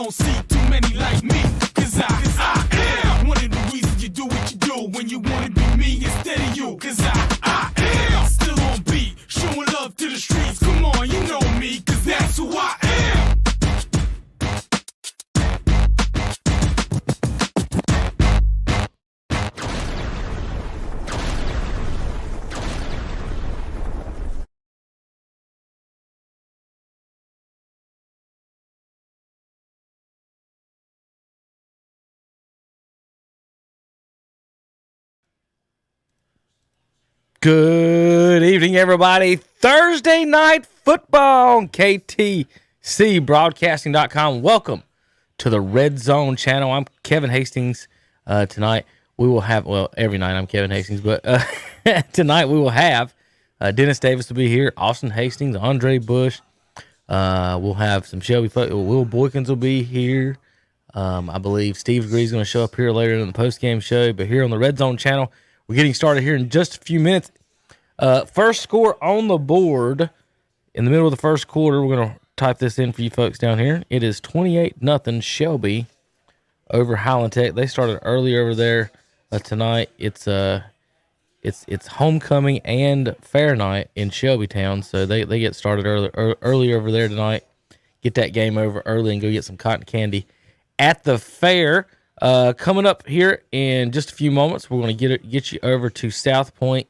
don't see too many like me, cause I am one of the reasons you do what you do when you wanna be me instead of you, cause I am still on beat, showing love to the streets. Come on, you know me, cause that's who I am. Good evening, everybody. Thursday night football on KTCBroadcasting.com. Welcome to the Redzone channel. I'm Kevin Hastings. Tonight we will have, every night I'm Kevin Hastings, but tonight we will have Dennis Davis will be here, Austin Hastings, Andre Bush. We'll have some Shelby folks. Will Boykins will be here. I believe Steve Grease is going to show up here later in the post-game show, but here on the Redzone channel, we're getting started here in just a few minutes. First score on the board in the middle of the first quarter. We're going to type this in for you folks down here. It is 28-0 Shelby over Highland Tech. They started early over there tonight. It's homecoming and fair night in Shelbytown, so they get started early over there tonight. Get that game over early and go get some cotton candy at the fair. Coming up here in just a few moments, we're going to get you over to South Point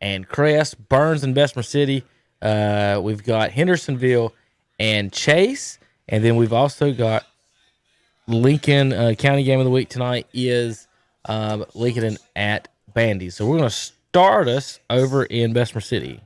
and Crest, Burns, and Bessemer City. We've got Hendersonville and Chase, and then we've also got Lincoln. County game of the week tonight is Lincoln at Bandy. So we're going to start us over in Bessemer City.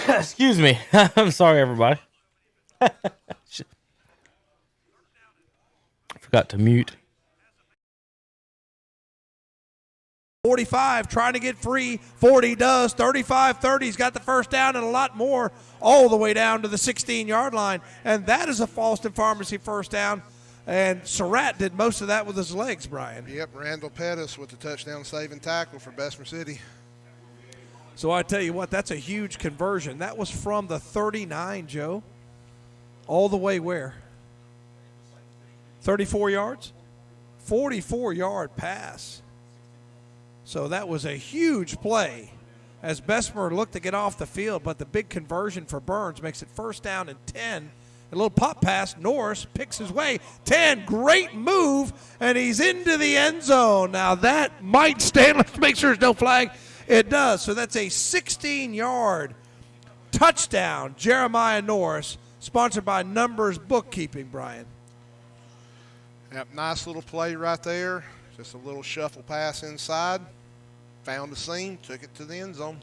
Excuse me. I'm sorry, everybody. Forgot to mute. 45 trying to get free. 40 does. 35-30. He's got the first down and a lot more all the way down to the 16-yard line. And that is a Falston Pharmacy first down. And Surratt did most of that with his legs, Brian. Yep, Randall Pettis with the touchdown-saving tackle for Bessemer City. So I tell you what, that's a huge conversion. That was from the 39, Joe, all the way where? 34 yards? 44-yard pass. So that was a huge play as Bessemer looked to get off the field, but the big conversion for Burns makes it first down and 10. A little pop pass. Norris picks his way. 10, great move, and he's into the end zone. Now that might stand. Let's make sure there's no flag. It does. So that's a 16-yard touchdown, Jeremiah Norris, sponsored by Numbers Bookkeeping, Brian. Yep, nice little play right there. Just a little shuffle pass inside. Found the seam, took it to the end zone.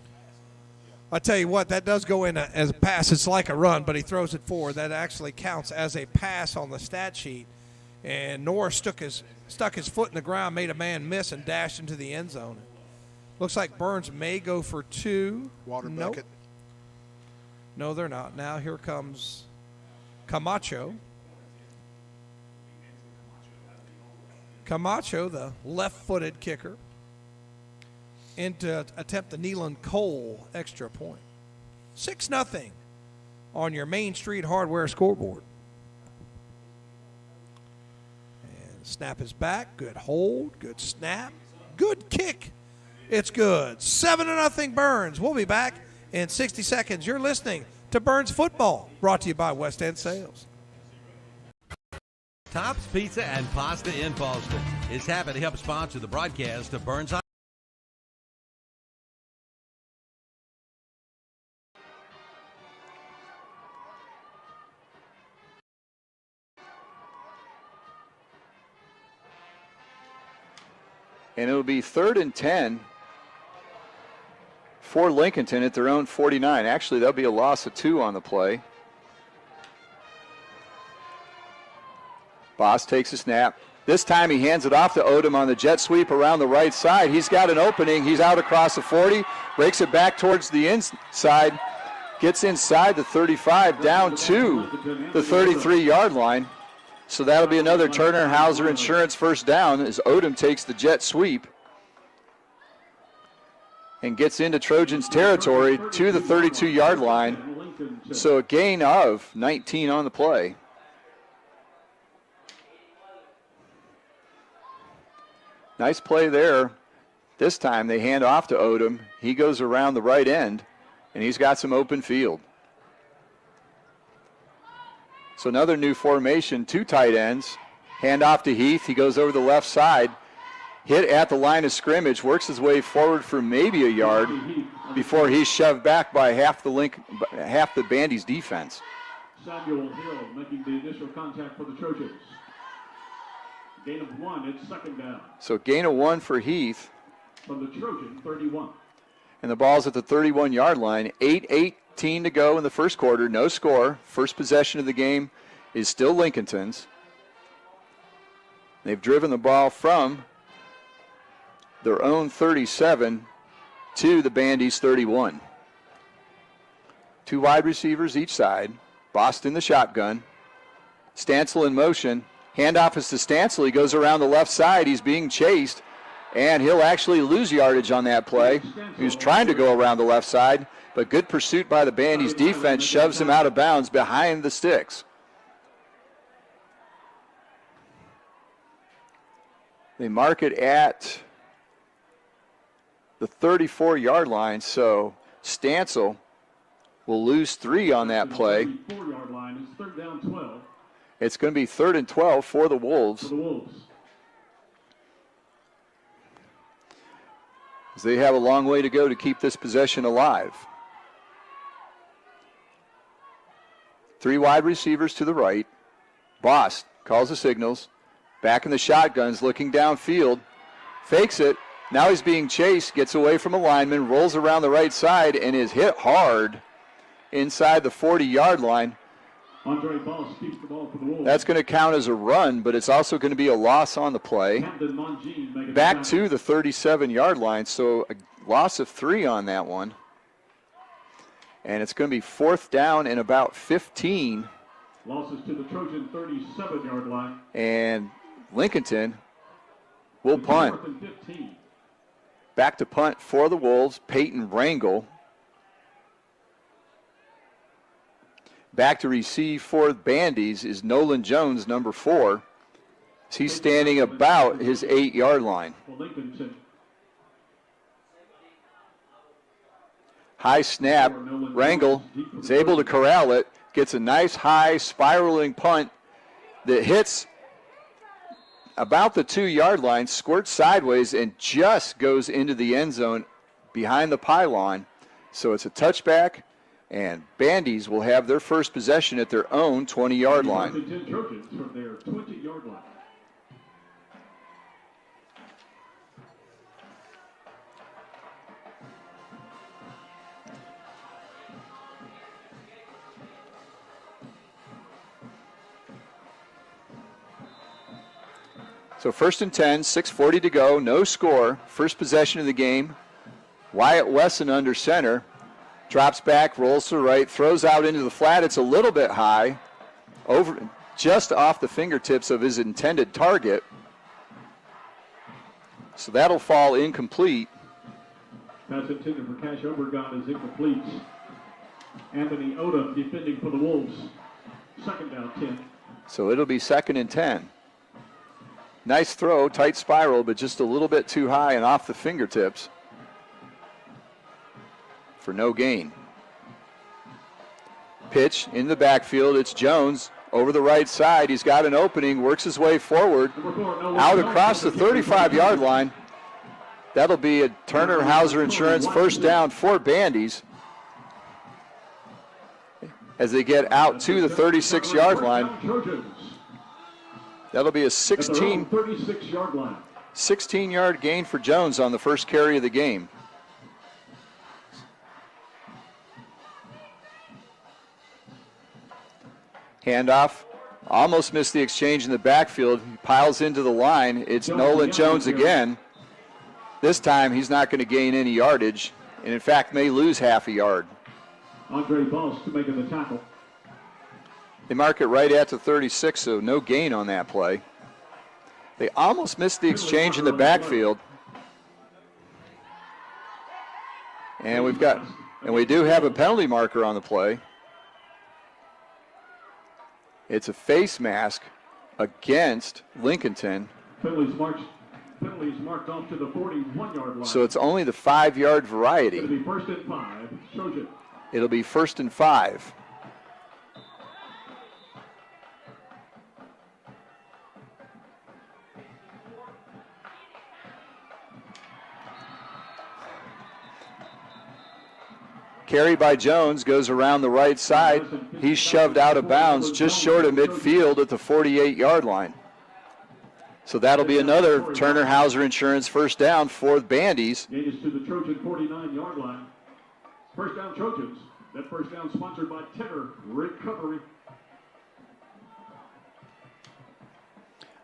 I tell you what, that does go in as a pass. It's like a run, but he throws it forward. That actually counts as a pass on the stat sheet. And Norris stuck his foot in the ground, made a man miss, and dashed into the end zone. Looks like Burns may go for two. Water Nope. bucket. No, they're not. Now here comes Camacho. Camacho, the left-footed kicker, in to attempt the Neelan Cole extra point. 6-0 on your Main Street Hardware scoreboard. And snap is back. Good hold. Good snap. Good kick. It's good. 7-0 Burns. We'll be back in 60 seconds. You're listening to Burns Football, brought to you by West End Sales. Tops Pizza and Pasta in Falston is happy to help sponsor the broadcast of Burns. And it'll be 3rd and 10 for Lincolnton at their own 49. Actually, that'll be a loss of 2 on the play. Boss takes a snap. This time he hands it off to Odom on the jet sweep around the right side. He's got an opening. He's out across the 40, breaks it back towards the inside, gets inside the 35, down to the 33-yard line. So that'll be another Turner Hauser Insurance first down as Odom takes the jet sweep and gets into Trojans territory to the 32-yard line. So a gain of 19 on the play. Nice play there. This time they hand off to Odom. He goes around the right end, and he's got some open field. So another new formation, 2 tight ends. Hand off to Heath. He goes over the left side. Hit at the line of scrimmage, works his way forward for maybe a yard before he's shoved back by half the Bandy's defense. Samuel Hill making the initial contact for the Trojans. Gain of 1, it's 2nd down. So gain of 1 for Heath. From the Trojan 31. And the ball's at the 31-yard line. 8:18 to go in the first quarter. No score. First possession of the game is still Lincolnton's. They've driven the ball from their own 37 to the Bandy's 31. 2 wide receivers each side. Boston the shotgun. Stansel in motion. Handoff is to Stansel. He goes around the left side. He's being chased, and he'll actually lose yardage on that play. He was trying to go around the left side, but good pursuit by the Bandy's defense shoves him out of bounds behind the sticks. They mark it at the 34-yard line, so Stansel will lose 3 on that play. 34-yard line is 3rd down 12. It's going to be 3rd and 12 for the Wolves. As they have a long way to go to keep this possession alive. 3 wide receivers to the right. Boss calls the signals. Back in the shotguns, looking downfield. Fakes it. Now he's being chased, gets away from a lineman, rolls around the right side, and is hit hard inside the 40-yard line. Andre Boss keeps the ball for the Wolves. That's going to count as a run, but it's also going to be a loss on the play. Camden Mongean making Back the to the 37-yard line, so a loss of 3 on that one. And it's going to be 4th down and about 15. losses to the Trojan 37-yard line. And Lincolnton will punt. 4th and 15. Back to punt for the Wolves, Peyton Rangel. Back to receive for the Bandies is Nolan Jones, number 4. He's standing about his 8-yard line. For Lincolnton. High snap. Rangel is able to corral it. Gets a nice high spiraling punt that hits about the 2-yard line, squirts sideways, and just goes into the end zone behind the pylon. So it's a touchback, and Bandies will have their first possession at their own 20-yard line. Lincolnton Trojans from their 20-yard line. So 1st and 10, 6:40 to go, no score. First possession of the game. Wyatt Wesson under center. Drops back, rolls to the right, throws out into the flat. It's a little bit high, over just off the fingertips of his intended target. So that'll fall incomplete. Pass intended for Cash Obergon is incomplete. Anthony Odom defending for the Wolves. 2nd down, 10. So it'll be 2nd and 10. Nice throw, tight spiral, but just a little bit too high and off the fingertips for no gain. Pitch in the backfield. It's Jones over the right side. He's got an opening, works his way forward, out across the 35-yard line. That'll be a Turner Hauser Insurance first down for Bandies as they get out to the 36-yard line. That'll be a 36-yard line. 16-yard gain for Jones on the first carry of the game. Handoff. Almost missed the exchange in the backfield. He piles into the line. It's Nolan Jones again. This time he's not going to gain any yardage, and in fact may lose half a yard. Andre Boss to make the tackle. They mark it right at the 36, so no gain on that play. They almost missed the exchange in the backfield. And we do have a penalty marker on the play. It's a face mask against Lincolnton. Penalties marked off to the 41-yard line. So it's only the 5-yard variety. It'll be 1st and 5. Trojan. It'll be 1st and 5. Carry by Jones, goes around the right side. He's shoved out of bounds just short of midfield at the 48-yard line. So that'll be another Turner Hauser Insurance first down for the Bandies. Gain is to the Trojan 49-yard line. First down Trojans. That first down sponsored by Tenor Recovery.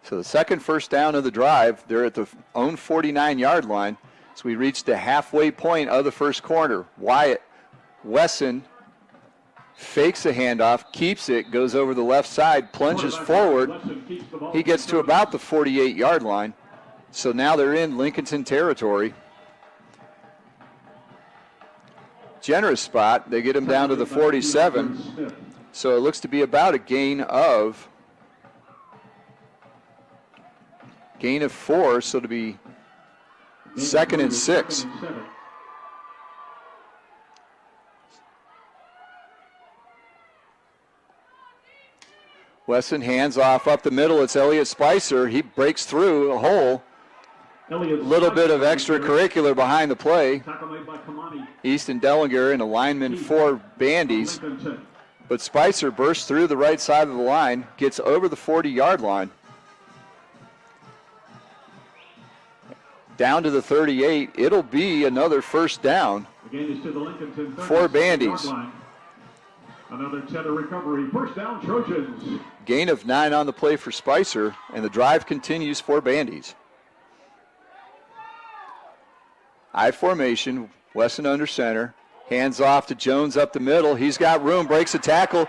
So the second first down of the drive, they're at the own 49-yard line. So we reached the halfway point of the first quarter. Wyatt Wesson fakes a handoff, keeps it, goes over the left side, plunges forward. He gets to about the 48-yard line. So now they're in Lincolnton territory. Generous spot. They get him down to the 47. So it looks to be about a gain of 4, so to be 2nd and 6. Wesson hands off up the middle. It's Elliott Spicer. He breaks through a hole. A little bit of extracurricular behind the play. Easton Dellinger, an lineman for Bandies. But Spicer bursts through the right side of the line, gets over the 40-yard line. Down to the 38. It'll be another first down for Bandies. Another tender recovery. First down, Trojans. Gain of 9 on the play for Spicer, and the drive continues for Bandies. I formation, Wesson under center. Hands off to Jones up the middle. He's got room, breaks a tackle.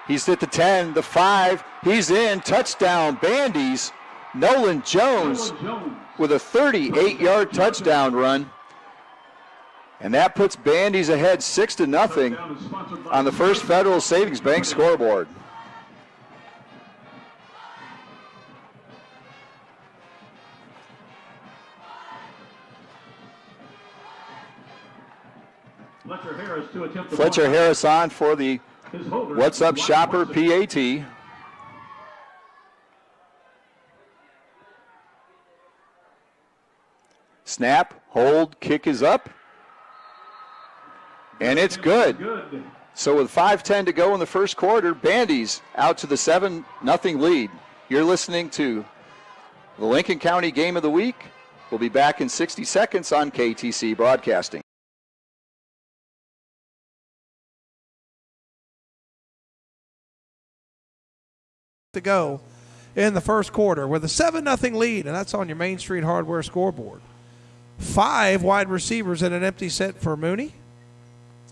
He's at the 10, the 5. He's in. Touchdown, Bandies. Nolan Jones with a 38-yard touchdown run. And that puts Bandies ahead 6-0 on the First Federal Savings Bank scoreboard. Fletcher Harris on for the What's Up Shopper PAT. Snap, hold, kick is up. And it's good. So with 5:10 to go in the first quarter, Bandies out to the 7-0 lead. You're listening to the Lincoln County Game of the Week. We'll be back in 60 seconds on KTC Broadcasting. To go in the first quarter with a 7-0 lead, and that's on your Main Street Hardware scoreboard. 5 wide receivers in an empty set for Mooney.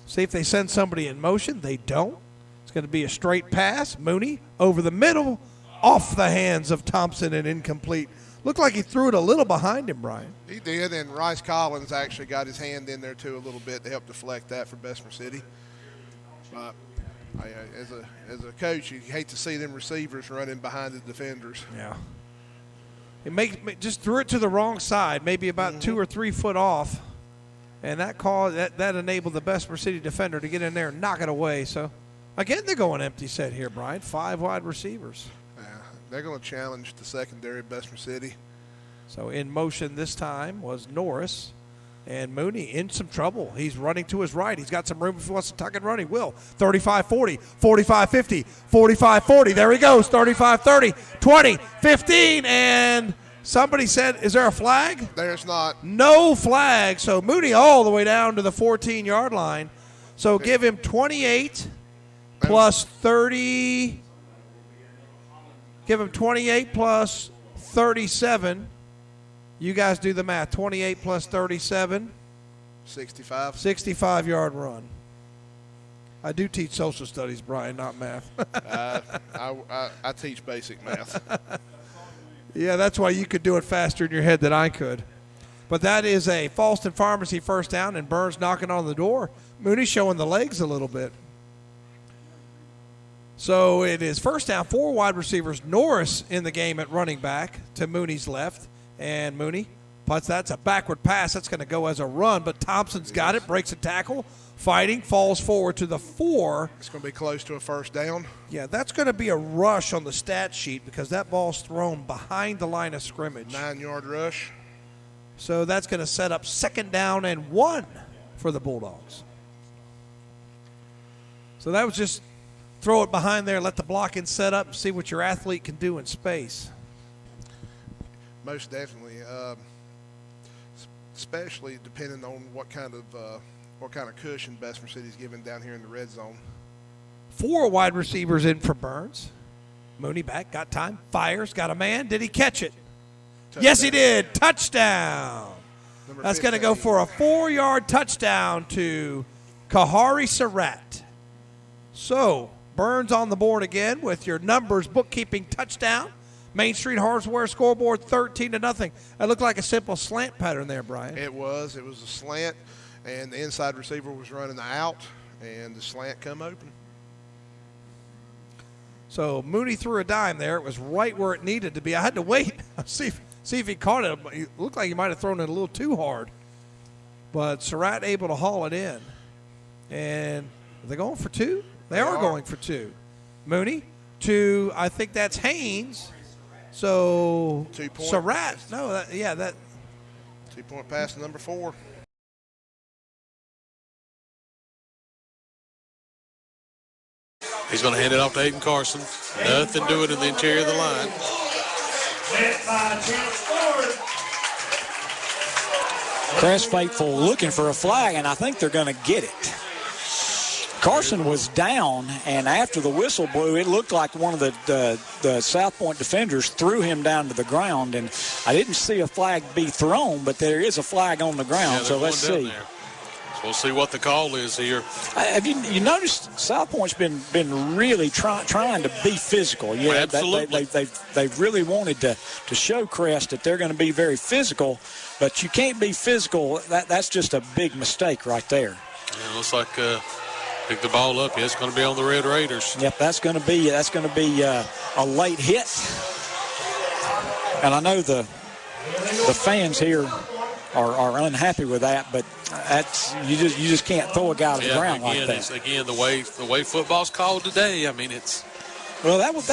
See if they send somebody in motion. They don't. It's going to be a straight pass. Mooney over the middle, off the hands of Thompson and incomplete. Looked like he threw it a little behind him, Brian. He did, and Rice Collins actually got his hand in there too a little bit to help deflect that for Bessemer City. But as a coach, you hate to see them receivers running behind the defenders. Yeah. It just threw it to the wrong side, maybe about 2 or 3 foot off, and that enabled the Bessemer City defender to get in there and knock it away. So, again, they're going empty set here, Brian. 5 wide receivers. Yeah, they're going to challenge the secondary of Bessemer City. So in motion this time was Norris. And Mooney in some trouble. He's running to his right. He's got some room if he wants to tuck and run. He will. 35-40, 45-50, 45-40. There he goes. 35-30, 20, 15. And somebody said, is there a flag? There's not. No flag. So Mooney all the way down to the 14-yard line. So give him 28 plus 30. Give him 28 plus 37. You guys do the math. 28 plus 37. 65. 65-yard run. I do teach social studies, Brian, not math. I teach basic math. Yeah, that's why you could do it faster in your head than I could. But that is a Falston Pharmacy first down, and Burns knocking on the door. Mooney showing the legs a little bit. So it is first down, 4 wide receivers. Norris in the game at running back to Mooney's left. And Mooney puts. That's a backward pass. That's going to go as a run, but Thompson's got it, breaks a tackle, fighting, falls forward to the 4. It's going to be close to a first down. Yeah, that's going to be a rush on the stat sheet because that ball's thrown behind the line of scrimmage. 9-yard rush. So that's going to set up 2nd down and 1 for the Bulldogs. So that was just throw it behind there, let the blocking set up, and see what your athlete can do in space. Most definitely, especially depending on what kind of cushion Bessemer City's given down here in the red zone. 4 wide receivers in for Burns. Mooney back, got time, fires, got a man. Did he catch it? Touchdown. Yes, he did. Touchdown. That's going to go for a 4-yard touchdown to Kahari Surratt. So Burns on the board again with your numbers bookkeeping touchdown. Main Street Hardware scoreboard 13-0. That looked like a simple slant pattern there, Brian. It was a slant, and the inside receiver was running out, and the slant come open. So Mooney threw a dime there. It was right where it needed to be. I had to wait, see if he caught it. It looked like he might have thrown it a little too hard. But Surratt able to haul it in. And are they going for 2? They are going for 2. Mooney to, I think that's Haynes. So 2-point. Surratt, no, that 2-point pass to number 4. He's going to hand it off to Aiden Carson. Nothing doing in the interior of the line. Crest faithful looking for a flag, and I think they're going to get it. Carson was down, and after the whistle blew, it looked like one of the South Point defenders threw him down to the ground. And I didn't see a flag be thrown, but there is a flag on the ground, so let's see. So we'll see what the call is here. Have you noticed South Point's been really trying to be physical? Yeah, absolutely. They've really wanted to show Crest that they're going to be very physical, but you can't be physical. That's just a big mistake right there. Yeah, it looks like pick the ball up. Yeah, it's going to be on the Red Raiders. Yep, that's going to be a late hit. And I know the fans here are unhappy with that, but that's you just can't throw a guy to the ground like that. Again, the way football's called today. I mean, it's. Well, that was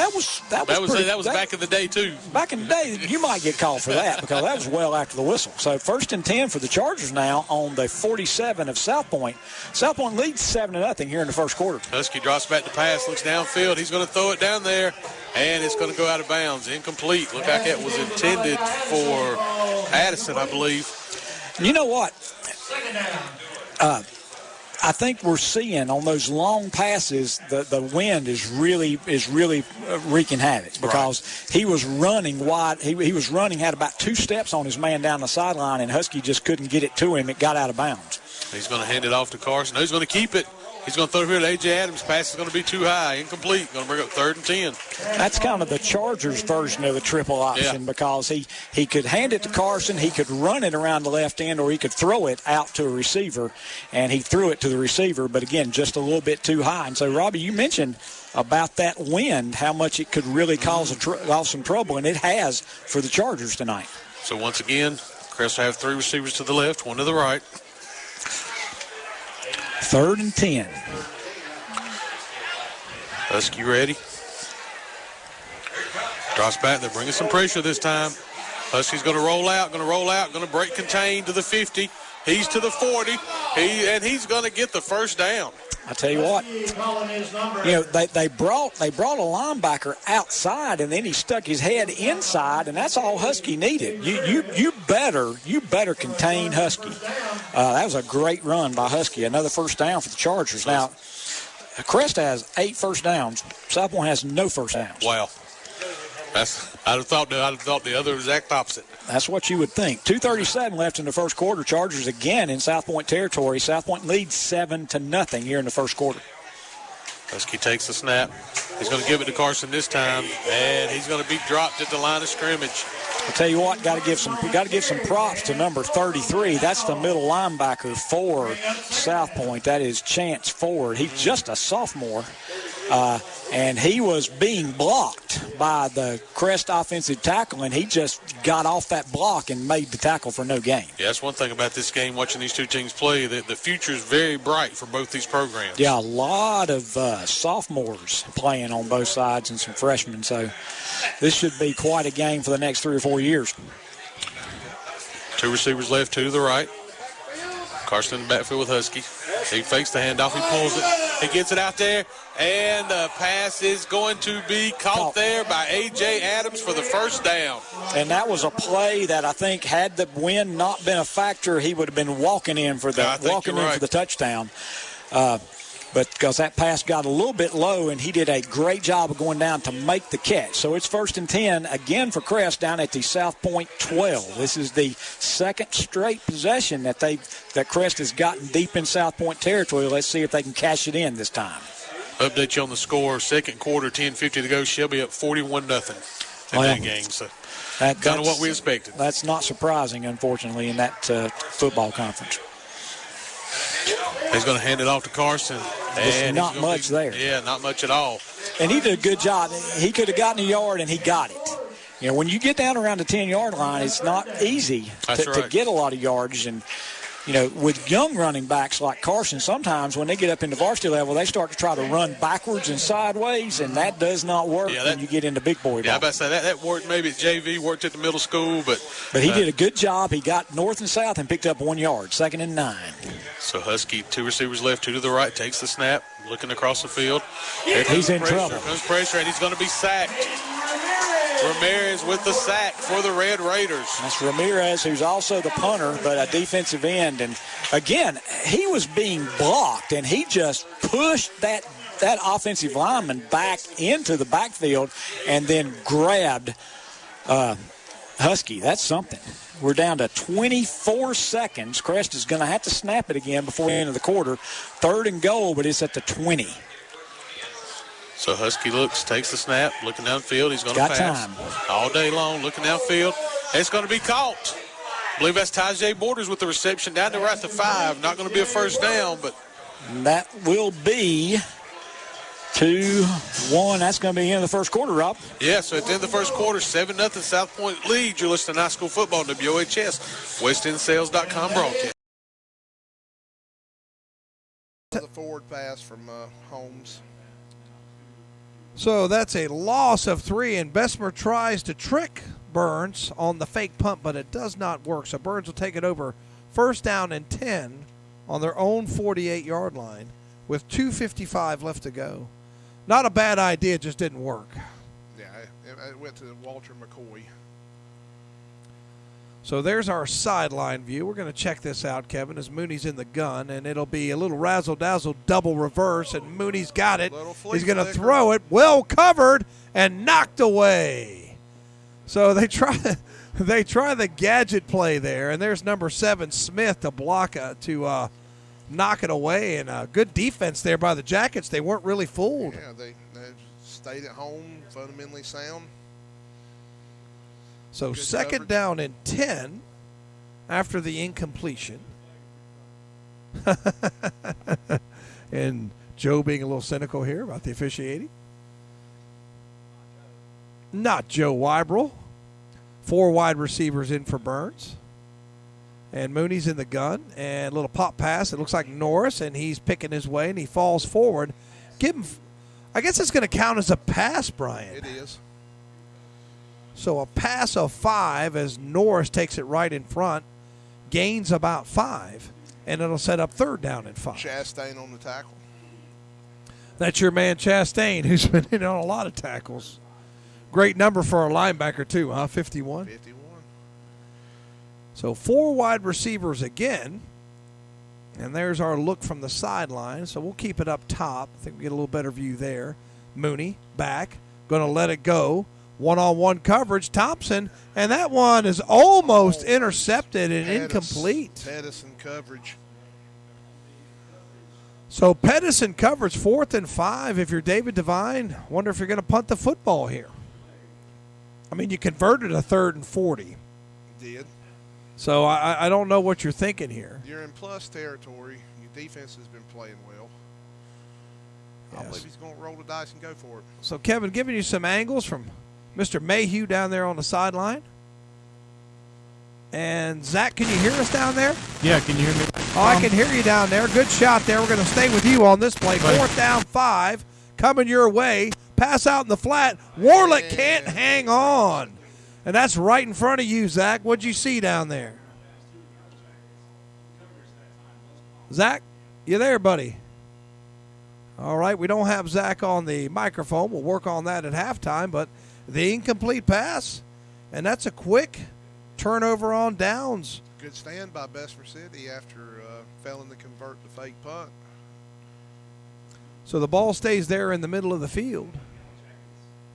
back in the day too. Back in the day, you might get called for that because that was well after the whistle. So 1st and 10 for the Chargers now on the 47 of South Point. South Point leads 7-0 here in the first quarter. Husky drops back to pass, looks downfield. He's going to throw it down there, and it's going to go out of bounds. Incomplete. Look like it was intended for Addison, I believe. You know what? I think we're seeing on those long passes the wind is really wreaking havoc because he was running wide. He was running, had about 2 steps on his man down the sideline, and Husky just couldn't get it to him. It got out of bounds. He's going to hand it off to Carson. He's going to keep it. He's going to throw it here to A.J. Adams. Pass is going to be too high. Incomplete. Going to bring up 3rd and 10. That's kind of the Chargers' version of the triple option because he could hand it to Carson, he could run it around the left end, or he could throw it out to a receiver, and he threw it to the receiver, but again, just a little bit too high. And so, Robbie, you mentioned about that wind, how much it could really cause some trouble, and it has for the Chargers tonight. So once again, Crest will have 3 receivers to the left, 1 to the right. 3rd and 10. Husky ready. Drops back. They're bringing some pressure this time. Husky's going to roll out, going to break contain to the 50. He's to the 40. And he's going to get the first down. I tell you what, they brought a linebacker outside, and then he stuck his head inside, and that's all Husky needed. You better contain Husky. That was a great run by Husky. Another first down for the Chargers. Now, Crest has 8 first downs. South Point has no first downs. Wow. I'd have thought the other exact opposite. That's what you would think. 2:37 left in the first quarter. Chargers again in South Point territory. South Point leads 7-0 here in the first quarter. Husky takes the snap. He's going to give it to Carson this time, and he's going to be dropped at the line of scrimmage. I'll tell you what, got to give some props to number 33. That's the middle linebacker for South Point. That is Chance Ford. He's just a sophomore, and he was being blocked by the Crest offensive tackle, and he just got off that block and made the tackle for no gain. Yeah, that's one thing about this game, watching these two teams play. The future is very bright for both these programs. Yeah, a lot of sophomores playing on both sides and some freshmen, so this should be quite a game for the next 3 or 4 years. 2 receivers left, 2 to the right. Carson in the backfield with Husky. He fakes the handoff. He pulls it. He gets it out there. And the pass is going to be caught there by A.J. Adams for the first down. And that was a play that I think had the wind not been a factor, he would have been walking in for the touchdown. But because that pass got a little bit low, and he did a great job of going down to make the catch. So it's 1st and 10 again for Crest down at the South Point 12. This is the second straight possession that Crest has gotten deep in South Point territory. Let's see if they can cash it in this time. Update you on the score. Second quarter, 10:50 to go. Shelby up 41-0 in that game. So that's kind of what we expected. That's not surprising, unfortunately, in that football conference. He's going to hand it off to Carson. And not much there. Yeah, not much at all. And he did a good job. He could have gotten a yard, and he got it. You know, when you get down around the 10-yard line, it's not easy to get a lot of yards. And, you know, with young running backs like Carson, sometimes when they get up into varsity level, they start to try to run backwards and sideways, and that does not work when you get into big boy ball. Yeah, I was about to say, that worked maybe at JV, worked at the middle school. But he did a good job. He got north and south and picked up 1 yard, 2nd and 9. So Husky, 2 receivers left, 2 to the right, takes the snap, looking across the field. He's in trouble. Here comes pressure, and he's going to be sacked. Ramirez with the sack for the Red Raiders. That's Ramirez, who's also the punter, but a defensive end. And, again, he was being blocked, and he just pushed that offensive lineman back into the backfield and then grabbed Husky. That's something. We're down to 24 seconds. Crest is going to have to snap it again before the end of the quarter. 3rd and goal, but it's at the 20. So Husky takes the snap, looking downfield. He's going to pass time all day long, looking downfield. It's going to be caught. I believe that's Tajay Borders with the reception down to right to 5. Not going to be a first down, but that will be 2-1. That's going to be the end of the first quarter, Rob. Yeah, so at the end of the first quarter, 7-0 South Point lead. You're listening to high school football on WOHS, WestEndSales.com broadcast. The forward pass from Holmes. So that's a loss of 3, and Bessemer tries to trick Burns on the fake punt, but it does not work. So Burns will take it over 1st down and 10 on their own 48-yard line with 2:55 left to go. Not a bad idea, it just didn't work. Yeah, it went to Walter McCoy. So there's our sideline view. We're going to check this out, Kevin, as Mooney's in the gun, and it'll be a little razzle-dazzle double reverse, and Mooney's got it. He's going to throw it, well covered, and knocked away. So they try the gadget play there, and there's number 7, Smith, to block to knock it away, and good defense there by the Jackets. They weren't really fooled. Yeah, they stayed at home, fundamentally sound. So Good 2nd coverage. down and 10 after the incompletion. And Joe being a little cynical here about the officiating. Not Joe Weibrel. 4 wide receivers in for Burns. And Mooney's in the gun. And a little pop pass. It looks like Norris, and he's picking his way, and he falls forward. I guess it's going to count as a pass, Brian. It is. So a pass of 5 as Norris takes it right in front, gains about 5, and it'll set up 3rd down and 5. Chastain on the tackle. That's your man Chastain, who's been in on a lot of tackles. Great number for a linebacker too, huh? 51. 51. So 4 wide receivers again, and there's our look from the sideline. So we'll keep it up top. I think we get a little better view there. Mooney back, going to let it go. One-on-one coverage, Thompson, and that one is almost intercepted and incomplete. Pedersen coverage. So Pedersen coverage, 4th and 5. If you're David Devine, wonder if you're going to punt the football here. I mean, you converted a 3rd and 40. Did. So I don't know what you're thinking here. You're in plus territory. Your defense has been playing well. I Yes. believe he's going to roll the dice and go for it. So Kevin, giving you some angles from Mr. Mayhew down there on the sideline. And Zach, can you hear us down there? Yeah, can you hear me? Oh, I can hear you down there. Good shot there. We're going to stay with you on this play. 4th down 5, coming your way. Pass out in the flat. Warlick can't hang on. And that's right in front of you, Zach. What'd you see down there? Zach, you there, buddy? All right, we don't have Zach on the microphone. We'll work on that at halftime, but the incomplete pass, and that's a quick turnover on downs. Good stand by Bessemer City after failing to convert the fake punt. So the ball stays there in the middle of the field,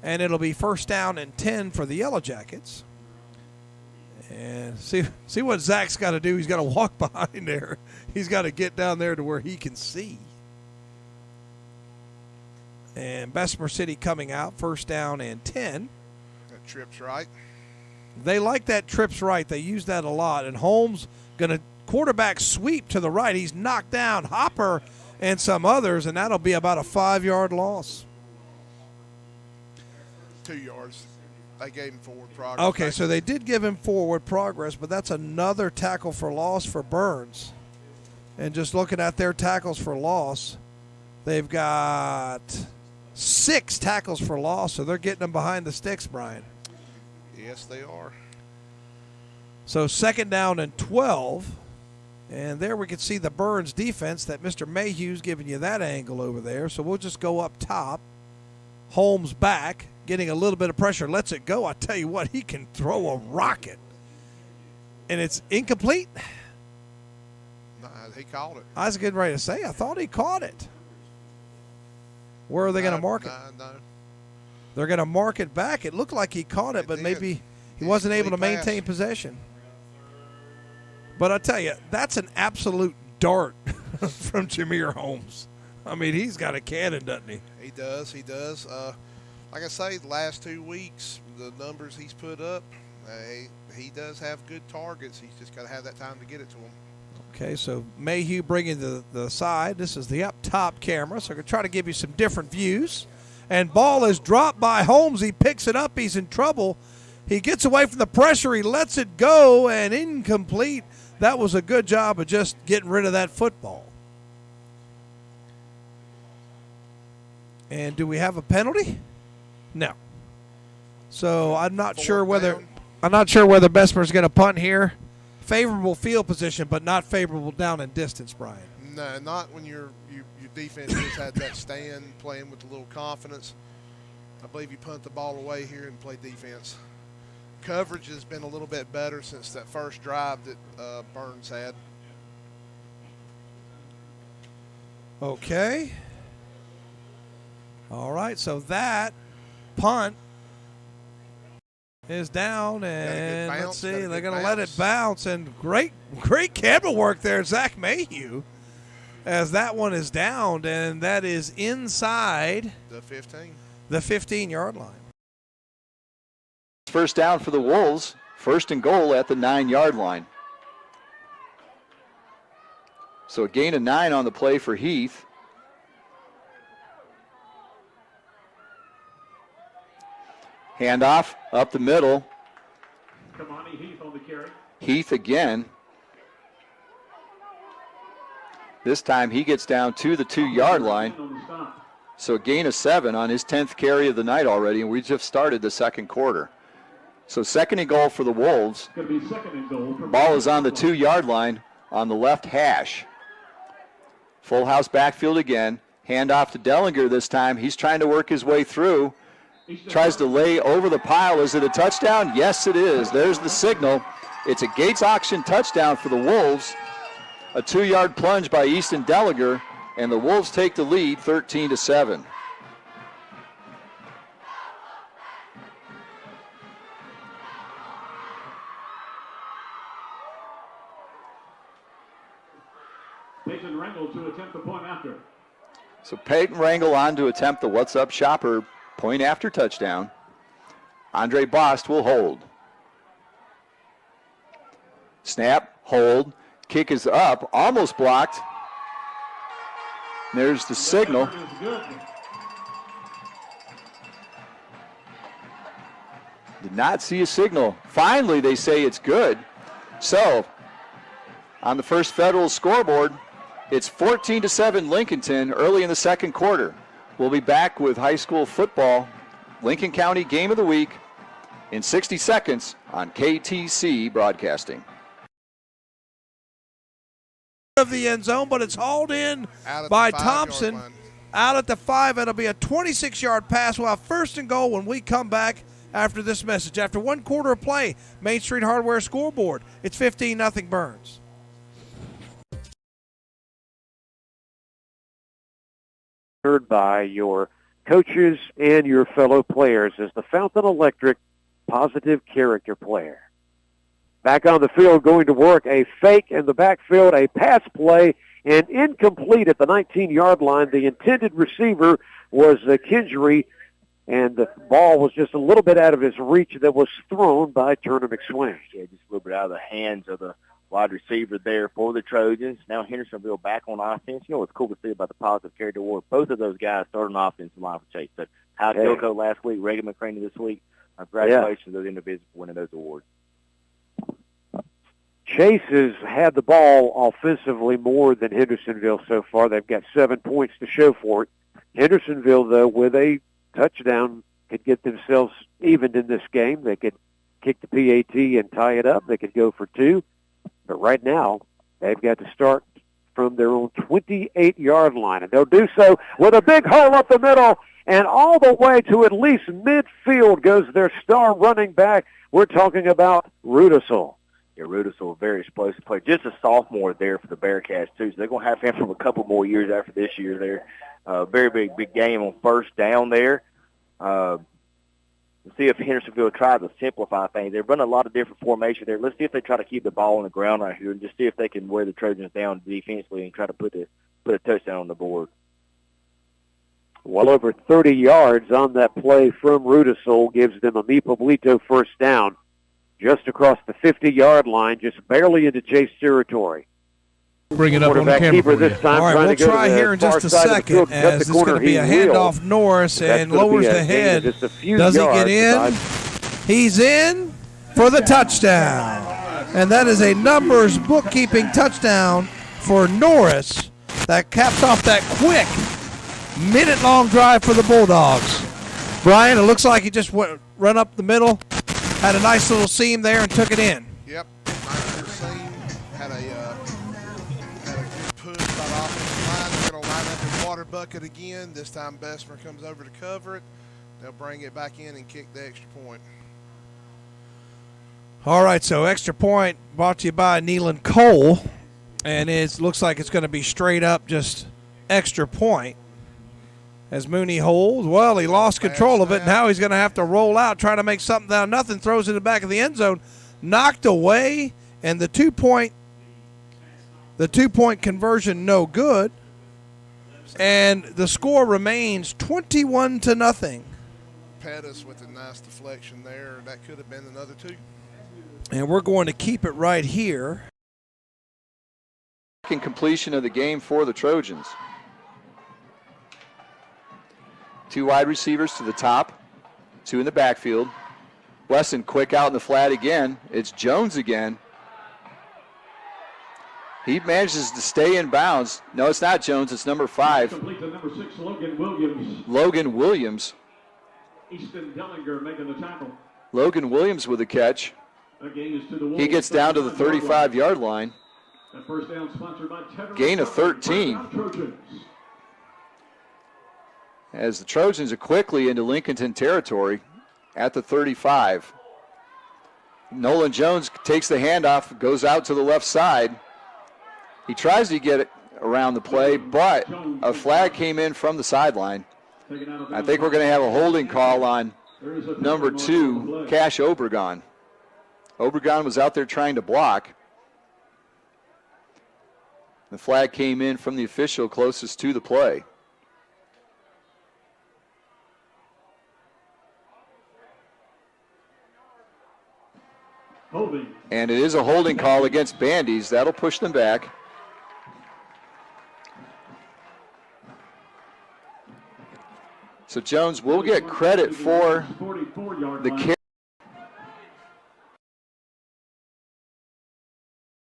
and it'll be 1st down and 10 for the Yellow Jackets. And see what Zach's got to do. He's got to walk behind there. He's got to get down there to where he can see. And Bessemer City coming out, 1st down and 10. That trips right. They like that trips right. They use that a lot. And Holmes going to quarterback sweep to the right. He's knocked down Hopper and some others, and that'll be about a 5-yard loss. 2 yards. They gave him forward progress. Okay, so they did give him forward progress, but that's another tackle for loss for Burns. And just looking at their tackles for loss, they've got 6 tackles for loss, so they're getting them behind the sticks, Brian. Yes, they are. So 2nd down and 12. And there we can see the Burns defense that Mr. Mayhew's giving you that angle over there. So we'll just go up top Holmes back, getting a little bit of pressure, lets it go. I tell you what, he can throw a rocket. And it's incomplete. Nah, he caught it. I was getting ready to say, I thought he caught it. Where are they going to mark it? No. They're going to mark it back. It looked like he caught it, but maybe he wasn't able to maintain possession. But I tell you, that's an absolute dart from Jameer Holmes. I mean, he's got a cannon, doesn't he? He does. Like I say, the last 2 weeks, the numbers he's put up, he does have good targets. He's just got to have that time to get it to him. Okay, so Mayhew bringing the side. This is the up-top camera, so I'm going to try to give you some different views. And ball is dropped by Holmes. He picks it up. He's in trouble. He gets away from the pressure. He lets it go, and incomplete. That was a good job of just getting rid of that football. And do we have a penalty? No. So I'm not sure whether Bessemer's going to punt here. Favorable field position, but not favorable down and distance, Brian. No, not when your defense has had that stand, playing with a little confidence. I believe you punt the ball away here and play defense. Coverage has been a little bit better since that first drive that Burns had. Okay. All right, so that punt is down, and let's see, they're going to let it bounce, and great camera work there, Zach Mayhew, as that one is downed, and that is inside the 15-yard line. First down for the Wolves, first and goal at the 9-yard line. So a gain of 9 on the play for Heath. Handoff up the middle. Heath on the carry. Heath again. This time he gets down to the 2-yard line. So a gain of 7 on his 10th carry of the night already, and we just started the second quarter. So second and goal for the Wolves. Ball is on the 2-yard line on the left hash. Full house backfield again. Handoff to Dellinger this time. He's trying to work his way through. Tries to lay over the pile. Is it a touchdown? Yes, it is. There's the signal. It's a Gates Auction touchdown for the Wolves. A 2-yard plunge by Easton Dellinger, and the Wolves take the lead 13-7. Peyton Rangel to attempt the point after. So Peyton Rangel on to attempt the What's Up Shopper point after touchdown. Andre Bost will hold. Snap, hold, kick is up, almost blocked. There's the signal. Did not see a signal. Finally, they say it's good. So, on the First Federal scoreboard, it's 14-7 Lincolnton early in the second quarter. We'll be back with high school football, Lincoln County Game of the Week, in 60 seconds on KTC Broadcasting. Of the end zone, but it's hauled in by Thompson out at the 5. It'll be a 26-yard pass. We'll have first and goal when we come back after this message. After 1 quarter of play, Main Street Hardware scoreboard. It's 15-0 Burns. By your coaches and your fellow players as the Fountain Electric positive character player. Back on the field, going to work, a fake in the backfield, a pass play, and incomplete at the 19-yard line. The intended receiver was Kingery, and the ball was just a little bit out of his reach that was thrown by Turner McSwain. Yeah, just a little bit out of the hands of the wide receiver there for the Trojans. Now Hendersonville back on offense. You know what's cool to see about the positive character award? Both of those guys started an offensive line for Chase. So Howard Gilco last week, Reagan McCraney this week. Congratulations to those individuals for winning those awards. Chase has had the ball offensively more than Hendersonville so far. They've got 7 points to show for it. Hendersonville, though, with a touchdown, could get themselves evened in this game. They could kick the PAT and tie it up. They could go for 2. But right now, they've got to start from their own 28-yard line. And they'll do so with a big hole up the middle. And all the way to at least midfield goes their star running back. We're talking about Rutherford. Yeah, Rutherford, very explosive player. Just a sophomore there for the Bearcats, too. So they're going to have him for a couple more years after this year there. Very big game on first down there. Let's see if Hendersonville tries to simplify things. They're running a lot of different formations there. Let's see if they try to keep the ball on the ground right here and just see if they can wear the Trojans down defensively and try to put a touchdown on the board. Well over 30 yards on that play from Rudisol gives them a Mi Pueblito first down just across the 50-yard line, just barely into Chase territory. Bring it up on the camera. This time, all right, we'll try here in just a second as it's going to be a handoff Norris and lowers the head. Does he get in? He's in for the touchdown. And that is a numbers bookkeeping touchdown for Norris that caps off that quick minute-long drive for the Bulldogs. Brian, it looks like he just run up the middle, had a nice little seam there and took it in. Yep, nice little seam, had a good push by the offensive line. They're going to line up the water bucket again. This time Bessemer comes over to cover it. They'll bring it back in and kick the extra point. All right, so extra point brought to you by Neelan Cole, and it looks like it's going to be straight up just extra point. As Mooney holds, well, he lost control of it. Now he's going to have to roll out, try to make something down. Nothing, throws it in the back of the end zone, knocked away, and the two-point conversion no good, and the score remains 21-0. Pettis with a nice deflection there. That could have been another two. And we're going to keep it right here. Second completion of the game for the Trojans. Two wide receivers to the top, two in the backfield. Wesson quick out in the flat again. It's Jones again. He manages to stay in bounds. No, it's not Jones. It's number 5. Complete to number 6, Logan Williams. Logan Williams. Easton Dellinger making the tackle. Logan Williams with a catch. He gets down to the 35-yard line. That first down sponsored by Gain of 13. As the Trojans are quickly into Lincolnton territory at the 35. Nolan Jones takes the handoff, goes out to the left side. He tries to get it around the play, but a flag came in from the sideline. I think we're going to have a holding call on number 2, Cash Obregon. Obregon was out there trying to block. The flag came in from the official closest to the play. Holding. And it is a holding call against Bandy's. That'll push them back. So Jones will get credit for the carry.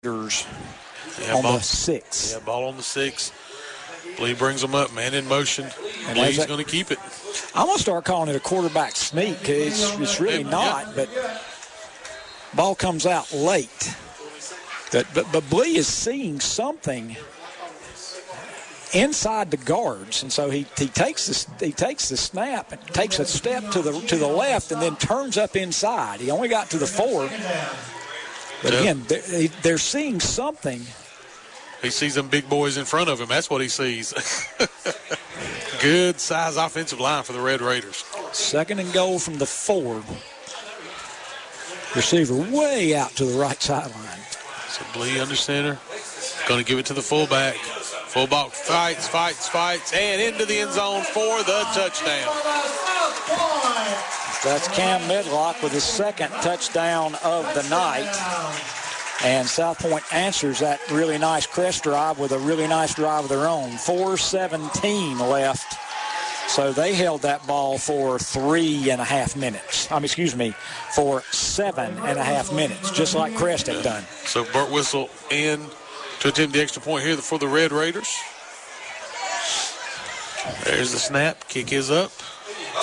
On the 6. Yeah, ball on the 6. Lee brings them up, man in motion. Lee's going to keep it. I'm going to start calling it a quarterback sneak. It's really not, but ball comes out late. But Blee is seeing something inside the guards, and so he takes the snap and takes a step to the left and then turns up inside. He only got to the 4. But again, they're seeing something. He sees them big boys in front of him. That's what he sees. Good size offensive line for the Red Raiders. 2nd and goal from the 4. Receiver way out to the right sideline. So Blee under center. Going to give it to the fullback. Fullback fights, and into the end zone for the touchdown. That's Cam Medlock with his 2nd touchdown of the night. And South Point answers that really nice crest drive with a really nice drive of their own. 4:17 left. So they held that ball for 3.5 minutes. For 7.5 minutes, just like Crest had done. So Burt Whistle in to attempt the extra point here for the Red Raiders. There's the snap. Kick is up.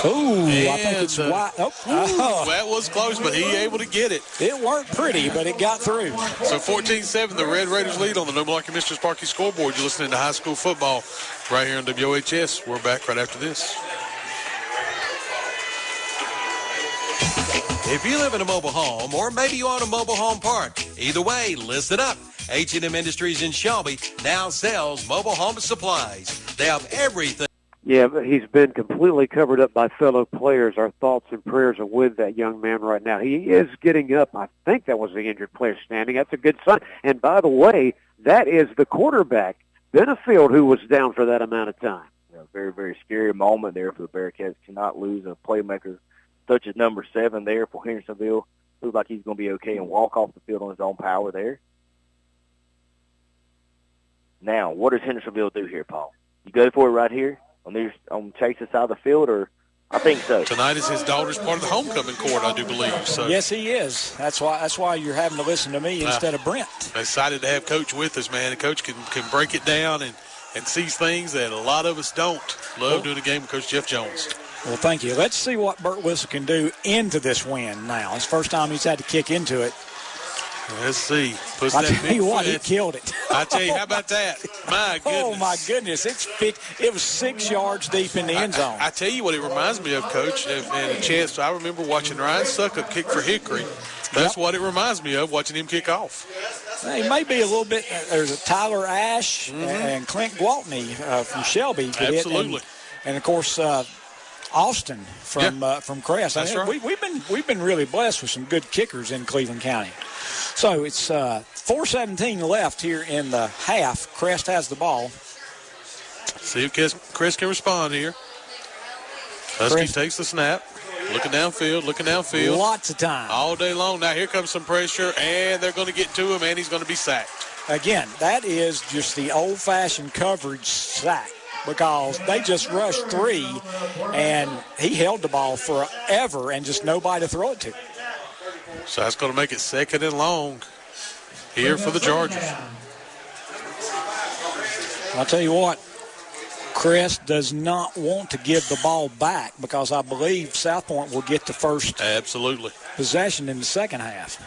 Ooh, I think it's wide. That was close, but he able to get it. It weren't pretty, but it got through. So 14-7, the Red Raiders lead on the No Milwaukee Mistress Parky scoreboard. You're listening to high school football right here on WOHS. We're back right after this. If you live in a mobile home, or maybe you own a mobile home park, either way, listen up. H&M Industries in Shelby now sells mobile home supplies. They have everything. Yeah, but he's been completely covered up by fellow players. Our thoughts and prayers are with that young man right now. He is getting up. I think that was the injured player standing. That's a good sign. And by the way, that is the quarterback, Benefield, who was down for that amount of time. Yeah, very, very scary moment there for the Bearcats. Cannot lose a playmaker such as number 7 there for Hendersonville. Looks like he's going to be okay and walk off the field on his own power there. Now, what does Hendersonville do here, Paul? You go for it right here on Chase's side of the field, or I think so. Tonight is his daughter's part of the homecoming court, I do believe. So yes, he is. That's why you're having to listen to me instead of Brent. Excited to have Coach with us, man. And Coach can break it down and sees things that a lot of us don't. Love doing a game with Coach Jeff Jones. Well, thank you. Let's see what Burt Whistle can do into this win now. It's the first time he's had to kick into it. Let's see. I tell you what, he killed it. I tell you, how about that? My goodness. Oh, my goodness. It was 6 yards deep in the end zone. I tell you what it reminds me of, Coach, and a chance. I remember watching Ryan Suckup kick for Hickory. That's what it reminds me of, watching him kick off. He may be a little bit. There's a Tyler Ash and Clint Gwaltney from Shelby. Absolutely. And of course, Austin from Crest. That's right. We've been really blessed with some good kickers in Cleveland County. So it's 4:17 left here in the half. Crest has the ball. See if Crest can respond here. Husky takes the snap. Looking downfield. Lots of time. All day long. Now here comes some pressure, and they're going to get to him, and he's going to be sacked. Again, that is just the old-fashioned coverage sack, because they just rushed 3, and he held the ball forever and just nobody to throw it to. So that's going to make it 2nd and long here for the Chargers. I'll tell you what, Crest does not want to give the ball back, because I believe South Point will get the first possession in the second half.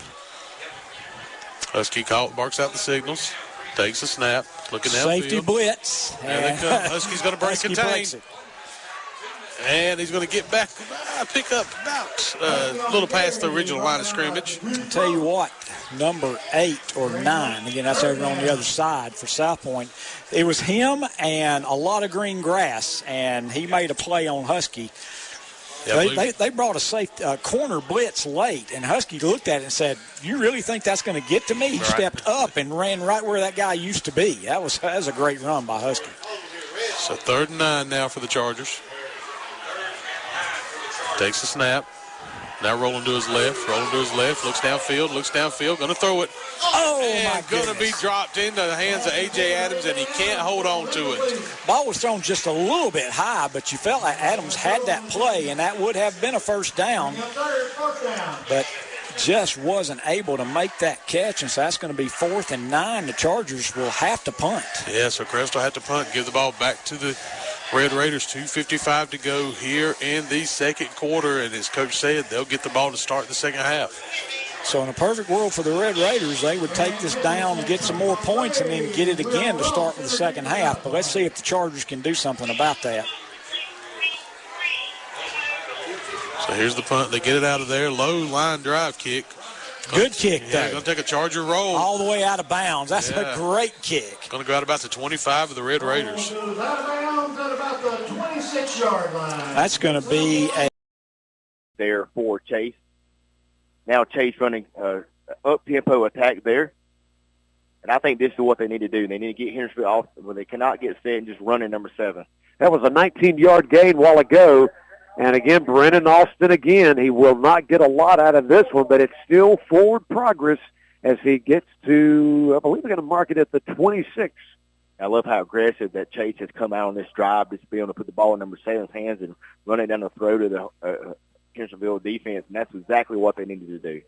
Husky barks out the signals, takes a snap, looking downfield. Safety blitz. There they come. Husky's going to break contain. And he's going to get back, pick up about a little past the original line of scrimmage. I'll tell you what, number 8 or 9, again, that's over on the other side for South Point. It was him and a lot of green grass, and he made a play on Husky. They brought a safe corner blitz late, and Husky looked at it and said, "You really think that's going to get to me?" He stepped up and ran right where that guy used to be. That was a great run by Husky. So 3rd and 9 now for the Chargers. Takes the snap. Now rolling to his left, looks downfield, going to throw it. Oh, my goodness. Going to be dropped into the hands of A.J. Adams, and he can't hold on to it. Ball was thrown just a little bit high, but you felt like Adams had that play, and that would have been a first down. But just wasn't able to make that catch, and so that's going to be 4th and 9. The Chargers will have to punt. Yeah, so Crest will have to punt, give the ball back to the Red Raiders. 2:55 to go here in the second quarter, and as Coach said, they'll get the ball to start the second half. So in a perfect world for the Red Raiders, they would take this down, get some more points, and then get it again to start with the second half. But let's see if the Chargers can do something about that. So here's the punt. They get it out of there. Low line drive kick. Good kick, though. Yeah, going to take a Charger roll. All the way out of bounds. That's a great kick. Going to go out about the 25 of the Red Raiders. Out of bounds at about the 26-yard line. That's going to be a... there for Chase. Now Chase running up-tempo attack there. And I think this is what they need to do. They need to get Hendersonville off where they cannot get set and just run in number 7. That was a 19-yard gain a while ago. And again, Brennan Austin again, he will not get a lot out of this one, but it's still forward progress as he gets to, I believe they're going to mark it at the 26. I love how aggressive that Chase has come out on this drive, just be able to put the ball in number 7's hands and run it down the throat of the Hendersonville defense, and that's exactly what they needed to do.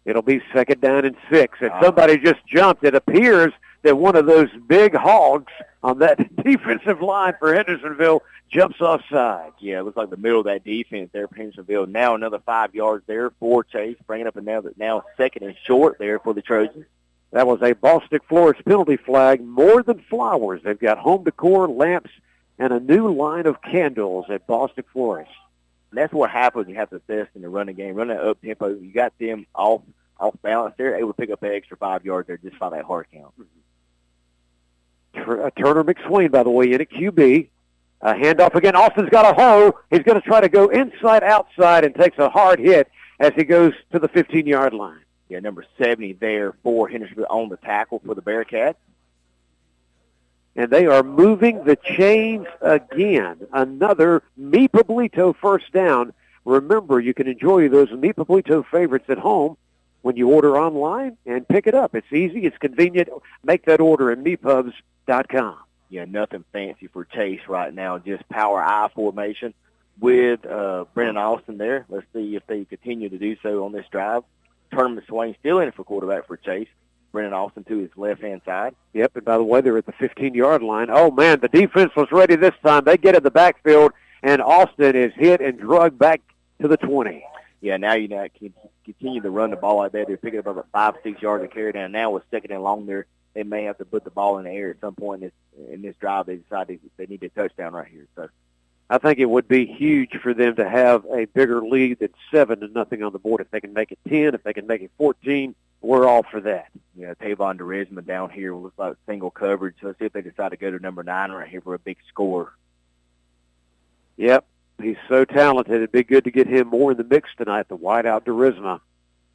It'll be 2nd down and 6. And somebody just jumped. It appears that one of those big hogs on that defensive line for Hendersonville jumps offside. Yeah, it looks like the middle of that defense there for Hendersonville. Now another 5 yards there for Chase, bringing up now 2nd and short there for the Trojans. That was a Bostic Florist penalty flag. More than flowers. They've got home decor, lamps, and a new line of candles at Bostic Florist. that's what happens when you have success in the running game. Running up tempo, you got them off balance. They're able to pick up an extra 5 yards there just by that hard count. Turner McSwain, by the way, in at QB. Handoff again. Austin's got a hole. He's going to try to go inside, outside, and takes a hard hit as he goes to the 15-yard line. Yeah, number 70 there for Hendersonville on the tackle for the Bearcats. And they are moving the chains again. Another Mi Pablito first down. Remember, you can enjoy those Mi Pablito favorites at home when you order online and pick it up. It's easy. It's convenient. Make that order at mepubs.com. Yeah, nothing fancy for Chase right now. Just power I formation with Brennan Austin there. Let's see if they continue to do so on this drive. Turner McSwain still in it for quarterback for Chase. Brennan Austin to his left-hand side. Yep, and by the way, they're at the 15-yard line. Oh, man, the defense was ready this time. They get in the backfield, and Austin is hit and drugged back to the 20. Yeah, now you can continue to run the ball like that. They're picking up about 5-6 yards to carry down. Now with second and long there, they may have to put the ball in the air at some point in this drive. They decided they need a touchdown right here. So I think it would be huge for them to have a bigger lead than 7-0 on the board. If they can make it 10, if they can make it 14, we're all for that. Yeah, Tavon DeRisman down here looks like single coverage. So let's see if they decide to go to number 9 right here for a big score. Yep, he's so talented. It'd be good to get him more in the mix tonight, the wideout DeRisma.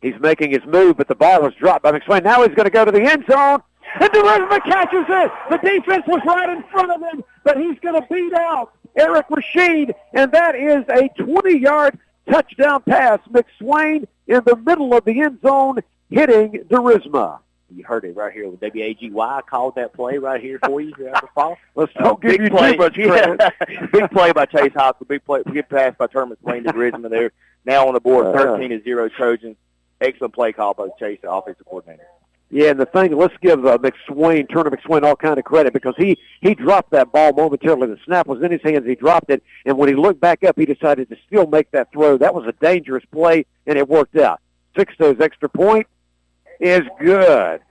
He's making his move, but the ball was dropped by McSwain. Now he's going to go to the end zone, and DeRisma catches it. The defense was right in front of him, but he's going to beat out Eric Rashid, and that is a 20-yard touchdown pass. McSwain in the middle of the end zone hitting DeRisma. You heard it right here. WAGY called that play right here for you. Let's don't give you too much credit. Big play by Chase Hospital. Big pass by Turner McSwain to DeRisma there. Now on the board, 13-0 Trojans. Excellent play call by Chase, the offensive coordinator. Yeah, and the thing, let's give Turner McSwain, all kind of credit because he dropped that ball momentarily. The snap was in his hands. He dropped it, and when he looked back up, he decided to still make that throw. That was a dangerous play, and it worked out. Sixto's extra point is good.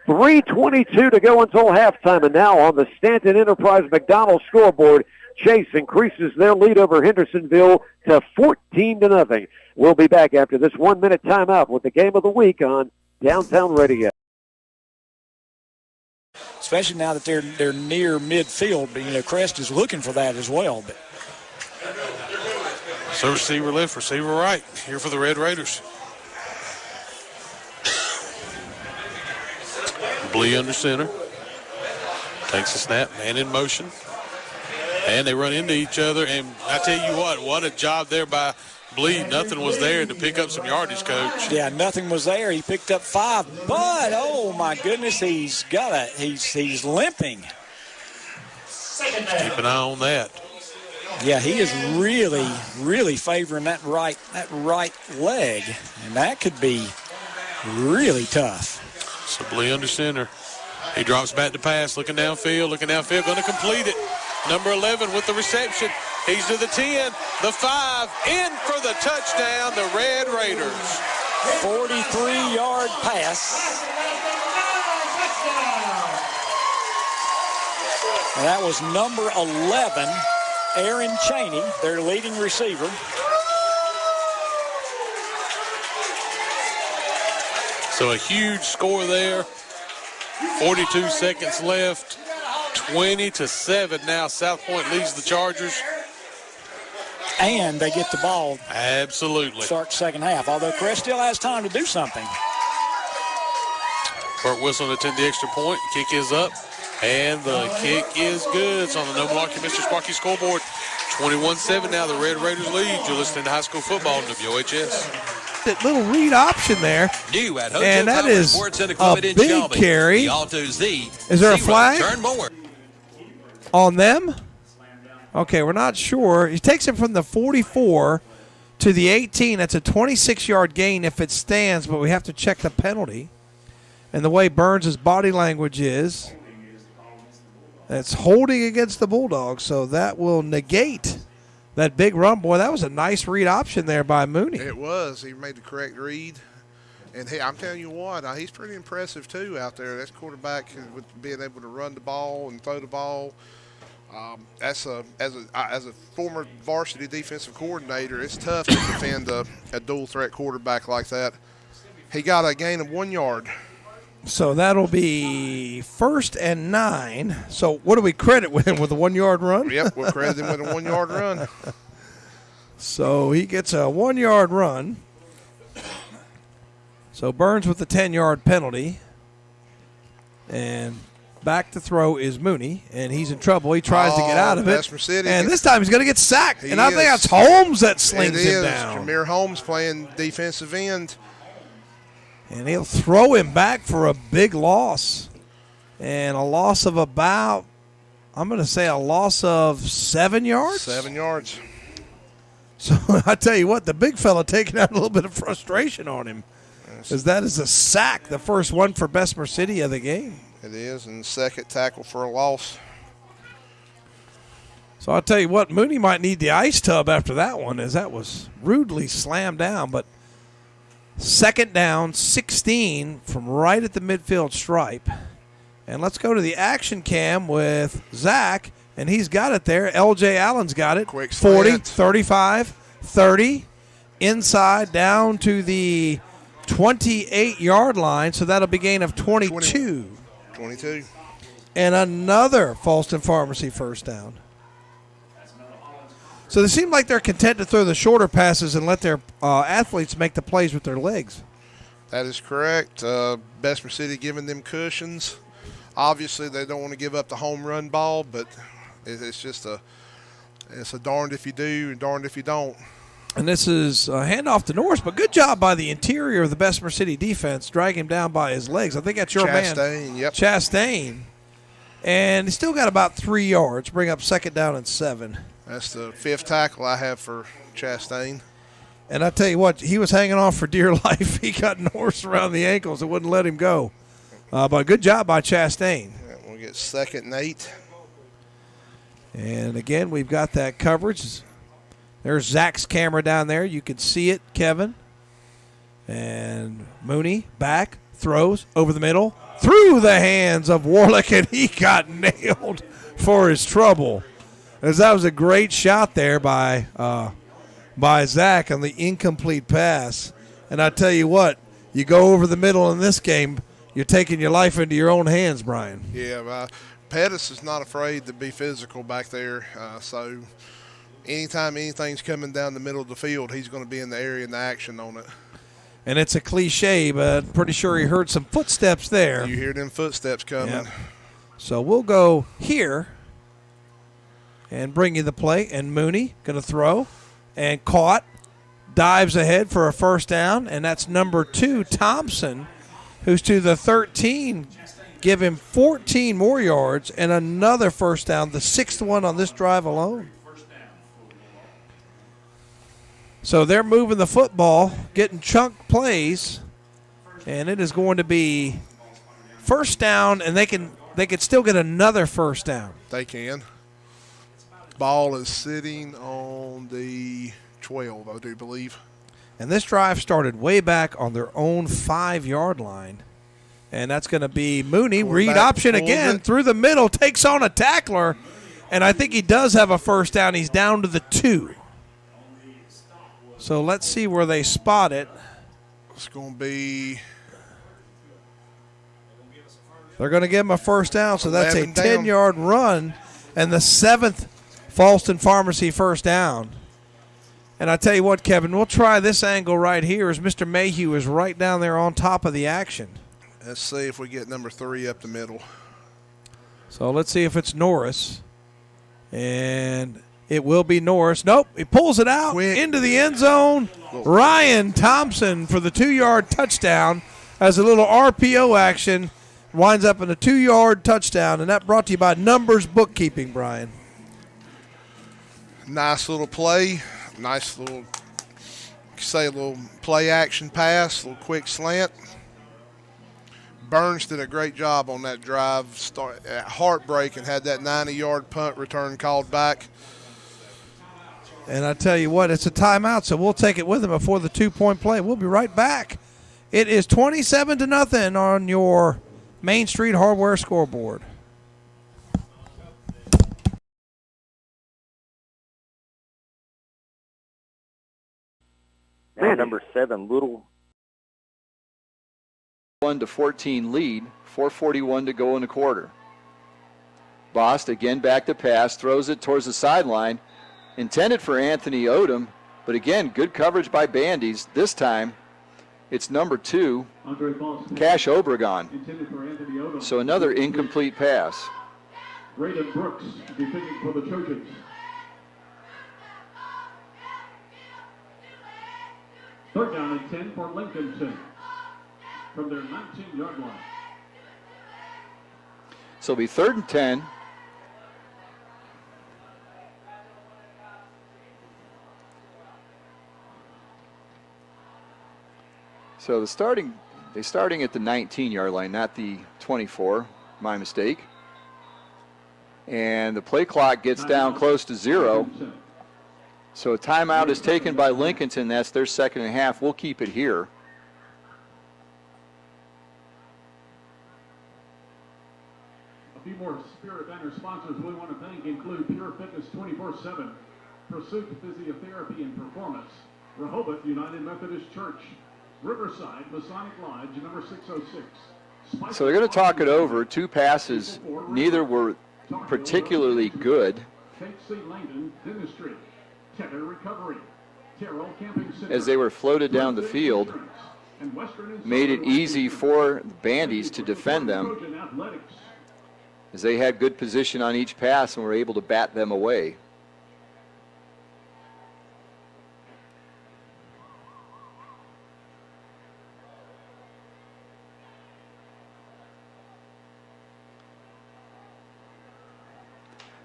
3:22 to go until halftime, and now on the Stanton Enterprise McDonald scoreboard, Chase increases their lead over Hendersonville to 14-0. We'll be back after this 1-minute timeout with the game of the week on Downtown Radio. Especially now that they're near midfield, but Crest is looking for that as well. But so receiver left, receiver right, here for the Red Raiders. Blee under center. Takes a snap, man in motion. And they run into each other. And I tell you what a job there by Blee. Nothing was there to pick up some yardage, Coach. Yeah, nothing was there. He picked up 5, but oh my goodness, he's limping. Keep an eye on that. Yeah, he is really, really favoring that right leg, and that could be really tough. So Blee under center. He drops back to pass, looking downfield, going to complete it. Number 11 with the reception. He's to the 10, the 5, in for the touchdown, the Red Raiders. 43-yard pass. And that was number 11, Aaron Chaney, their leading receiver. So a huge score there. 42 seconds left. 20-7 now. South Point leads the Chargers. And they get the ball. Absolutely. Start second half, although Crest still has time to do something. Burt Wilson attend the extra point. Kick is up. And the kick is good. It's on the No Malarkey Mr. Sparky scoreboard. 21-7 now. The Red Raiders lead. You're listening to high school football on WOHS. That little read option there. New at and that is a big carry. Is there a flag on them? Okay, we're not sure. He takes it from the 44 to the 18. That's a 26-yard gain if it stands, but we have to check the penalty. And the way Burns' body language is, it's holding against the Bulldogs, so that will negate that big run. Boy, that was a nice read option there by Mooney. It was. He made the correct read. And, hey, I'm telling you what, he's pretty impressive, too, out there. That's quarterback with being able to run the ball and throw the ball. As a former varsity defensive coordinator, it's tough to defend a dual threat quarterback like that. He got a gain of 1 yard. So that'll be 1st and 9. So what do we credit with him, with a 1 yard run? Yep, we'll credit him with a 1 yard run. So he gets a 1 yard run. So Burns with the 10-yard penalty. And back to throw is Mooney, and he's in trouble. He tries to get out of it. City. And this time he's going to get sacked. And I think that's Holmes that slings him down. Jameer Holmes playing defensive end. And he'll throw him back for a big loss. And a loss of about, I'm going to say a loss of 7 yards? 7 yards. So I tell you what, the big fella taking out a little bit of frustration on him. Because that is a sack, the first one for Bessemer City of the game. It is, and second tackle for a loss. So I'll tell you what, Mooney might need the ice tub after that one, as that was rudely slammed down. But second down, 16 from right at the midfield stripe. And let's go to the action cam with Zach, and he's got it there. LJ Allen's got it. Quick 40, slant. 35, 30, inside down to the 28-yard line, so that'll be gain of 22. 22. And another Falston Pharmacy first down. So they seem like they're content to throw the shorter passes and let their athletes make the plays with their legs. That is correct. Bessemer City giving them cushions. Obviously, they don't want to give up the home run ball, but it's just it's a darned if you do and darned if you don't. And this is a handoff to Norris, but good job by the interior of the Bessemer City defense, drag him down by his legs. I think that's your man. Chastain, yep. Chastain. And he's still got about 3 yards, bring up second down and 7. That's the 5th tackle I have for Chastain. And I tell you what, he was hanging off for dear life. He got Norris around the ankles and wouldn't let him go. But good job by Chastain. Yeah, we'll get 2nd and 8. And again, we've got that coverage. There's Zach's camera down there. You can see it, Kevin. And Mooney back, throws over the middle, through the hands of Warlick, and he got nailed for his trouble. As that was a great shot there by Zach on the incomplete pass. And I tell you what, you go over the middle in this game, you're taking your life into your own hands, Brian. Yeah, Pettis is not afraid to be physical back there, so anytime anything's coming down the middle of the field, he's going to be in the area and the action on it. And it's a cliche, but I'm pretty sure he heard some footsteps there. You hear them footsteps coming. Yep. So we'll go here and bring you the play. And Mooney going to throw and caught. Dives ahead for a first down, and that's number 2, Thompson, who's to the 13. Give him 14 more yards and another first down, the 6th one on this drive alone. So they're moving the football, getting chunk plays, and it is going to be first down, and they can still get another first down. They can. Ball is sitting on the 12, I do believe. And this drive started way back on their own 5-yard line. And that's going to be Mooney. Read option again through the middle, takes on a tackler, and I think he does have a first down. He's down to the 2. So let's see where they spot it. It's going to be. They're going to give him a first down, so that's a 11 down. 10-yard run, and the 7th Falston Pharmacy first down. And I tell you what, Kevin, we'll try this angle right here as Mr. Mayhew is right down there on top of the action. Let's see if we get number 3 up the middle. So let's see if it's Norris. And it will be Norris. Nope, he pulls it out into the end zone. Ryan Thompson for the 2-yard touchdown as a little RPO action. Winds up in a 2-yard touchdown, and that brought to you by Numbers Bookkeeping, Brian. Nice little play. Nice little, say, a little play action pass, a little quick slant. Burns did a great job on that drive. Heartbreaking, had that 90-yard punt return called back. And I tell you what, it's a timeout, so we'll take it with him before the 2-point play. We'll be right back. It is 27-0 on your Main Street Hardware scoreboard. Now number 7, Little. 1-14 lead, 4:41 to go in the quarter. Bost again back to pass, throws it towards the sideline, intended for Anthony Odom, but again, good coverage by Bandies. This time, it's number 2, Cash Obregon. So another incomplete pass. Braden Brooks defending for the Trojans. Third down and 10 for Lincolnton from their 19-yard line. So it'll be 3rd and 10. So they're starting at the 19-yard line, not the 24. My mistake. And the play clock gets down close to 0. So a timeout is taken by Lincolnton. That's their 2nd and a half. We'll keep it here. A few more Spirit Banner sponsors we want to thank include Pure Fitness 24/7, Pursuit Physiotherapy and Performance, Rehoboth United Methodist Church, Riverside Masonic Lodge, number 606. So they're going to talk it over. 2 passes. Neither were particularly good. As they were floated down the field, made it easy for the Bandies to defend them, as they had good position on each pass and were able to bat them away.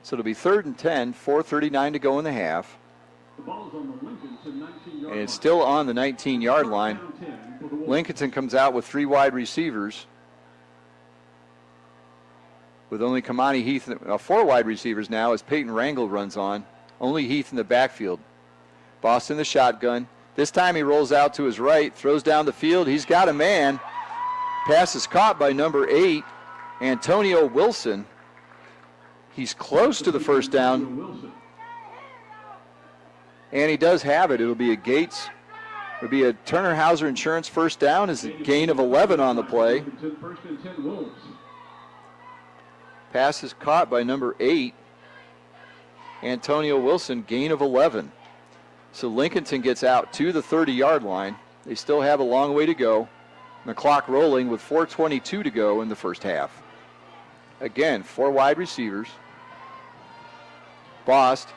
So it'll be 3rd and 10, 4:39 to go in the half. And it's still on the 19-yard line. Lincolnton comes out with 3 wide receivers, with only Kamani Heath, 4 wide receivers now as Peyton Rangel runs on. Only Heath in the backfield. Boston the shotgun. This time he rolls out to his right, throws down the field. He's got a man. Pass is caught by number 8, Antonio Wilson. He's close to the first down. And he does have it. It'll be a Gates. It'll be a Turner Hauser Insurance first down as a gain of 11 on the play. Pass is caught by number 8, Antonio Wilson, gain of 11. So Lincolnton gets out to the 30-yard line. They still have a long way to go. And the clock rolling with 4:22 to go in the first half. Again, 4 wide receivers. Bost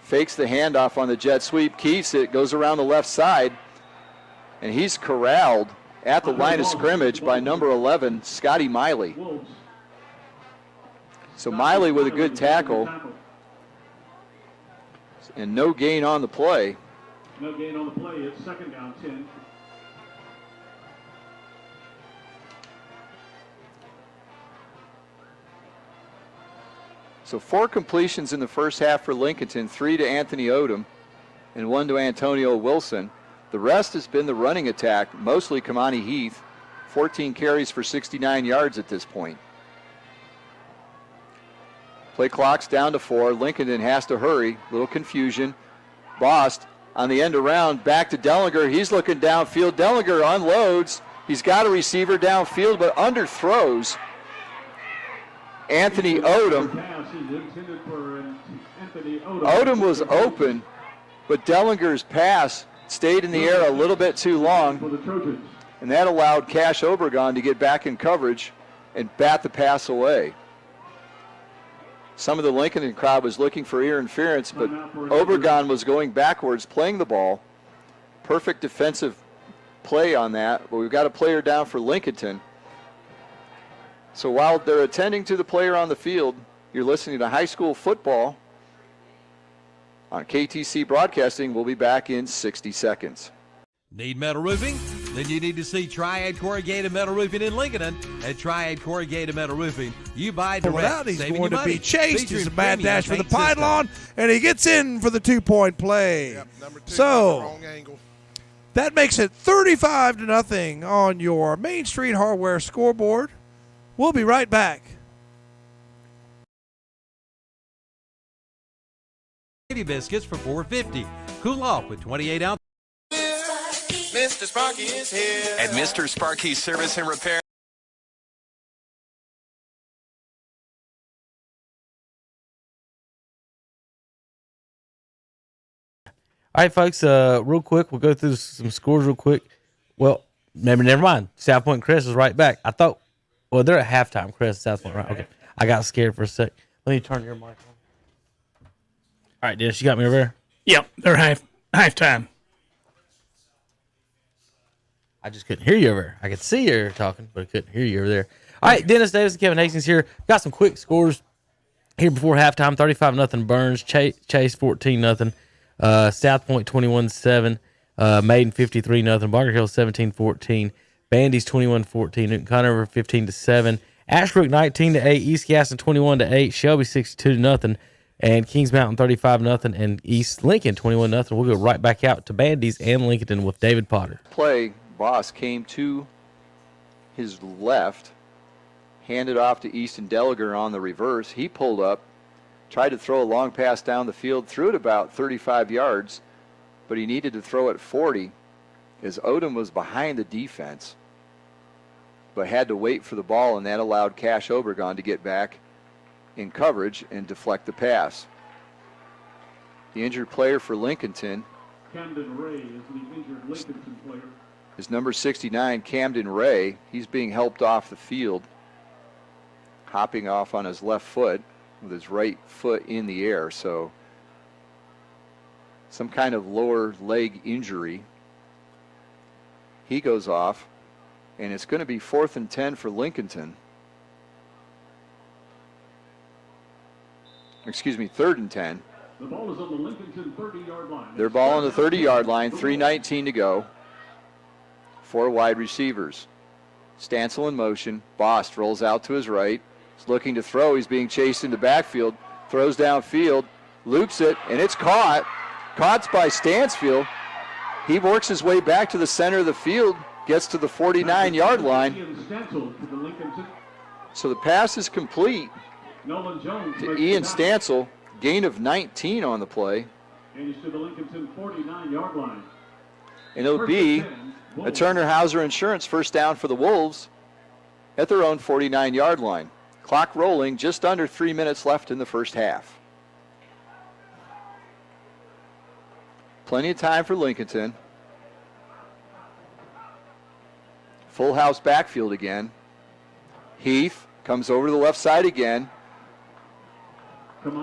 fakes the handoff on the jet sweep, keeps it, goes around the left side, and he's corralled at the line of scrimmage by number 11, Scotty Miley. So Miley with a good tackle, and no gain on the play. No gain on the play. It's 2nd down, 10. So 4 completions in the first half for Lincolnton, 3 to Anthony Odom and 1 to Antonio Wilson. The rest has been the running attack, mostly Kamani Heath, 14 carries for 69 yards at this point. Play clock's down to 4. Lincolnton has to hurry. Little confusion. Bost on the end around, back to Dellinger. He's looking downfield. Dellinger unloads. He's got a receiver downfield, but underthrows Anthony Odom. Odom was open, but Dellinger's pass stayed in the air a little bit too long, and that allowed Cash Obregon to get back in coverage and bat the pass away. Some of the Lincoln crowd was looking for interference, but Obregon was going backwards, playing the ball. Perfect defensive play on that, but we've got a player down for Lincolnton. So while they're attending to the player on the field, you're listening to high school football on KTC Broadcasting. We'll be back in 60 seconds. Need metal roofing? Then you need to see Triad Corrugated Metal Roofing in Lincoln. At Triad Corrugated Metal Roofing, you buy direct, out, he's saving going you to money. be chased. He's a bad dash for the Paint system. pylon, and he gets in for the 2-point play. Yep, number 2, so wrong angle. that makes it 35-0 on your Main Street Hardware scoreboard. We'll be right back. Biscuits for $4.50. Cool off with 28 ounce. Mr. Sparky is here. At Mr. Sparky Service and Repair. All right, folks, real quick, we'll go through some scores real quick. Well, never mind. South Point Crest is right back. I thought, well, they're at halftime, Crest, South Point, right? Okay. I got scared for a sec. Let me turn your mic on. All right, Dennis, you got me over there? Yep, they're halftime. I just couldn't hear you over there. I could see you talking, but I couldn't hear you over there. All right, Dennis Davis and Kevin Hastings here. Got some quick scores here before halftime. 35-0 Burns. Chase 14-0. South Point 21-7. Maiden 53-0. Bunker Hill 17-14. Bandy's 21-14. Newton Conover 15-7. Ashbrook 19-8. East Gaston 21-8. Shelby 62-0. And Kings Mountain 35-0. And East Lincoln 21-0. We'll go right back out to Bandy's and Lincoln with David Potter. Play, Boss came to his left, handed off to Easton Delegar on the reverse. He pulled up, tried to throw a long pass down the field, threw it about 35 yards, but he needed to throw it 40 as Odom was behind the defense, but had to wait for the ball, and that allowed Cash Obregon to get back in coverage and deflect the pass. The injured player for Lincolnton Camden Ray is the injured Lincolnton player. is number 69, Camden Ray. He's being helped off the field, hopping off on his left foot with his right foot in the air. So some kind of lower leg injury. He goes off, and it's going to be 4th and 10 for Lincolnton. Excuse me, 3rd and 10. The ball is on the Lincolnton 30-yard line. Their ball on the 30-yard line, 3:19 to go. 4 wide receivers. Stancil in motion. Bost rolls out to his right. He's looking to throw. He's being chased into backfield. Throws downfield. Loops it, and it's caught. Caught by Stansfield. He works his way back to the center of the field. Gets to the 49-yard line. So the pass is complete to Ian Stancil. Gain of 19 on the play. And he's to the Lincolnton 49-yard line. And it'll be a Turner Hauser Insurance first down for the Wolves at their own 49-yard line. Clock rolling, just under 3 minutes left in the first half. Plenty of time for Lincolnton. Full house backfield again. Heath comes over to the left side again.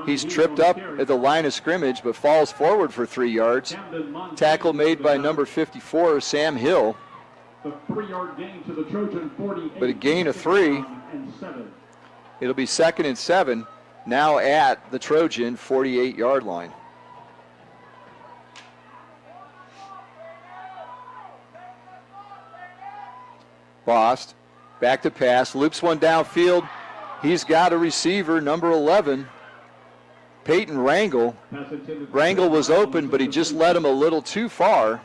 He's tripped up at the line of scrimmage, but falls forward for 3 yards. Tackle made by number 54, Sam Hill. The 3-yard gain to the Trojan 48. But a gain of 3. It'll be 2nd and 7, now at the Trojan 48-yard line. Bost, back to pass, loops one downfield. He's got a receiver, number 11. Peyton Rangel. Rangel was open, but he just led him a little too far.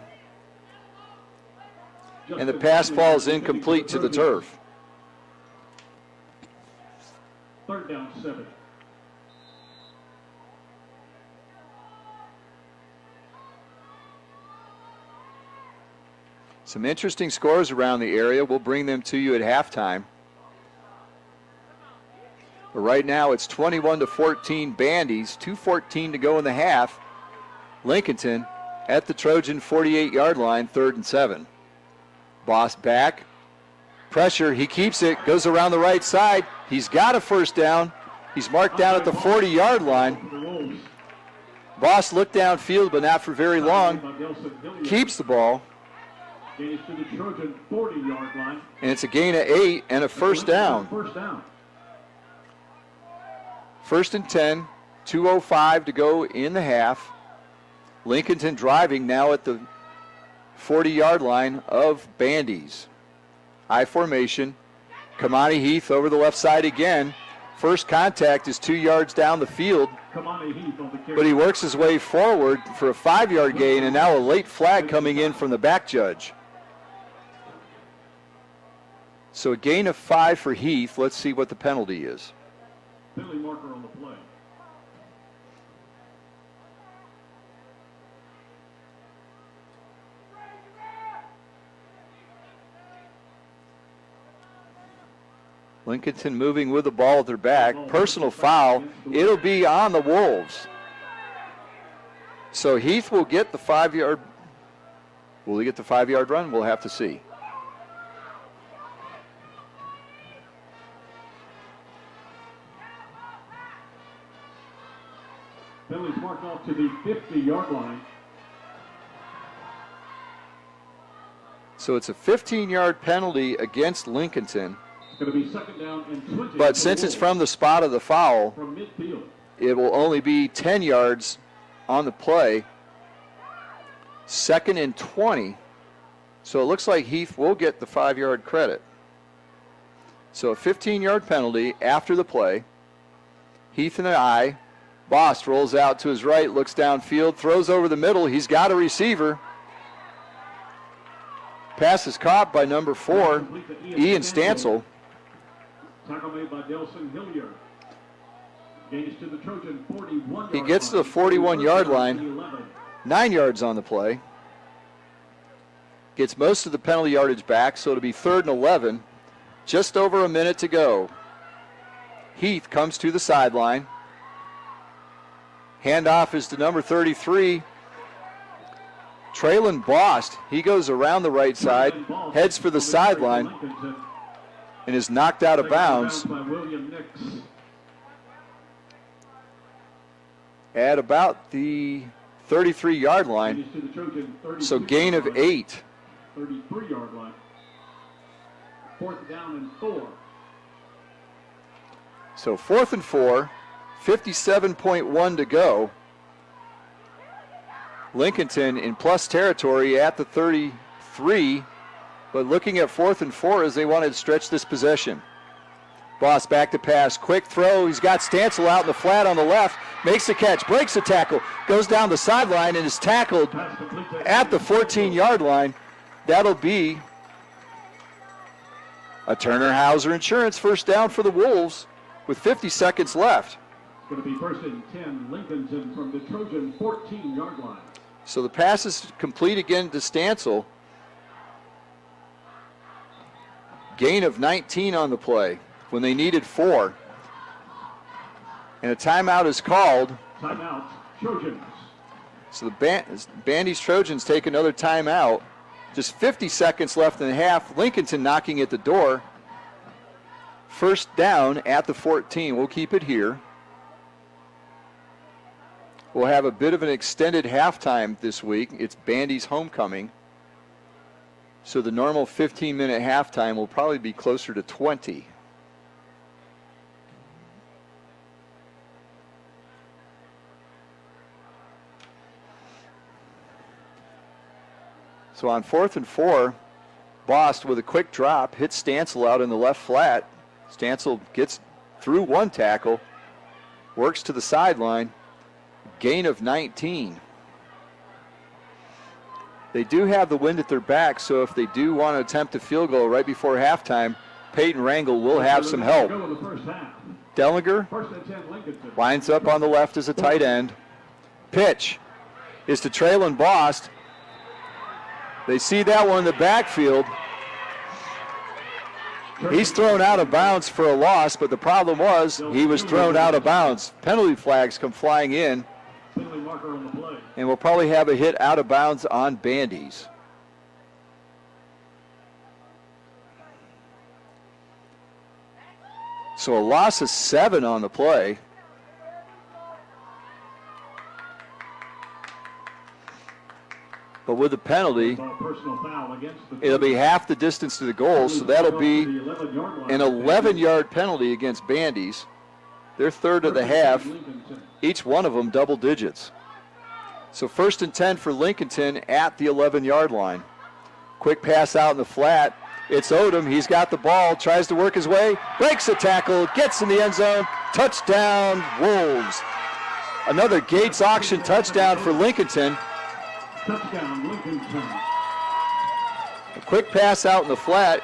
And the pass falls incomplete to the turf. 3rd down 7. Some interesting scores around the area. We'll bring them to you at halftime. But right now it's 21-14 Bandies, 2:14 to go in the half. Lincolnton at the Trojan 48-yard line, 3rd and 7. Boss back. Pressure, he keeps it, goes around the right side. He's got a first down. He's marked down at the 40-yard line. Boss looked downfield, but not for very long. Keeps the ball. Gains to the Trojan 40-yard line. And it's a gain of 8 and a first down. 1st and 10, 2:05 to go in the half. Lincolnton driving now at the 40-yard line of Bandies. I formation. Kamani Heath over the left side again. First contact is 2 yards down the field, but he works his way forward for a 5-yard gain, and now a late flag coming in from the back judge. So a gain of 5 for Heath. Let's see what the penalty is. Penalty marker on the play. Lincolnton moving with the ball at their back. Personal foul. It'll be on the Wolves. So Heath will get the 5-yard. Will he get the 5-yard run? We'll have to see. Penalties marked off to the 50-yard line. So it's a 15-yard penalty against Lincolnton. Going to be second down and 20. But since it's from the spot of the foul, from midfield, it will only be 10 yards on the play. Second and 20. So it looks like Heath will get the 5-yard credit. So a 15-yard penalty after the play. Heath in the eye. Bost rolls out to his right, looks downfield, throws over the middle. He's got a receiver. Pass is caught by number 4, Ian Stansel. Tackle made by Delson Hilliard. Gains to the Trojan 41. He gets to the 41-yard line. 9 yards on the play. Gets most of the penalty yardage back, so it'll be 3rd and 11. Just over a minute to go. Heath comes to the sideline. Handoff is to number 33. Traylon Bost, he goes around the right side, heads for the sideline, and is knocked out of bounds at about the 33-yard line. So gain of 8. 33-yard line. 4th down and 4. So 4th and 4, 57.1 to go. Lincolnton in plus territory at the 33, but looking at 4th and 4 as they wanted to stretch this possession. Boss back to pass, quick throw. He's got Stansel out in the flat on the left, makes the catch, breaks the tackle, goes down the sideline and is tackled at the 14-yard line. That'll be a Turner Hauser Insurance first down for the Wolves with 50 seconds left. Going to be 1st and 10, Lincolnton from the Trojan 14-yard line. So the pass is complete again to Stansel. Gain of 19 on the play when they needed 4. And a timeout is called. Timeout, Trojans. So the Bandy's Trojans take another timeout. Just 50 seconds left in the half. Lincolnton knocking at the door. First down at the 14. We'll keep it here. We'll have a bit of an extended halftime this week. It's Bandy's homecoming. So the normal 15-minute halftime will probably be closer to 20. So on 4th and 4, Bost with a quick drop hits Stansel out in the left flat. Stansel gets through one tackle, works to the sideline. Gain of 19. They do have the wind at their back, so if they do want to attempt a field goal right before halftime, Peyton Rangel will have some help. Dellinger lines up on the left as a tight end. Pitch is to Traylon Bost. They see that one in the backfield. He's thrown out of bounds for a loss, but the problem was he was thrown out of bounds. Penalty flags come flying in. And we'll probably have a hit out of bounds on Bandy's. So a loss of 7 on the play. But with the penalty, it'll be half the distance to the goal, so that'll be an 11-yard penalty against Bandy's. They're third of the half, each one of them double digits. So 1st and 10 for Lincolnton at the 11-yard line. Quick pass out in the flat. It's Odom. He's got the ball, tries to work his way, breaks the tackle, gets in the end zone. Touchdown, Wolves. Another Gates auction touchdown for Lincolnton. Touchdown, Lincolnton. A quick pass out in the flat.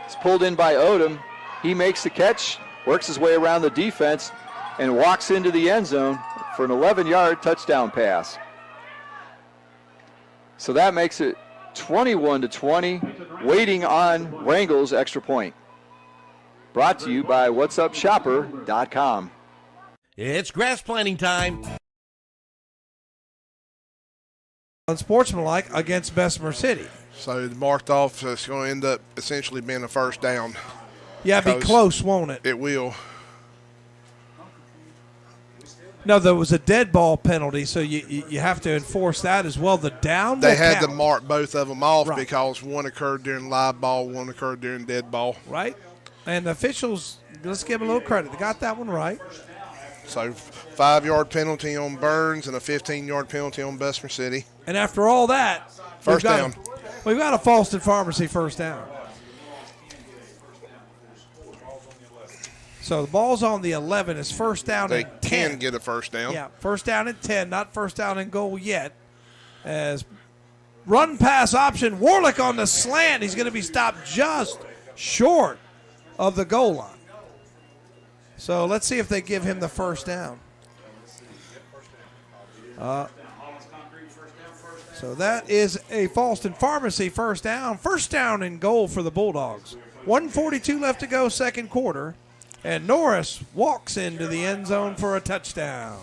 It's pulled in by Odom. He makes the catch, works his way around the defense, and walks into the end zone for an 11-yard touchdown pass. So that makes it 21-20, waiting on Rangel's extra point. Brought to you by whatsupshopper.com. It's grass planting time. Unsportsmanlike against Bessemer City. So marked off, so it's going to end up essentially being a first down. Yeah, it'd be close, won't it? It will. No, there was a dead ball penalty, so you have to enforce that as well. The down They had count. to mark both of them off Right. because one occurred during live ball, one occurred during dead ball. Right. And the officials, let's give them a little credit. They got that one right. So 5-yard penalty on Burns and a 15-yard penalty on Bessemer City. And after all that, First down. We've got a Falston Pharmacy first down. So the ball's on the 11. It's first down They and 10. can get a first down. Yeah, first down and 10, not first down and goal yet. As run pass option, Warlick on the slant. He's going to be stopped just short of the goal line. So let's see if they give him the first down. So that is a Falston Pharmacy first down. First down and goal for the Bulldogs. 1:42 left to go, second quarter. And Norris walks into the end zone for a touchdown.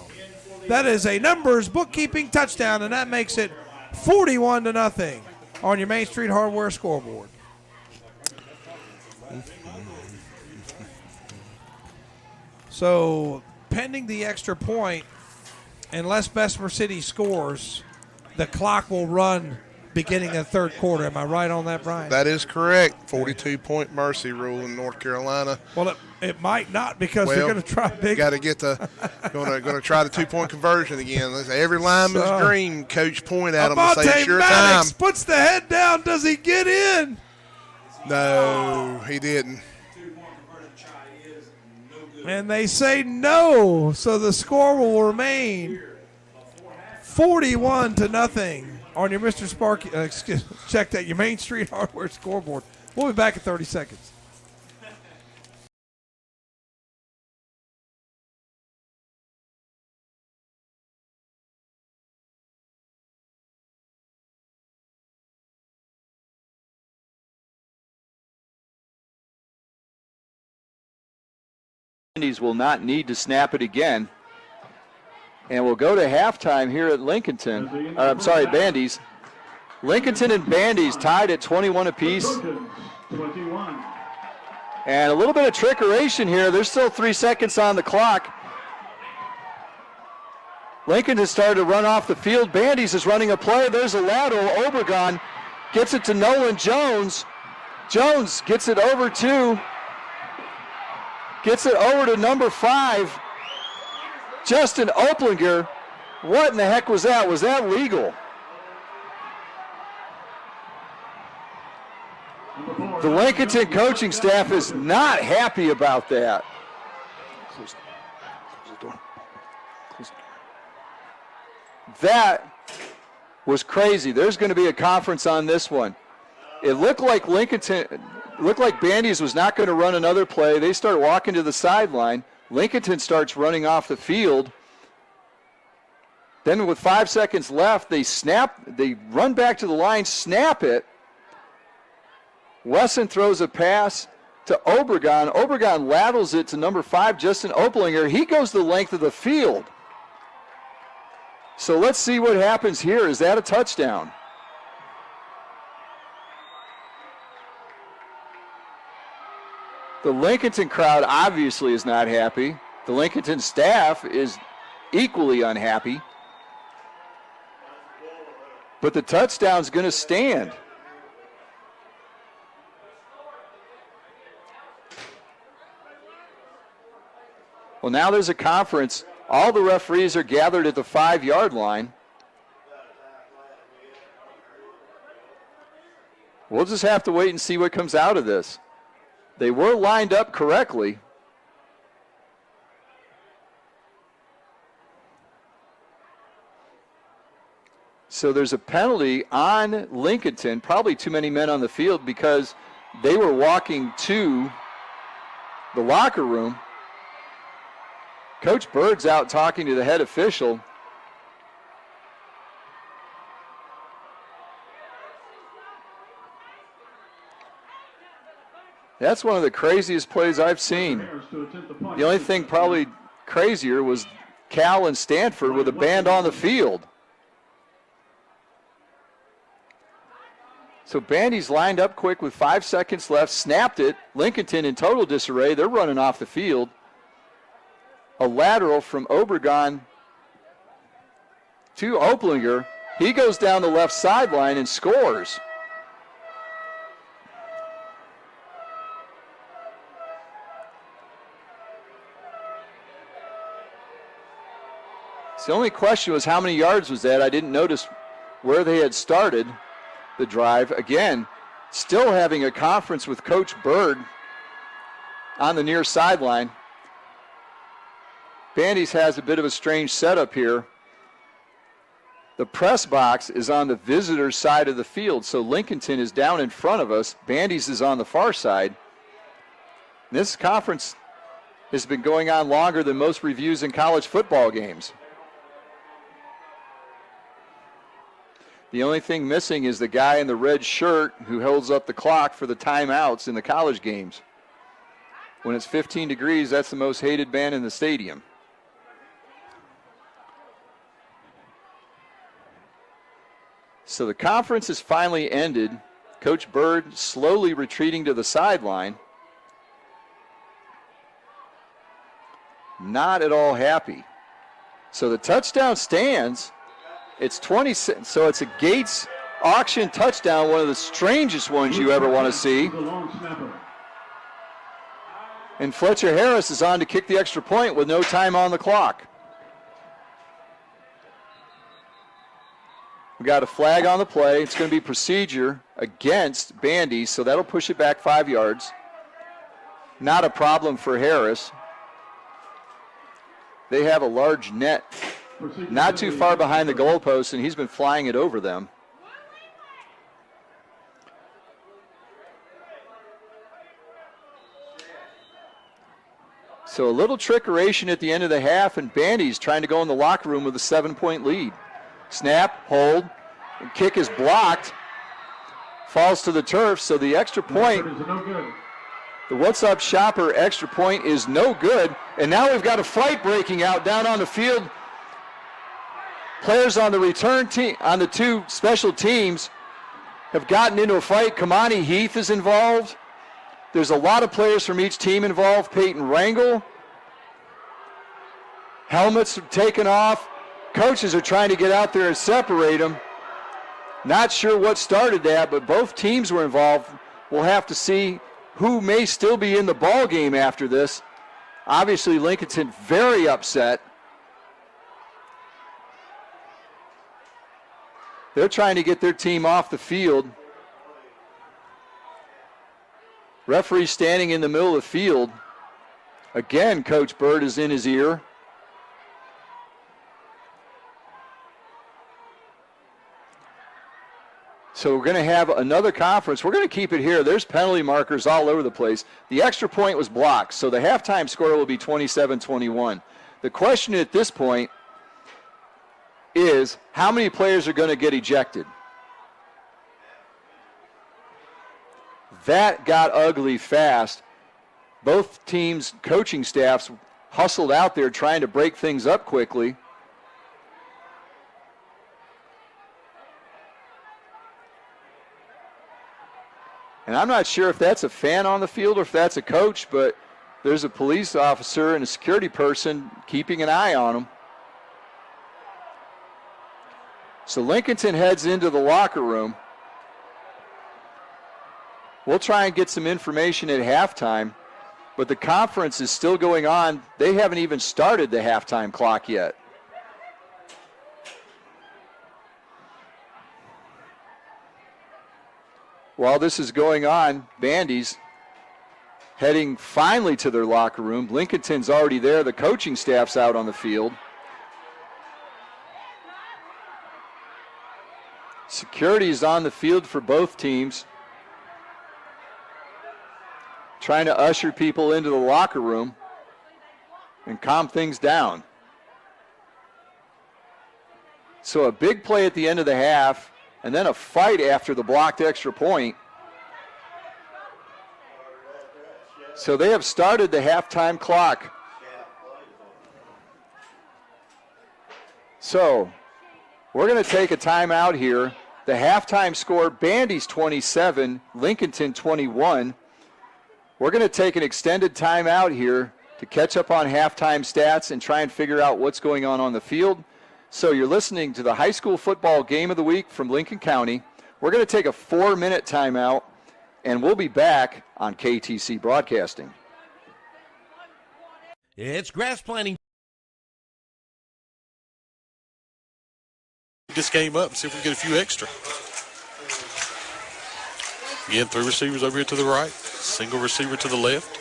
That is a numbers bookkeeping touchdown, and that makes it 41-0 on your Main Street Hardware scoreboard. So, pending the extra point, unless Bessemer City scores, the clock will run beginning of the third quarter. Am I right on that, Brian? That is correct. 42-point mercy rule in North Carolina. Well, it might not because they're going to try big. Got to get the going to try the 2-point conversion again. Every lineman's dream. Coach point at him and say it's your time. Puts the head down. Does he get in? No, he didn't. And they say no, so the score will remain 41-0 on your Mr. Sparky. Check that, your Main Street Hardware scoreboard. We'll be back in 30 seconds. Will not need to snap it again. And we'll go to halftime here at Lincolnton. Bandy's. Lincolnton and Bandy's tied at 21 apiece. 21. And a little bit of trickeration here. There's still 3 seconds on the clock. Lincoln has started to run off the field. Bandy's is running a play. There's a lateral. Obregon gets it to Nolan Jones. Jones gets it over to number 5, Justin Oplinger. What in the heck was that? Was that legal? The Lincolnton coaching staff is not happy about that. Close the door. That was crazy. There's going to be a conference on this one. It looked like Bandy's was not going to run another play. They start walking to the sideline. Lincolnton starts running off the field. Then with 5 seconds left, they run back to the line, snap it. Wesson throws a pass to Obregon. Obregon laterals it to number 5, Justin Oplinger. He goes the length of the field. So let's see what happens here. Is that a touchdown? The Lincolnton crowd obviously is not happy. The Lincolnton staff is equally unhappy. But the touchdown's going to stand. Well, now there's a conference. All the referees are gathered at the 5-yard line. We'll just have to wait and see what comes out of this. They were lined up correctly. So there's a penalty on Lincolnton, probably too many men on the field because they were walking to the locker room. Coach Bird's out talking to the head official. That's one of the craziest plays I've seen. The only thing probably crazier was Cal and Stanford with a band on the field. So Bandy's lined up quick with 5 seconds left, snapped it. Lincolnton in total disarray. They're running off the field. A lateral from Obregon to Oplinger. He goes down the left sideline and scores. So the only question was how many yards was that? I didn't notice where they had started the drive. Again, still having a conference with Coach Bird on the near sideline. Bandy's has a bit of a strange setup here. The press box is on the visitor's side of the field, so Lincolnton is down in front of us. Bandy's is on the far side. This conference has been going on longer than most reviews in college football games. The only thing missing is the guy in the red shirt who holds up the clock for the timeouts in the college games. When it's 15 degrees, that's the most hated man in the stadium. So the conference has finally ended. Coach Bird slowly retreating to the sideline. Not at all happy. So the touchdown stands. It's 20, so it's a Gates auction touchdown, one of the strangest ones you ever want to see. And Fletcher Harris is on to kick the extra point with no time on the clock. We got a flag on the play. It's going to be procedure against Bandy, so that'll push it back 5 yards. Not a problem for Harris. They have a large net not too far behind the goalpost, and he's been flying it over them. So a little trickeration at the end of the half, and Bandy's trying to go in the locker room with a 7-point lead. Snap, hold, and kick is blocked. Falls to the turf, so the extra point, the What's Up Shopper extra point is no good. And now we've got a fight breaking out down on the field. Players on the return team, on the two special teams, have gotten into a fight. Kamani Heath is involved. There's a lot of players from each team involved. Peyton Rangel. Helmets are taken off. Coaches are trying to get out there and separate them. Not sure what started that, but both teams were involved. We'll have to see who may still be in the ball game after this. Obviously, Lincolnton very upset. They're trying to get their team off the field. Referee standing in the middle of the field. Again, Coach Bird is in his ear. So we're going to have another conference. We're going to keep it here. There's penalty markers all over the place. The extra point was blocked, so the halftime score will be 27-21. The question at this point is how many players are going to get ejected? That got ugly fast. Both teams' coaching staffs hustled out there trying to break things up quickly. And I'm not sure if that's a fan on the field or if that's a coach, but there's a police officer and a security person keeping an eye on them. So Lincolnton heads into the locker room. We'll try and get some information at halftime, but the conference is still going on. They haven't even started the halftime clock yet. While this is going on, Bandy's heading finally to their locker room. Lincolnton's already there. The coaching staff's out on the field. Security is on the field for both teams, trying to usher people into the locker room and calm things down. So a big play at the end of the half, and then a fight after the blocked extra point. So they have started the halftime clock. So we're going to take a timeout here. The halftime score, Bandy's 27, Lincolnton 21. We're going to take an extended timeout here to catch up on halftime stats and try and figure out what's going on the field. So you're listening to the high school football game of the week from Lincoln County. We're going to take a 4-minute timeout, and we'll be back on KTC Broadcasting. It's grass planting. This game up and see if we can get a few extra. Again, 3 receivers over here to the right, single receiver to the left.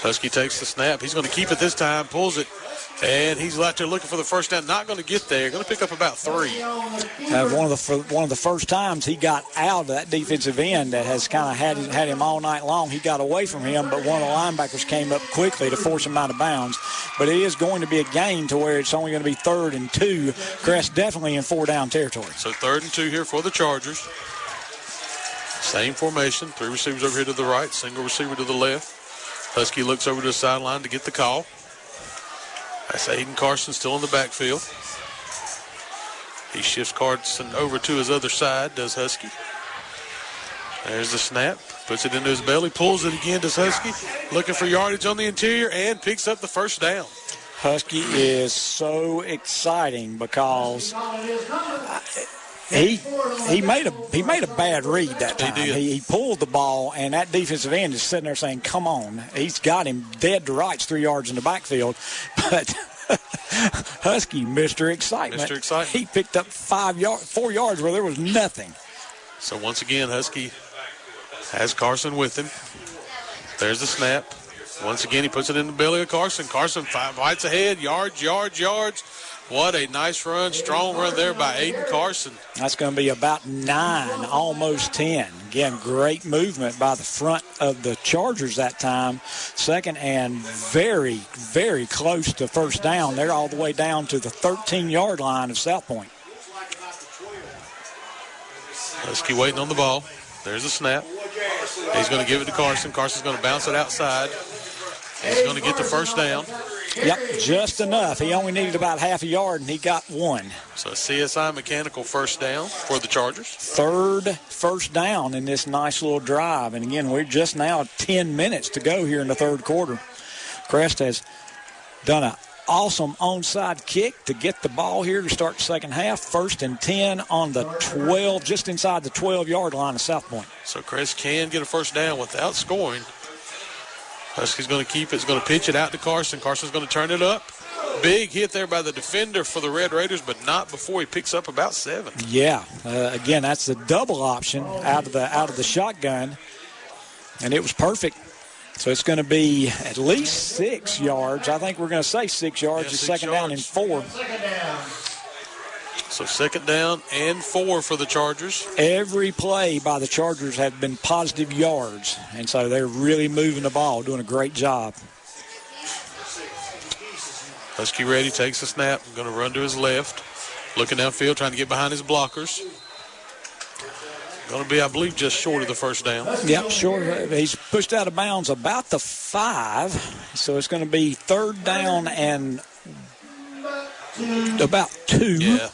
Husky takes the snap. He's going to keep it this time, pulls it, and he's out there looking for the first down. Not going to get there. Going to pick up about 3. One of the first times he got out of that defensive end that has kind of had him all night long. He got away from him, but one of the linebackers came up quickly to force him out of bounds. But it is going to be a gain to where it's only going to be 3rd and 2. Crest definitely in 4-down territory. So 3rd and 2 here for the Chargers. Same formation. 3 receivers over here to the right, single receiver to the left. Husky looks over to the sideline to get the call. That's Aiden Carson still in the backfield. He shifts Carson over to his other side, does Husky. There's the snap. Puts it into his belly, pulls it again, does Husky. Looking for yardage on the interior and picks up the first down. Husky is so exciting because he made a bad read that time. He pulled the ball, and that defensive end is sitting there saying, come on. He's got him dead to rights 3 yards in the backfield. But Husky, Mr. Excitement. Mr. Excitement. He picked up 4 yards where there was nothing. So once again, Husky has Carson with him. There's the snap. Once again, he puts it in the belly of Carson. Carson fights ahead, yards. What a nice run, strong run there by Aiden Carson. That's going to be about 9, almost 10. Again, great movement by the front of the Chargers that time. 2nd and very, very close to first down. They're all the way down to the 13-yard line of South Point. Husky waiting on the ball. There's a snap. He's going to give it to Carson. Carson's going to bounce it outside. He's going to get the first down. Yep, just enough. He only needed about half a yard, and he got 1. So a CSI mechanical first down for the Chargers. 3rd first down in this nice little drive. And, again, we're just now 10 minutes to go here in the 3rd quarter. Crest has done an awesome onside kick to get the ball here to start the second half. 1st and 10 on the 12, just inside the 12-yard line of South Point. So Crest can get a first down without scoring. Husky's going to keep it. He's going to pitch it out to Carson. Carson's going to turn it up. Big hit there by the defender for the Red Raiders, but not before he picks up about 7. Yeah. Again, that's the double option out of the shotgun, and it was perfect. So it's going to be at least 6 yards. I think we're going to say 6 yards. It's 2nd down and 4. So 2nd down and 4 for the Chargers. Every play by the Chargers have been positive yards, and so they're really moving the ball, doing a great job. Husky ready, takes the snap, going to run to his left. Looking downfield, trying to get behind his blockers. Going to be, I believe, just short of the first down. Yep, short. He's pushed out of bounds about the 5, so it's going to be 3rd down and about 2. Yeah.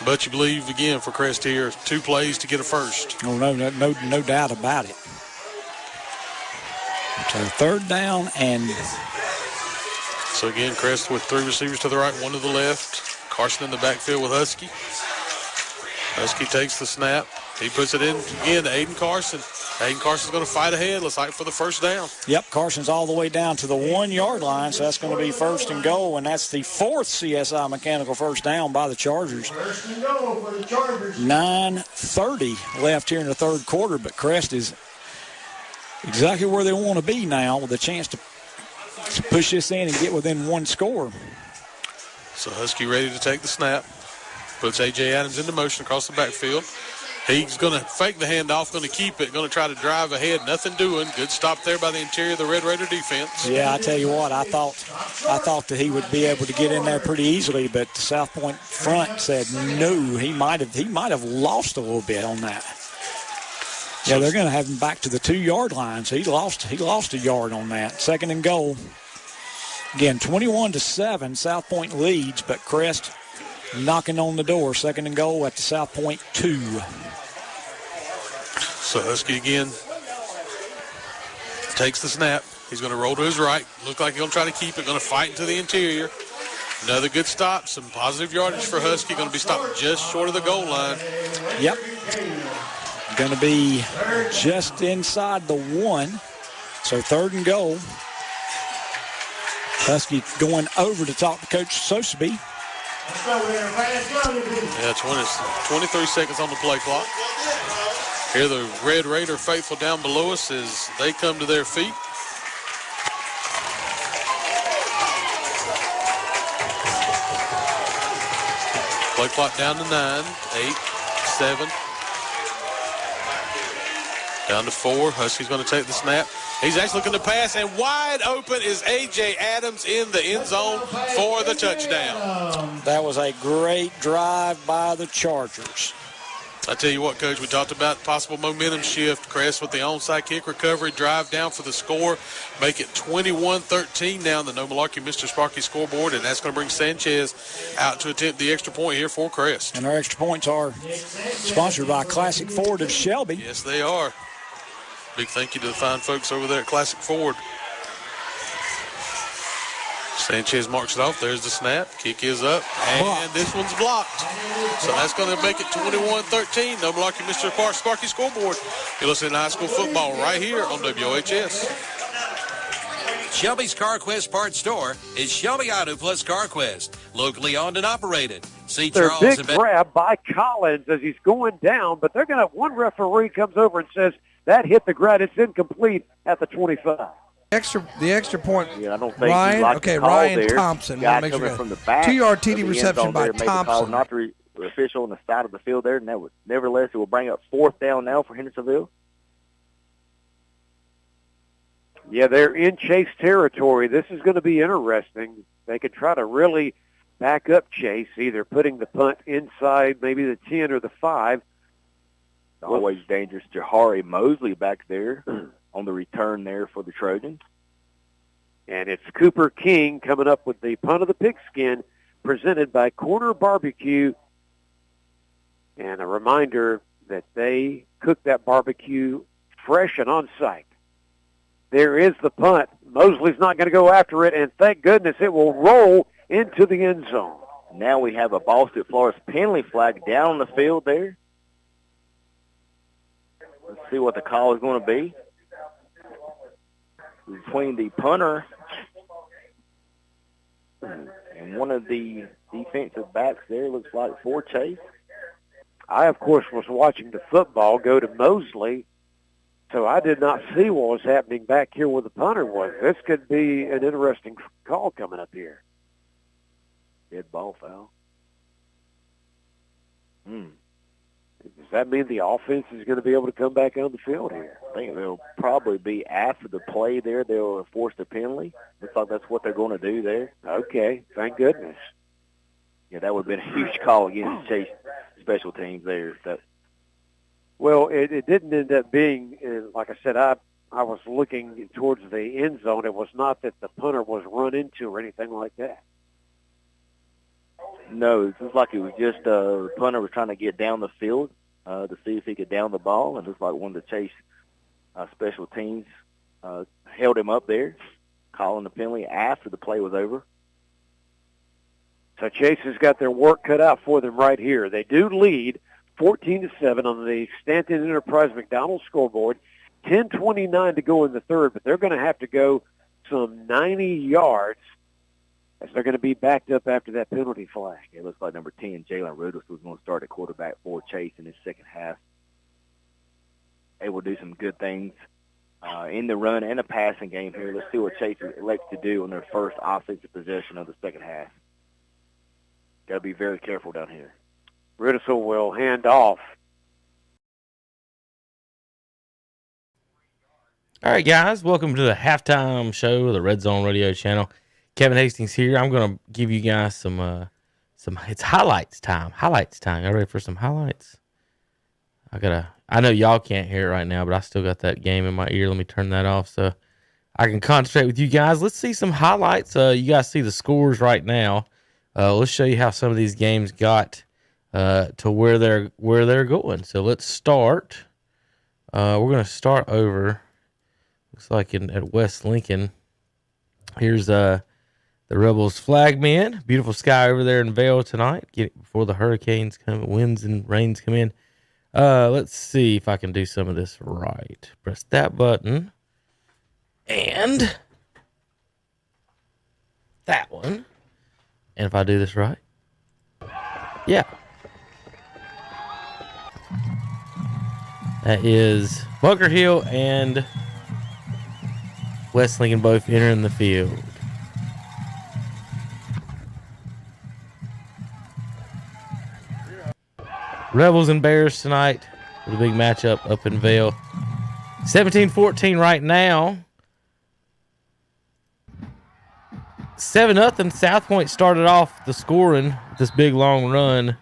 But you believe, again, for Crest here, 2 plays to get a first. Oh, no doubt about it. So 3rd down and... So, again, Crest with 3 receivers to the right, 1 to the left. Carson in the backfield with Husky. Husky takes the snap. He puts it in again to Aiden Carson. Aiden Carson's going to fight ahead. Looks like for the first down. Yep, Carson's all the way down to the 1-yard line, so that's going to be 1st and goal, and that's the 4th CSI mechanical first down by the Chargers. 9:30 left here in the 3rd quarter, but Crest is exactly where they want to be now with a chance to push this in and get within 1 score. So Husky ready to take the snap. Puts A.J. Adams into motion across the backfield. He's going to fake the handoff, going to keep it, going to try to drive ahead. Nothing doing. Good stop there by the interior of the Red Raider defense. Yeah, I tell you what, I thought that he would be able to get in there pretty easily, but the South Point front said no. He might have lost a little bit on that. Yeah, they're going to have him back to the 2-yard line. So he lost a yard on that. 2nd and goal. Again, 21-7, South Point leads, but Crest knocking on the door. 2nd and goal at the South Point 2. So Husky again takes the snap. He's going to roll to his right. Look like he's going to try to keep it. Going to fight into the interior. Another good stop. Some positive yardage for Husky. Going to be stopped just short of the goal line. Yep. Going to be just inside the 1. So 3rd and goal. Husky going over to talk to Coach Soseby. Yeah, 23 seconds on the play clock. Here the Red Raider faithful down below us as they come to their feet. Play clock down to 9, 8, 7. Down to 4. Husky's going to take the snap. He's actually looking to pass, and wide open is A.J. Adams in the end zone for the touchdown. That was a great drive by the Chargers. I tell you what, Coach, we talked about possible momentum shift. Crest with the onside kick recovery, drive down for the score, make it 21-13 now in the No Malarkey Mr. Sparky scoreboard, and that's going to bring Sanchez out to attempt the extra point here for Crest. And our extra points are sponsored by Classic Ford of Shelby. Yes, they are. Big thank you to the fine folks over there at Classic Ford. Sanchez marks it off. There's the snap. Kick is up, and this one's blocked. So that's going to make it 21-13. No Malarkey Mr. Sparky scoreboard. You're listening to high school football right here on WOHS. Shelby's CarQuest parts store is Shelby Auto Plus CarQuest, locally owned and operated. See Their Charles big grab by Collins as he's going down, but they're going to, one referee comes over and says, that hit the ground. It's incomplete at the 25. The extra point. Yeah, I don't think Ryan there. Thompson. Guy Make coming sure from the back. 2-yard TD of the end reception zone by there made the call, Thompson. not the official on the side of the field there, and that would, nevertheless, it will bring up 4th down now for Hendersonville. Yeah, they're in Chase territory. This is going to be interesting. They could try to really back up Chase, either putting the punt inside maybe the 10 or the 5. Always dangerous. Jahari Mosley back there on the return there for the Trojans. And it's Cooper King coming up with the punt of the pigskin presented by Corner Barbecue. And a reminder that they cook that barbecue fresh and on site. There is the punt. Mosley's not going to go after it, and thank goodness it will roll into the end zone. Now we have a Boston Flores penalty flag down on the field there. Let's see what the call is going to be. Between the punter and one of the defensive backs there, looks like for Chase. I, of course, was watching the football go to Mosley, so I did not see what was happening back here where the punter was. This could be an interesting call coming up here. Dead ball foul. Does that mean the offense is going to be able to come back on the field here? I think they'll probably be after the play there. They'll force the penalty. Looks like that's what they're going to do there. Okay, thank goodness. Yeah, that would have been a huge call against Chase special teams there. Well, it didn't end up being, like I said, I was looking towards the end zone. It was not that the punter was run into or anything like that. No, it looks like it was just the punter was trying to get down the field to see if he could down the ball, and it looks like one of the Chase special teams held him up there, calling the penalty after the play was over. So Chase has got their work cut out for them right here. They do lead 14-7 on the Stanton Enterprise McDonald scoreboard. 10:29 to go in the third, but they're going to have to go some 90 yards as they're going to be backed up after that penalty flag. It looks like number 10, Jalen Rudolph, was going to start at quarterback for Chase in his second half. Able to do some good things in the run and the passing game here. Let's see what Chase elects to do on their first offensive possession of the second half. Got to be very careful down here. Rudolph will hand off. All right, guys, welcome to the halftime show of the Red Zone Radio channel. Kevin Hastings here. I'm going to give you guys some it's highlights time. Y'all ready for some highlights? I know y'all can't hear it right now, but I still got that game in my ear. Let me turn that off so I can concentrate with you guys. Let's see some highlights. You guys see the scores right now. Let's show you how some of these games got to where they're going. So let's start. We're going to start over. Looks like at West Lincoln. Here's the Rebels flagmen. Beautiful sky over there in Vail tonight. Before the hurricanes come, winds and rains come in. Let's see if I can do some of this right. Press that button. And that one. And if I do this right. Yeah. That is Bunker Hill and West Lincoln both entering the field. Rebels and Bears tonight with a big matchup up in Vail. 17-14 right now. 7-0. South Point started off the scoring with this big long run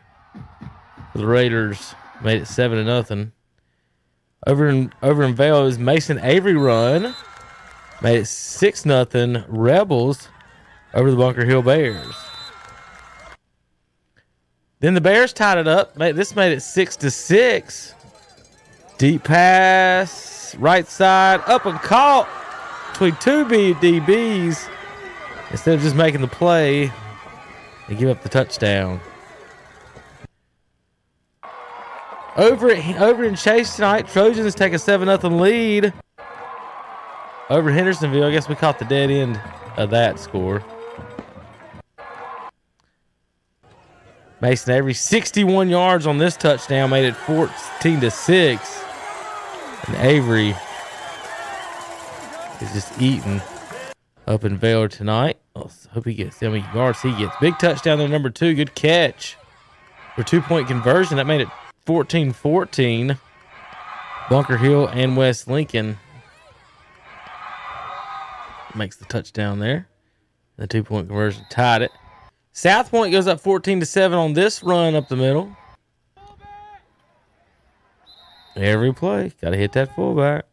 for the Raiders. Made it 7-0. Over in Vail is Mason Avery run. Made it 6-0. Rebels over the Bunker Hill Bears. Then the Bears tied it up. This made it 6-6. Deep pass, right side, up and caught between two DBs. Instead of just making the play, they give up the touchdown. Over in Chase tonight, Trojans take a 7-0 lead over Hendersonville. I guess we caught the dead end of that score. Mason Avery, 61 yards on this touchdown, made it 14-6. And Avery is just eating up in Vail tonight. Hope he gets how many yards he gets. Big touchdown there, number 2. Good catch for 2-point conversion. That made it 14-14. Bunker Hill and West Lincoln makes the touchdown there. The 2-point conversion tied it. South Point goes up 14-7 on this run up the middle. Every play, got to hit that fullback.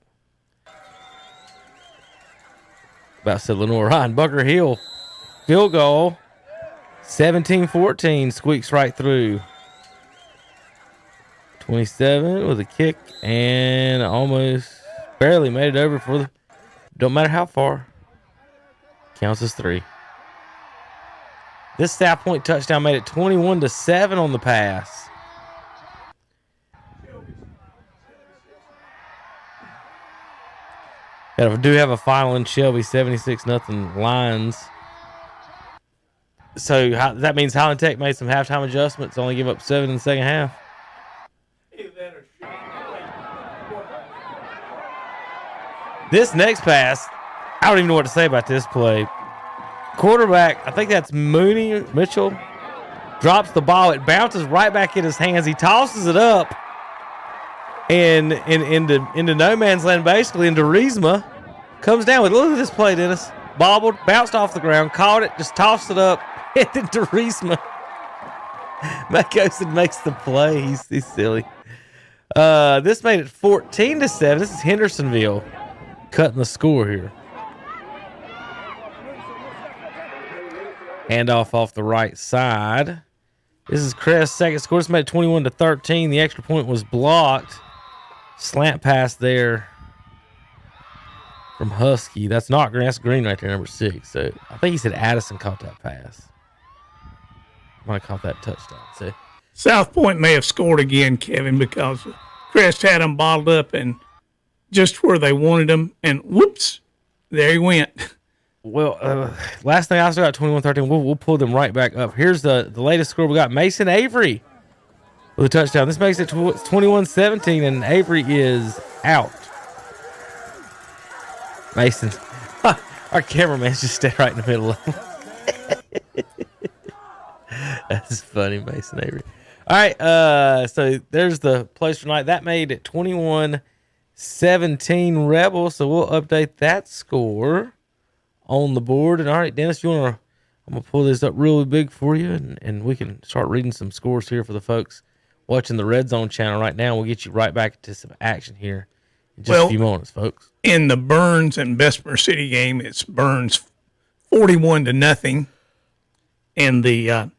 About said Lenore Ryan. Bunker Hill, field goal. 17-14, squeaks right through. 27 with a kick and almost barely made it over for the. Don't matter how far. Counts as 3. This South Point touchdown made it 21-7 on the pass. And we do have a final in Shelby, 76-0 Lions. So that means Highland Tech made some halftime adjustments, only give up 7 in the second half. This next pass, I don't even know what to say about this play. Quarterback, I think that's Mitchell, drops the ball. It bounces right back in his hands. He tosses it up and into no man's land, basically into Riesma. Comes down with, look at this play, Dennis. Bobbled, bounced off the ground, caught it, just tossed it up, and then to Riesma. Matt Gosen makes the play. He's silly. This made it 14-7. This is Hendersonville cutting the score here. Handoff off the right side. This is Crest's second score. This made it 21-13. The extra point was blocked. Slant pass there from Husky. That's not Green. That's Green right there, number 6. So I think he said Addison caught that pass. Might have caught that touchdown. So South Point may have scored again, Kevin, because Crest had them bottled up and just where they wanted them, and whoops, there he went. Well, last thing I saw got 21-13. We'll pull them right back up. Here's the latest score. We got Mason Avery with a touchdown. This makes it 21-17, and Avery is out. Mason, our cameraman's just stayed right in the middle of him. That's funny, Mason Avery. All right, so there's the place for tonight. That made it 21-17 Rebels, so we'll update that score on the board. And all right, Dennis, I'm gonna pull this up really big for you, and we can start reading some scores here for the folks watching the Red Zone channel right now. We'll get you right back into some action here in just a few moments, folks. In the Burns and Bessemer City game, it's Burns 41-0. In the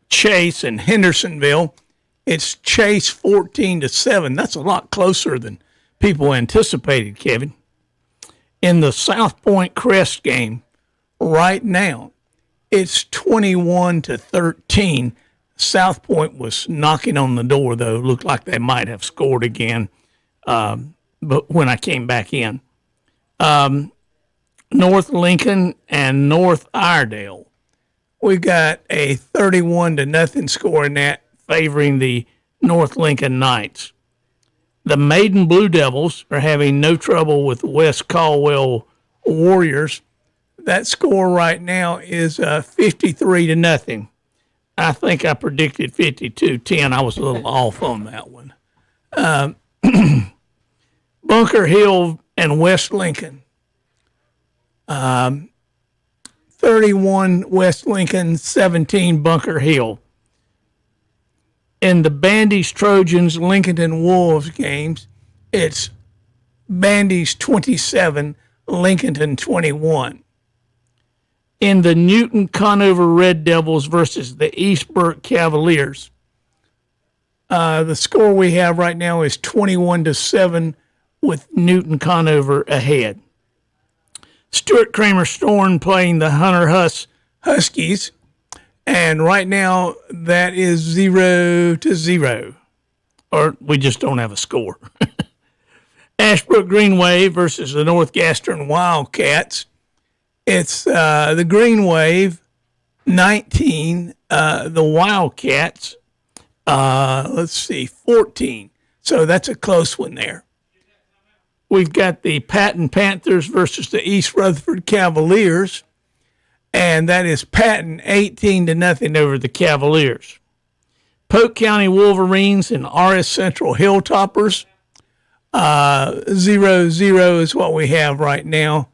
Chase and Hendersonville, it's Chase 14-7. That's a lot closer than people anticipated, Kevin. In the South Point Crest game, right now, it's 21-13. South Point was knocking on the door, though. Looked like they might have scored again, but when I came back in. North Lincoln and North Iredell. We got a 31-0 score in that, favoring the North Lincoln Knights. The Maiden Blue Devils are having no trouble with the West Caldwell Warriors. That score right now is 53-0. I think I predicted 52-10. I was a little off on that one. Bunker Hill and West Lincoln. 31 West Lincoln, 17 Bunker Hill. In the Bandy's Trojans, Lincoln Wolves games, it's Bandy's 27, Lincoln 21. In the Newton Conover Red Devils versus the East Burke Cavaliers, the score we have right now is 21-7 with Newton Conover ahead. Stuart Kramer Storm playing the Hunter Huskies, and right now that is 0-0, or we just don't have a score. Ashbrook Green Wave versus the North Gastron Wildcats. It's the Green Wave 19, the Wildcats, 14. So that's a close one there. We've got the Patton Panthers versus the East Rutherford Cavaliers, and that is Patton 18-0 over the Cavaliers. Polk County Wolverines and RS Central Hilltoppers, 0-0 is what we have right now.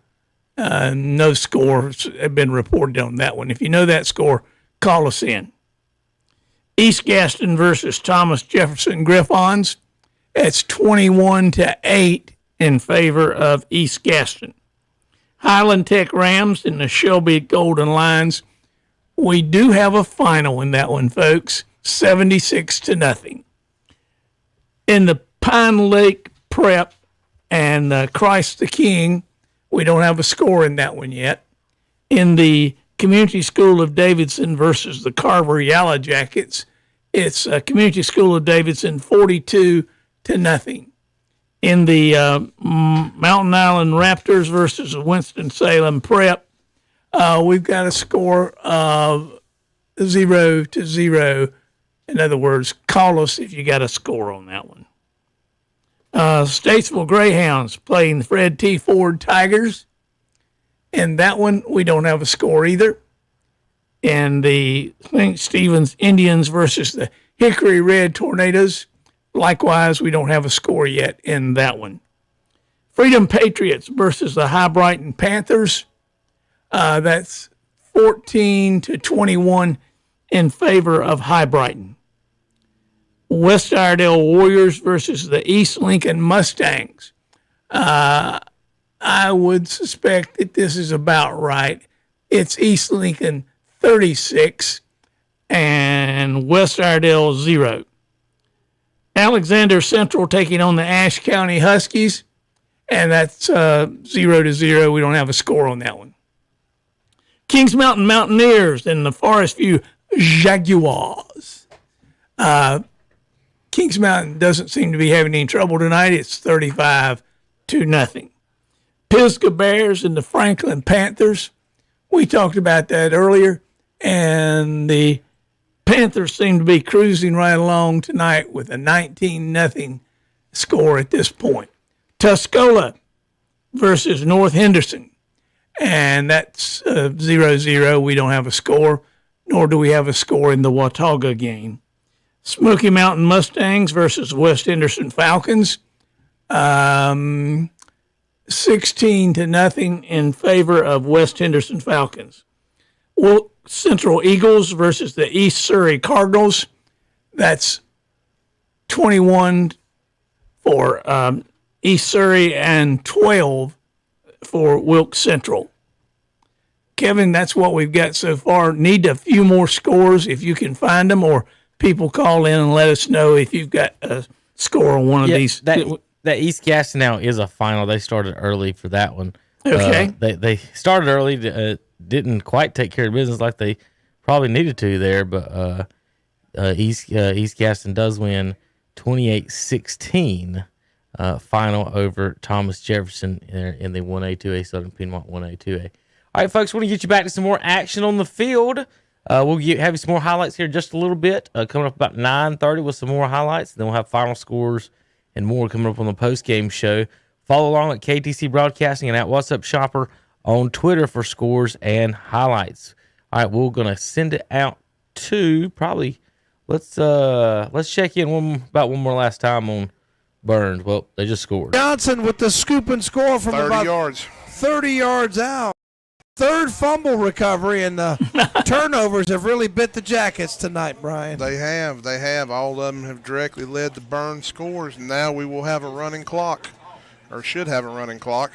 No scores have been reported on that one. If you know that score, call us in. East Gaston versus Thomas Jefferson Griffons, it's 21-8 in favor of East Gaston. Highland Tech Rams and the Shelby Golden Lions. We do have a final in that one, folks. 76-0. In the Pine Lake Prep and Christ the King, we don't have a score in that one yet. In the Community School of Davidson versus the Carver Yellow Jackets, it's Community School of Davidson 42-0. In the Mountain Island Raptors versus Winston-Salem Prep, we've got a score of 0-0. In other words, call us if you got a score on that one. Statesville Greyhounds playing the Fred T. Ford Tigers. In that one, we don't have a score either. And the St. Stevens Indians versus the Hickory Red Tornadoes. Likewise, we don't have a score yet in that one. Freedom Patriots versus the High Brighton Panthers. That's 14-21 in favor of High Brighton. West Iredell Warriors versus the East Lincoln Mustangs. I would suspect that this is about right. It's East Lincoln 36 and West Iredell 0. Alexander Central taking on the Ashe County Huskies, and that's 0-0. We don't have a score on that one. Kings Mountain Mountaineers and the Forest View Jaguars. Kings Mountain doesn't seem to be having any trouble tonight. It's 35-0. Pisgah Bears and the Franklin Panthers. We talked about that earlier, and the Panthers seem to be cruising right along tonight with a 19-0 score at this point. Tuscola versus North Henderson, and that's 0-0. We don't have a score, nor do we have a score in the Watauga game. Smoky Mountain Mustangs versus West Henderson Falcons, 16-0 in favor of West Henderson Falcons. Central Eagles versus the East Surrey Cardinals. That's 21 for East Surrey and 12 for Wilkes Central. Kevin, that's what we've got so far. Need a few more scores if you can find them, or people call in and let us know if you've got a score on one of these. That East Gaston now is a final. They started early for that one. Okay. They started early, didn't quite take care of business like they probably needed to there, but East Gaston does win 28-16 final over Thomas Jefferson in the 1A, 2A, Southern Piedmont 1A, 2A. All right, folks, we're going to get you back to some more action on the field. We'll have you some more highlights here in just a little bit, coming up about 9:30 with some more highlights. Then we'll have final scores and more coming up on the post-game show. Follow along at KTC Broadcasting and at What's Up Shopper on Twitter for scores and highlights. All right, we're going to send it out to probably let's check in one more last time on Burns. Well, they just scored. Johnson with the scoop and score from 30 about yards. 30 yards out. Third fumble recovery, and the turnovers have really bit the Jackets tonight, Brian. They have. All of them have directly led to Burns scores, and now we will have a running clock, or should have a running clock.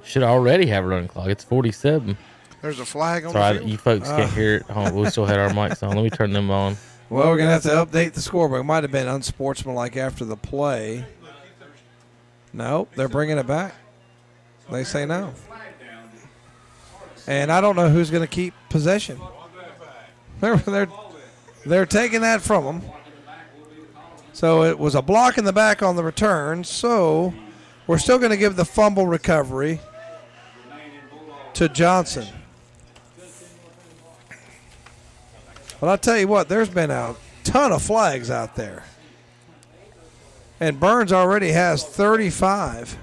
Should already have a running clock. It's 47. There's a flag on Sorry, the field. you folks can't hear it. Oh, we still had our mics on. Let me turn them on. Well, we're going to have to update the scoreboard. It might have been unsportsmanlike after the play. No, they're bringing it back. They say no. And I don't know who's going to keep possession. They're taking that from them. So it was a block in the back on the return. So we're still going to give the fumble recovery to Johnson. But I'll tell you what, there's been a ton of flags out there. And Burns already has 35.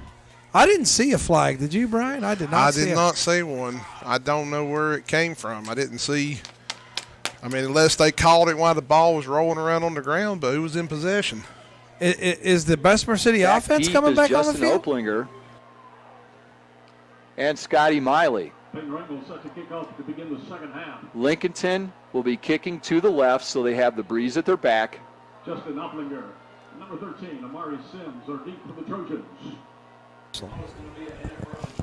I didn't see a flag. Did you, Brian? I did not see one. I don't know where it came from. I didn't see. I mean, unless they called it while the ball was rolling around on the ground, but who was in possession? Is the Bessemer City offense coming back on the field? Justin Oplinger and Scotty Miley. Set to kick off to begin the second half. Lincolnton will be kicking to the left, so they have the breeze at their back. Justin Oplinger, number 13, Amari Sims are deep for the Trojans.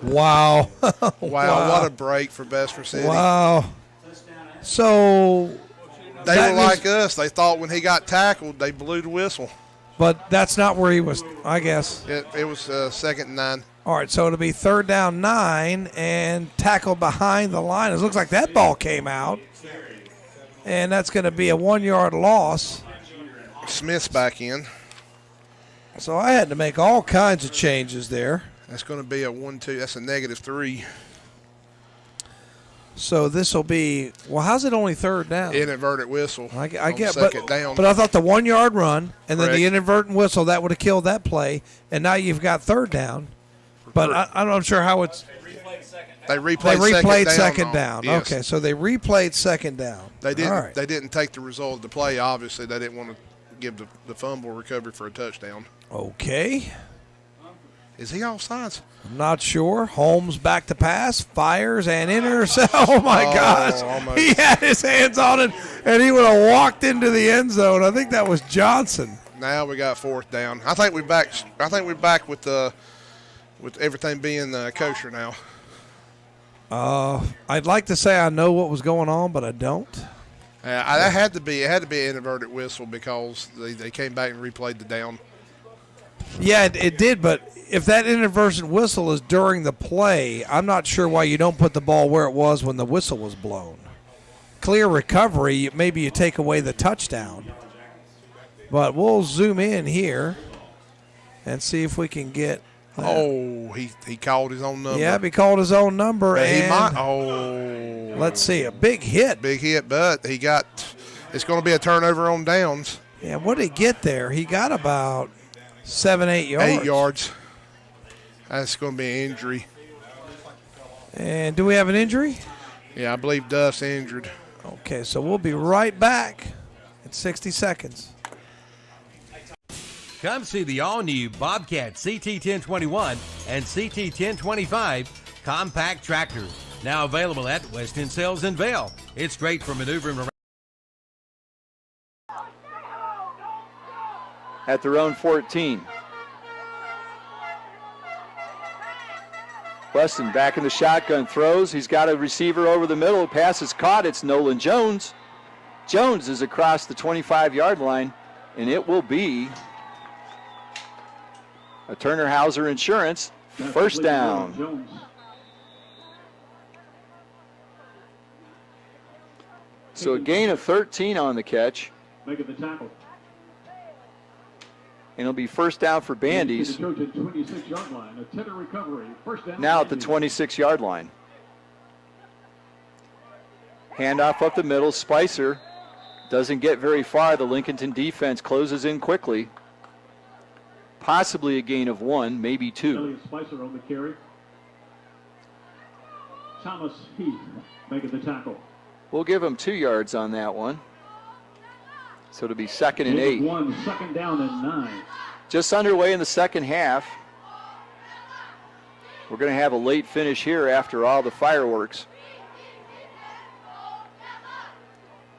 Wow. Wow, what a break for Bessemer City. Wow. So they were like us. They thought when he got tackled, they blew the whistle. But that's not where he was, I guess. It was second and 9. All right, so it'll be 3rd down 9 and tackle behind the line. It looks like that ball came out. And that's going to be a 1-yard loss. Smith's back in. So I had to make all kinds of changes there. That's going to be a 1-2. That's a -3. So this will be, well, how's it only 3rd down? Inadvertent whistle. I get, second down. But I thought the 1-yard run and Correct. then the inadvertent whistle, that would have killed that play. And now you've got 3rd down. But I'm not sure how it's. They replayed second down. Yes. Okay, so they replayed 2nd down. They didn't. All right. They didn't take the result of the play. Obviously, they didn't want to give the fumble recovery for a touchdown. Okay. Is he offsides? I'm not sure. Holmes back to pass, fires and intercepts. Oh my gosh! Almost. He had his hands on it, and he would have walked into the end zone. I think that was Johnson. Now we got 4th down. I think we're back. We're back with everything being kosher now. I'd like to say I know what was going on, but I don't. It had to be an inadvertent whistle because they came back and replayed the down. Yeah, it did, but if that inadvertent whistle is during the play, I'm not sure why you don't put the ball where it was when the whistle was blown. Clear recovery, maybe you take away the touchdown. But we'll zoom in here and see if we can get that. Oh, he called his own number. Yeah, he called his own number. But and he might. Let's see, a big hit. Big hit, but it's going to be a turnover on downs. Yeah, what did he get there? He got about 7-8 yards. 8 yards. That's going to be an injury. And do we have an injury? Yeah, I believe Duff's injured. Okay, so we'll be right back in 60 seconds. Come see the all-new Bobcat CT1021 and CT1025 compact tractors. Now available at West End Sales in Vail. It's great for maneuvering around. at their own 14. Weston back in the shotgun, throws. He's got a receiver over the middle. Pass is caught. It's Nolan Jones. Jones is across the 25-yard line, and it will be a Turner Hauser Insurance first down. So a gain of 13 on the catch. Making the tackle. And it'll be first down for Bandies. Now at the 26-yard line. Handoff up the middle. Spicer doesn't get very far. The Lincolnton defense closes in quickly. Possibly a gain of 1, maybe 2. Elliot Spicer on the carry. Thomas Heath making the tackle. We'll give him 2 yards on that one. So it'll be 2nd and 8. 1, 2nd down and 9. Just underway in the second half. We're going to have a late finish here after all the fireworks.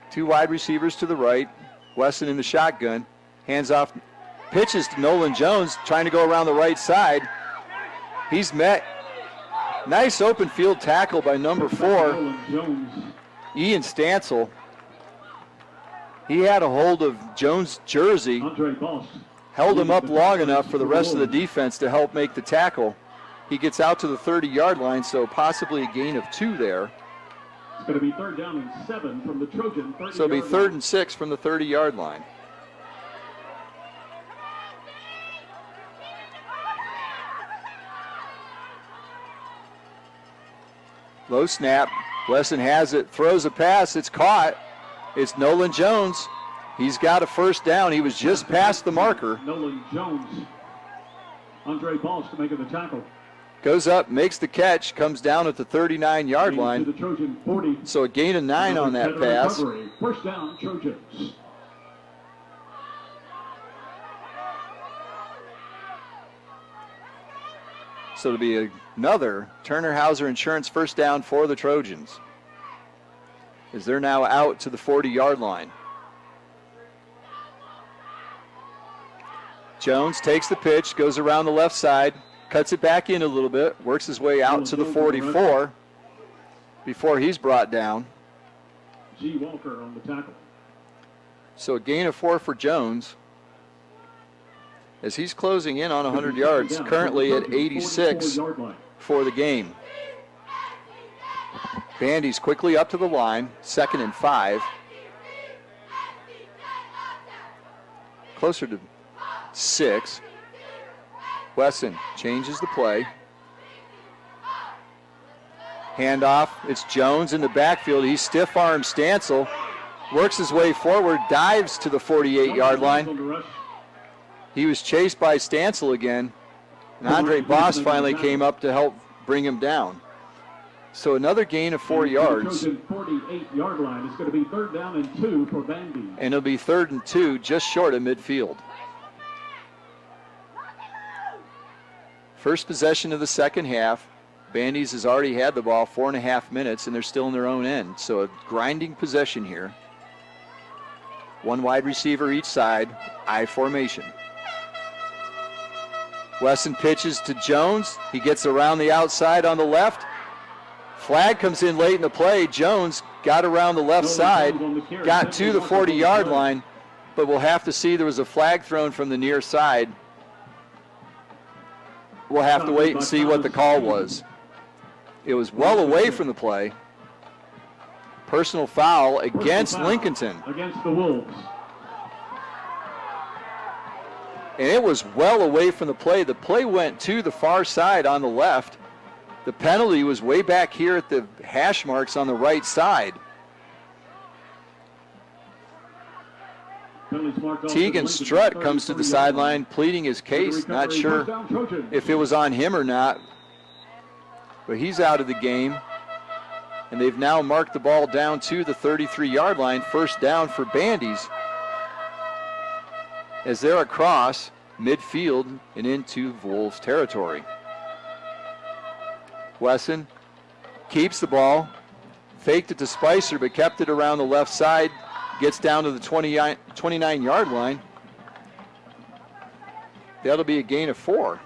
2 wide receivers to the right. Weston in the shotgun. Hands off. Pitches to Nolan Jones, trying to go around the right side. He's met. Nice open field tackle by number 4, Ian Stansel. He had a hold of Jones' jersey, held him up long enough for the rest of the defense to help make the tackle. He gets out to the 30-yard line, so possibly a gain of 2 there. It's going to be 3rd down and 7 from the Trojan 30-yard So it'll be 3rd and 6 from the 30-yard line. Low snap. Weston has it, throws a pass. It's caught. It's Nolan Jones. He's got a first down. He was just past the marker. Nolan Jones. Andre Balls to make the tackle. Goes up, makes the catch, comes down at the 39-yard line. To the Trojan 40. So a gain of 9 on that pass. Recovery. First down, Trojans. So it'll be another Turner Hauser Insurance first down for the Trojans, as they're now out to the 40-yard line. Jones takes the pitch, goes around the left side, cuts it back in a little bit, works his way out to the 44 before he's brought down. G. Walker on the tackle. So a gain of 4 for Jones, as he's closing in on 100 yards, currently at 86 for the game. Bandy's quickly up to the line, 2nd and 5. Closer to 6. Wesson changes the play. Handoff, it's Jones in the backfield. He stiff-arms Stansel, works his way forward, dives to the 48-yard line. He was chased by Stansel again, and Andre Boss finally came up to help bring him down. So another gain of 4 yards. 48-yard line. It's going to be 3rd down and 2 for Bandy. And it'll be 3rd and 2, just short of midfield. First possession of the second half. Bandy's has already had the ball 4.5 minutes, and they're still in their own end. So a grinding possession here. 1 wide receiver each side, I formation. Wesson pitches to Jones. He gets around the outside on the left. Flag comes in late in the play. Jones got around the left side, got to the 40-yard line, but we'll have to see. There was a flag thrown from the near side. We'll have to wait and see what the call was. It was well away from the play. Personal foul against Lincolnton. Against the Wolves. And it was well away from the play. The play went to the far side on the left. The penalty was way back here at the hash marks on the right side. Tegan Strutt comes to the sideline pleading his case. Not sure if it was on him or not. But he's out of the game. And they've now marked the ball down to the 33-yard line. First down for Bandies, as they're across midfield and into Wolves territory. Wesson keeps the ball, faked it to Spicer, but kept it around the left side, gets down to the 29-yard line. That'll be a gain of 4.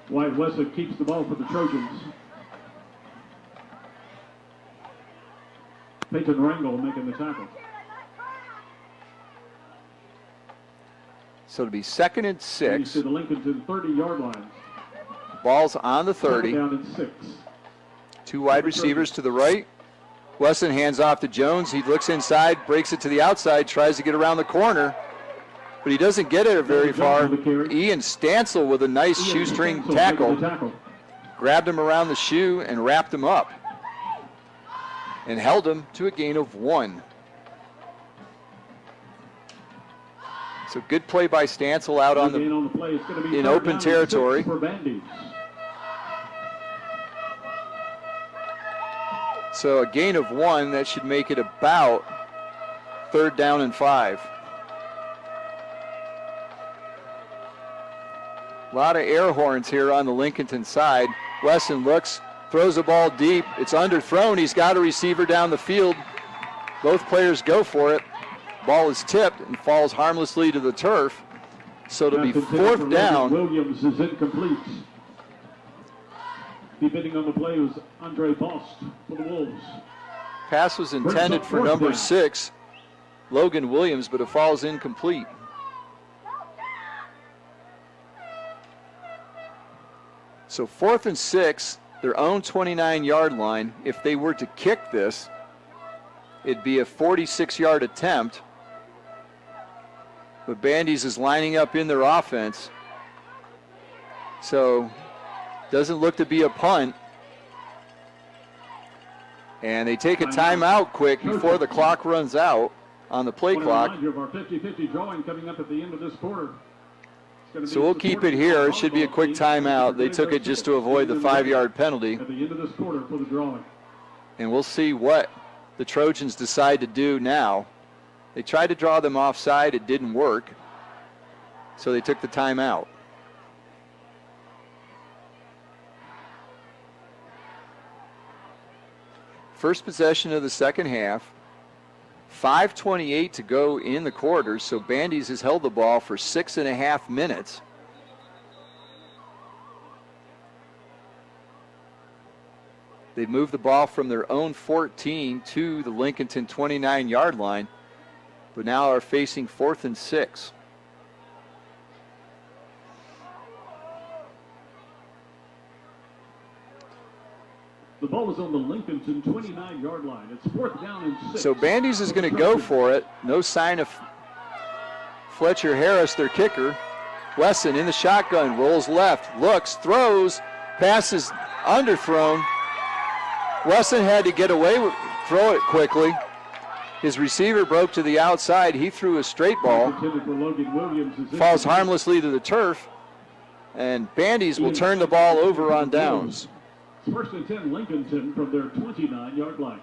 Wyatt Wesson keeps the ball for the Trojans. Peyton Rangel making the tackle. So it'll be 2nd and 6. To the Lincolnton 30-yard line. Ball's on the 30. Down at 6. 2 wide receivers to the right. Wesson hands off to Jones. He looks inside, breaks it to the outside, tries to get around the corner, but he doesn't get it very far. Ian Stansel with a nice shoestring tackle. Grabbed him around the shoe and wrapped him up and held him to a gain of 1. So good play by Stansel out on the in open territory. So a gain of 1, that should make it about 3rd down and 5. A lot of air horns here on the Lincolnton side. Wesson looks, throws the ball deep. It's underthrown. He's got a receiver down the field. Both players go for it. Ball is tipped and falls harmlessly to the turf. So it'll be 4th down. Williams is incomplete. Defending on the play was Andre Bost for the Wolves. Pass was intended for number 6, Logan Williams, but it falls incomplete. So 4th and 6, their own 29-yard line. If they were to kick this, it'd be a 46-yard attempt. But Bandy's is lining up in their offense. So doesn't look to be a punt. And they take a timeout quick before the clock runs out on the play clock. Of our 50-50 drawing coming up at the end of this quarter. So we'll keep it here. It should be a quick timeout. They took it just to avoid the 5-yard penalty. At the end of this quarter for the drawing. And we'll see what the Trojans decide to do now. They tried to draw them offside. It didn't work. So they took the timeout. First possession of the second half. 5:28 to go in the quarter, so Bandy's has held the ball for 6.5 minutes. They've moved the ball from their own 14 to the Lincolnton 29-yard line, but now are facing 4th and 6. The ball is on the Lincolnton 29-yard line. It's 4th down and 6. So Bandy's is going to go for it. No sign of Fletcher Harris, their kicker. Wesson in the shotgun, rolls left, looks, throws, passes underthrown. Wesson had to get away with, throw it quickly. His receiver broke to the outside. He threw a straight ball. Falls harmlessly to the turf. And Bandy's will turn the ball over on downs. 1st and 10 Lincolnton from their 29-yard line.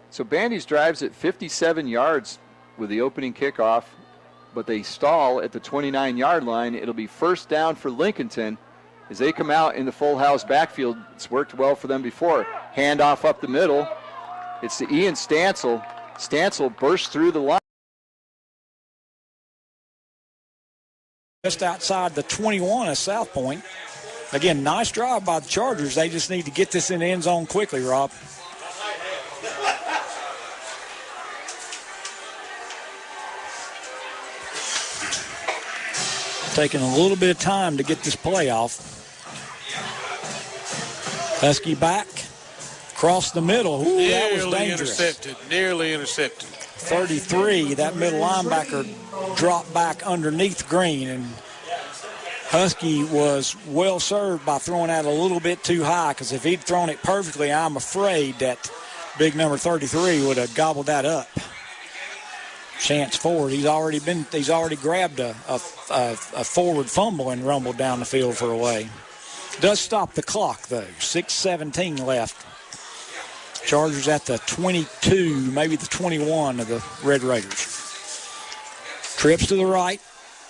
So Bandy's drives at 57 yards with the opening kickoff, but they stall at the 29-yard line. It'll be 1st down for Lincolnton as they come out in the full house backfield. It's worked well for them before. Handoff up the middle. It's to Ian Stansel. Stansel bursts through the line. Just outside the 21 of South Point. Again, nice drive by the Chargers. They just need to get this in the end zone quickly, Rob. Taking a little bit of time to get this play off. Husky back. Across the middle. Ooh, that was dangerous. Nearly intercepted. 33, that middle linebacker dropped back underneath Green, and Husky was well served by throwing that a little bit too high, because if he'd thrown it perfectly, I'm afraid that big number 33 would have gobbled that up. Chance forward. He's already grabbed a forward fumble and rumbled down the field for a way. Does stop the clock, though. 6:17 left. Chargers at the 22, maybe the 21 of the Red Raiders. Trips to the right.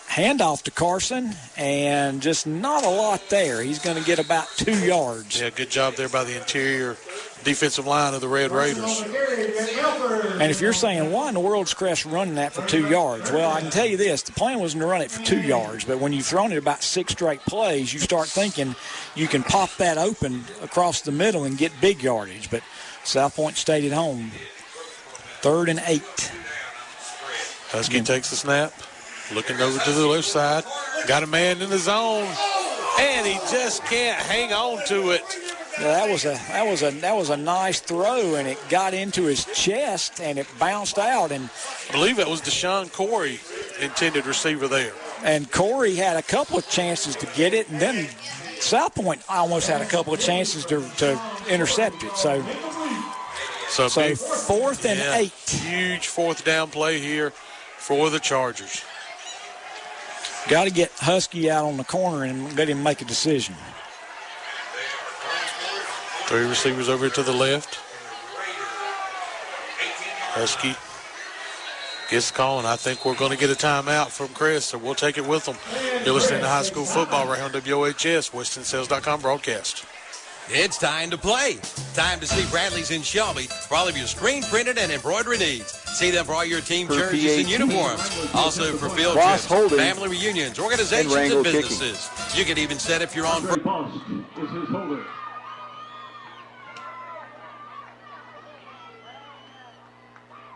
handoff to Carson, and just not a lot there. He's going to get about 2 yards. Yeah, good job there by the interior defensive line of the Red Raiders. And if you're saying, why in the world's Crest running that for 2 yards? Well, I can tell you this. The plan was to run it for 2 yards, but when you've thrown it about 6 straight plays, you start thinking you can pop that open across the middle and get big yardage. But South Point stayed at home. 3rd and 8. Husky takes the snap, looking over to the left side. Got a man in the zone, and he just can't hang on to it. Yeah, that was a nice throw, and it got into his chest, and it bounced out. And I believe that was Deshaun Corey, intended receiver there. And Corey had a couple of chances to get it, and then South Point almost had a couple of chances to intercept it. So big, 4th and 8. Huge 4th down play here for the Chargers. Got to get Husky out on the corner and let him make a decision. 3 receivers over to the left. Husky gets the call, and I think we're going to get a timeout from Chris, so we'll take it with them. You're listening to High School Football right on WOHS, WesternSales.com broadcast. It's time to play. Time to see Bradley's in Shelby for all of your screen printed and embroidery needs. See them for all your team jerseys and uniforms. Also for field trips, family reunions, organizations, and businesses. You can even set up your own. Post is his holder.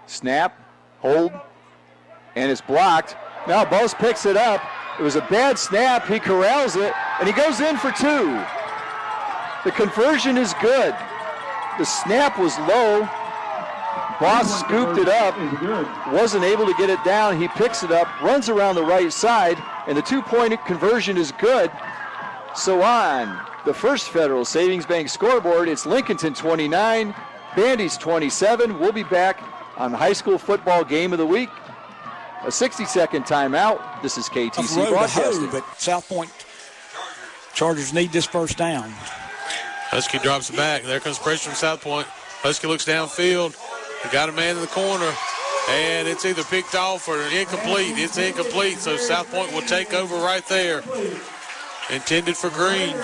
Snap, hold, and it's blocked. Now Bose picks it up. It was a bad snap. He corrals it, and he goes in for 2. The conversion is good. The snap was low. Boss scooped it up, wasn't able to get it down. He picks it up, runs around the right side, and the 2-point conversion is good. So on the First Federal Savings Bank scoreboard, it's Lincolnton 29, Bandy's 27. We'll be back on the high school football game of the week. A 60-second timeout. This is KTC Broadcasting. But South Point Chargers need this first down. Husky drops it back. There comes pressure from South Point. Husky looks downfield. He got a man in the corner, and it's either picked off or incomplete. It's incomplete, so South Point will take over right there. Intended for Green.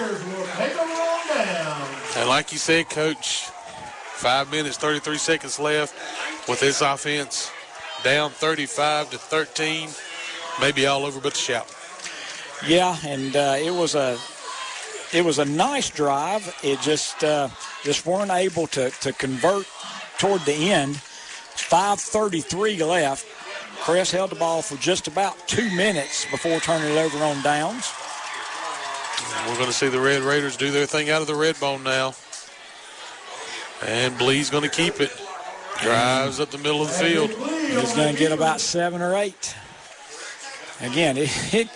And like you said, Coach, 5 minutes, 33 seconds left with this offense down 35-13, maybe all over but the shout. Yeah, and it was a nice drive. It just weren't able to convert toward the end. 5:33 left. Crest held the ball for just about 2 minutes before turning it over on downs. We're going to see the Red Raiders do their thing out of the red bone now. And Blee's going to keep it. Drives up the middle of the field. He's going to get about 7 or 8. Again, it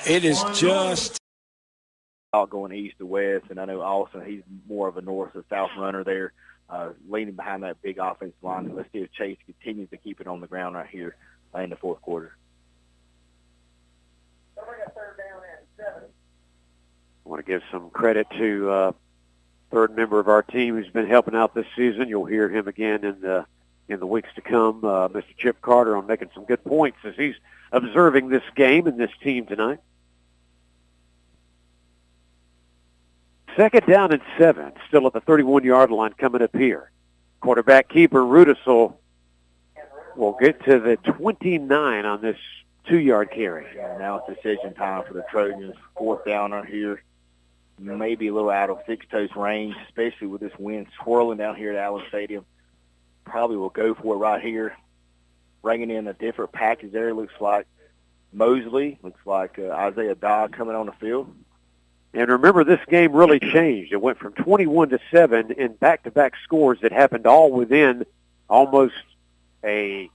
is just all going east to west, and I know Austin, he's more of a north to south runner there, leaning behind that big offensive line. Let's see if Chase continues to keep it on the ground right here in the fourth quarter. I want to give some credit to third member of our team who's been helping out this season. You'll hear him again in the weeks to come, Mr. Chip Carter, on making some good points as he's observing this game and this team tonight. 2nd down and 7, still at the 31-yard line coming up here. Quarterback keeper Rudisell will get to the 29 on this 2-yard carry. And now it's decision time for the Trojans. 4th downer here. Maybe a little out of six-toes range, especially with this wind swirling down here at Allen Stadium. Probably will go for it right here. Bringing in a different package there. Looks like Mosley. Looks like Isaiah Dodd coming on the field. And remember, this game really changed. It went from 21-7 in back-to-back scores that happened all within almost a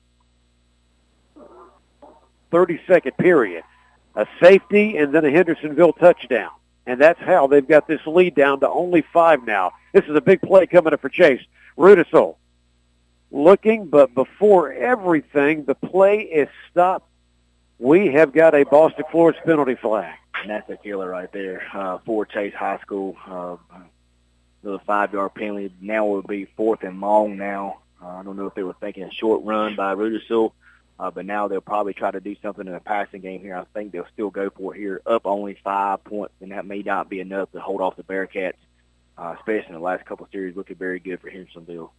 30-second period. A safety and then a Hendersonville touchdown. And that's how they've got this lead down to only 5 now. This is a big play coming up for Chase. Rudisell looking, but before everything, the play is stopped. We have got a Boston Flores penalty flag. And that's a killer right there for Chase High School. The 5-yard penalty. Now it will be 4th and long now. I don't know if they were thinking a short run by Rudisell but now they'll probably try to do something in the passing game here. I think they'll still go for it here, up only 5 points, and that may not be enough to hold off the Bearcats, especially in the last couple of series, looking very good for Hendersonville.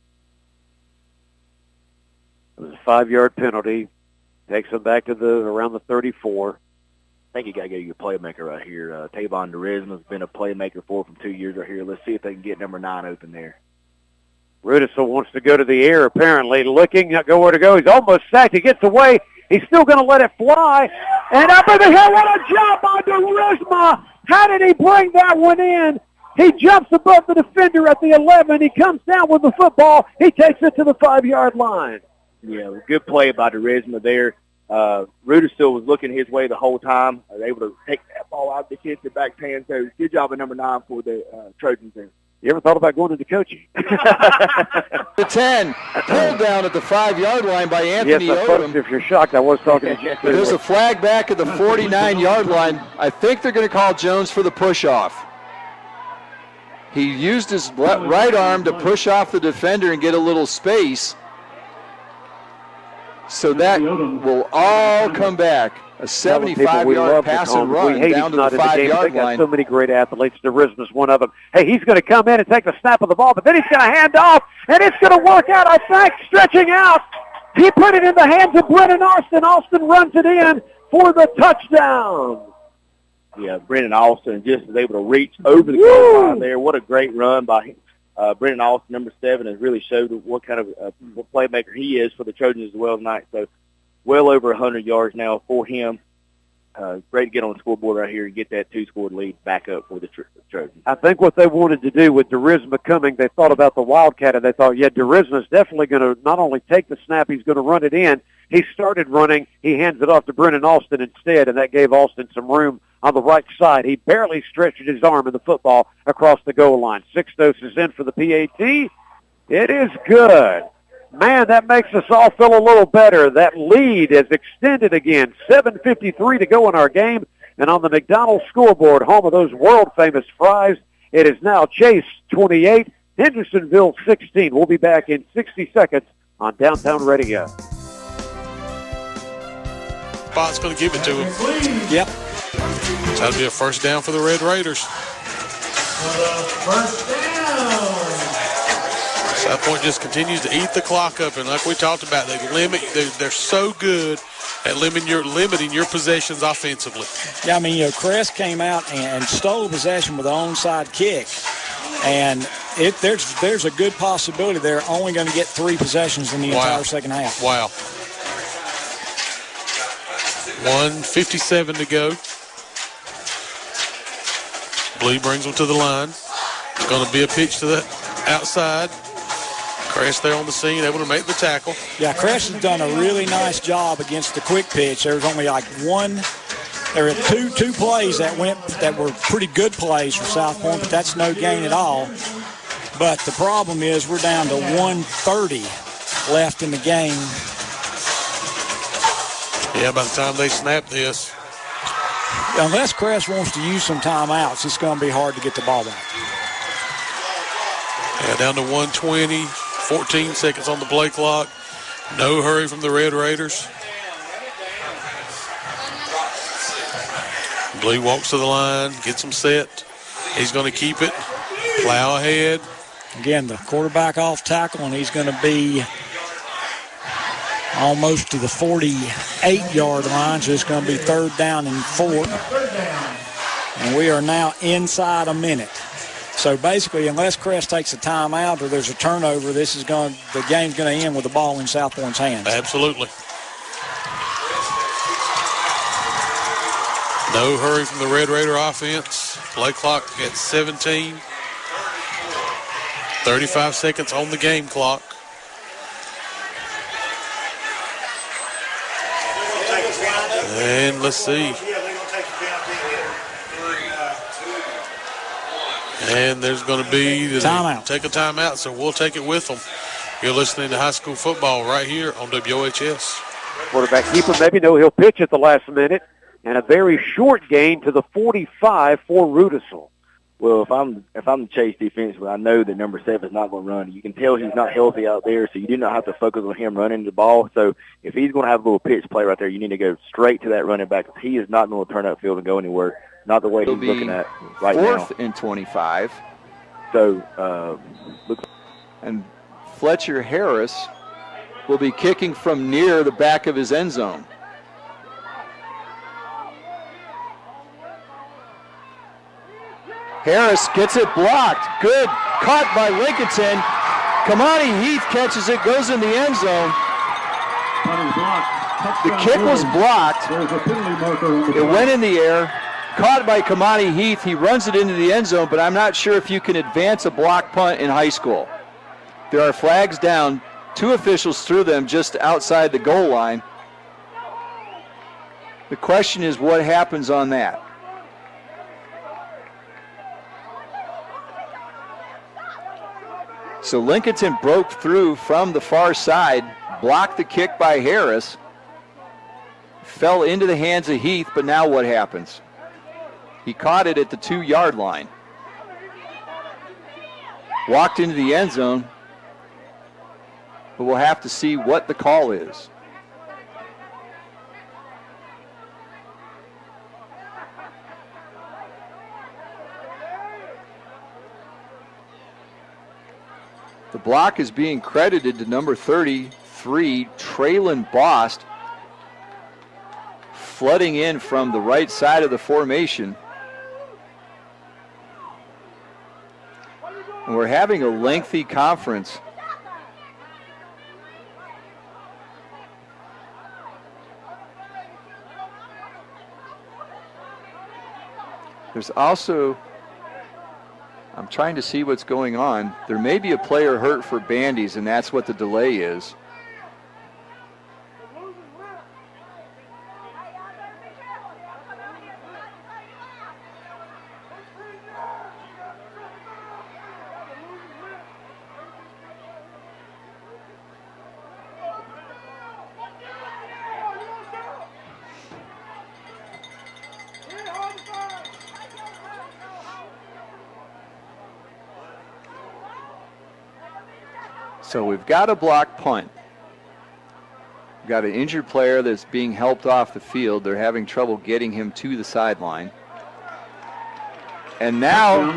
It was a 5-yard penalty. Takes them back to around the 34. I think you got to get your playmaker right here. Tavon Derisma's been a playmaker for from 2 years right here. Let's see if they can get number 9 open there. Rudisell wants to go to the air, apparently, looking, not go where to go. He's almost sacked. He gets away. He's still going to let it fly. And up in the air, what a jump by Derisma. How did he bring that one in? He jumps above the defender at the 11. He comes down with the football. He takes it to the 5-yard line. Yeah, good play by Derisma there. Rudisell was looking his way the whole time. They were able to take that ball out of the kid's back hand. So good job at number 9 for the Trojans there. You ever thought about going into coaching? The 10, pulled down at the 5-yard line by Anthony Yes, Odom. if you're shocked, I was talking to you. There's a flag back at the 49-yard line. I think they're going to call Jones for the push-off. He used his right arm to push off the defender and get a little space. So that will all come back. A 75-yard pass and run down to the 5-yard They got line. so many great athletes. Derisma's one of them. Hey, he's going to come in and take the snap of the ball, but then he's going to hand off, and it's going to work out, I think, stretching out. He put it in the hands of Brennan Austin. Austin runs it in for the touchdown. Yeah, Brennan Austin just is able to reach over the goal line there. What a great run by him. Brennan Austin, number 7, has really showed what kind of playmaker he is for the Trojans as well tonight. So well over 100 yards now for him. Great to get on the scoreboard right here and get that 2-score lead back up for the Trojans. I think what they wanted to do with Derisma coming, they thought about the Wildcat, and they thought, yeah, Derisma's definitely going to not only take the snap, he's going to run it in. He started running. He hands it off to Brennan Austin instead, and that gave Austin some room on the right side. He barely stretched his arm in the football across the goal line. Sixtos is in for the PAT. It is good. Man, that makes us all feel a little better. That lead is extended again. 7:53 to go in our game. And on the McDonald's scoreboard, home of those world-famous fries, it is now Chase 28, Hendersonville 16. We'll be back in 60 seconds on Downtown Radio. Spot's going to give it to him. Yep. That'll be a first down for the Red Raiders. First down. South Point just continues to eat the clock up, and like we talked about, they're so good at limiting your possessions offensively. Yeah, I mean, Crest came out and stole possession with an onside kick, and there's a good possibility they're only going to get 3 possessions in the entire second half. Wow. 1:57 to go. Blee brings them to the line. It's going to be a pitch to the outside. Crest there on the scene, able to make the tackle. Yeah, Crest has done a really nice job against the quick pitch. There was only like there were two plays that were pretty good plays for South Point, but that's no gain at all. But the problem is we're down to 1:30 left in the game. Yeah, by the time they snap this. Unless Crest wants to use some timeouts, it's going to be hard to get the ball back. Yeah, down to 1:20, 14 seconds on the play clock. No hurry from the Red Raiders. Blee walks to the line, gets them set. He's going to keep it, plow ahead. Again, the quarterback off tackle, and he's going to be almost to the 48-yard line, so it's going to be 3rd down and 4. And we are now inside a minute. So basically, unless Crest takes a timeout or there's a turnover, the game's going to end with the ball in South Point's hands. Absolutely. No hurry from the Red Raider offense. Play clock at 17. 35 seconds on the game clock. And let's see. And there's going to be timeout. Take a timeout, so we'll take it with them. You're listening to high school football right here on WOHS. Quarterback keeper maybe know he'll pitch at the last minute, and a very short gain to the 45 for Rudisell. Well, if I'm the Chase defense, I know that number 7 is not going to run. You can tell he's not healthy out there, so you do not have to focus on him running the ball. So if he's going to have a little pitch play right there, you need to go straight to that running back. He is not going to turn upfield and go anywhere. Not the way he's looking at right now. 4th and 25. So and Fletcher Harris will be kicking from near the back of his end zone. Harris gets it blocked. Good. Caught by Lincolnton. Kamani Heath catches it, goes in the end zone. The kick was blocked. It went in the air. Caught by Kamani Heath. He runs it into the end zone, but I'm not sure if you can advance a block punt in high school. There are flags down. 2 officials threw them just outside the goal line. The question is, what happens on that? So Lincolnton broke through from the far side, blocked the kick by Harris, fell into the hands of Heath, but now what happens? He caught it at the 2-yard line. Walked into the end zone, but we'll have to see what the call is. The block is being credited to number 33, Traylon Bost, flooding in from the right side of the formation. And we're having a lengthy conference. There's also, I'm trying to see what's going on. There may be a player hurt for Bandy's, and that's what the delay is. So we've got a block punt. We've got an injured player that's being helped off the field. They're having trouble getting him to the sideline. And now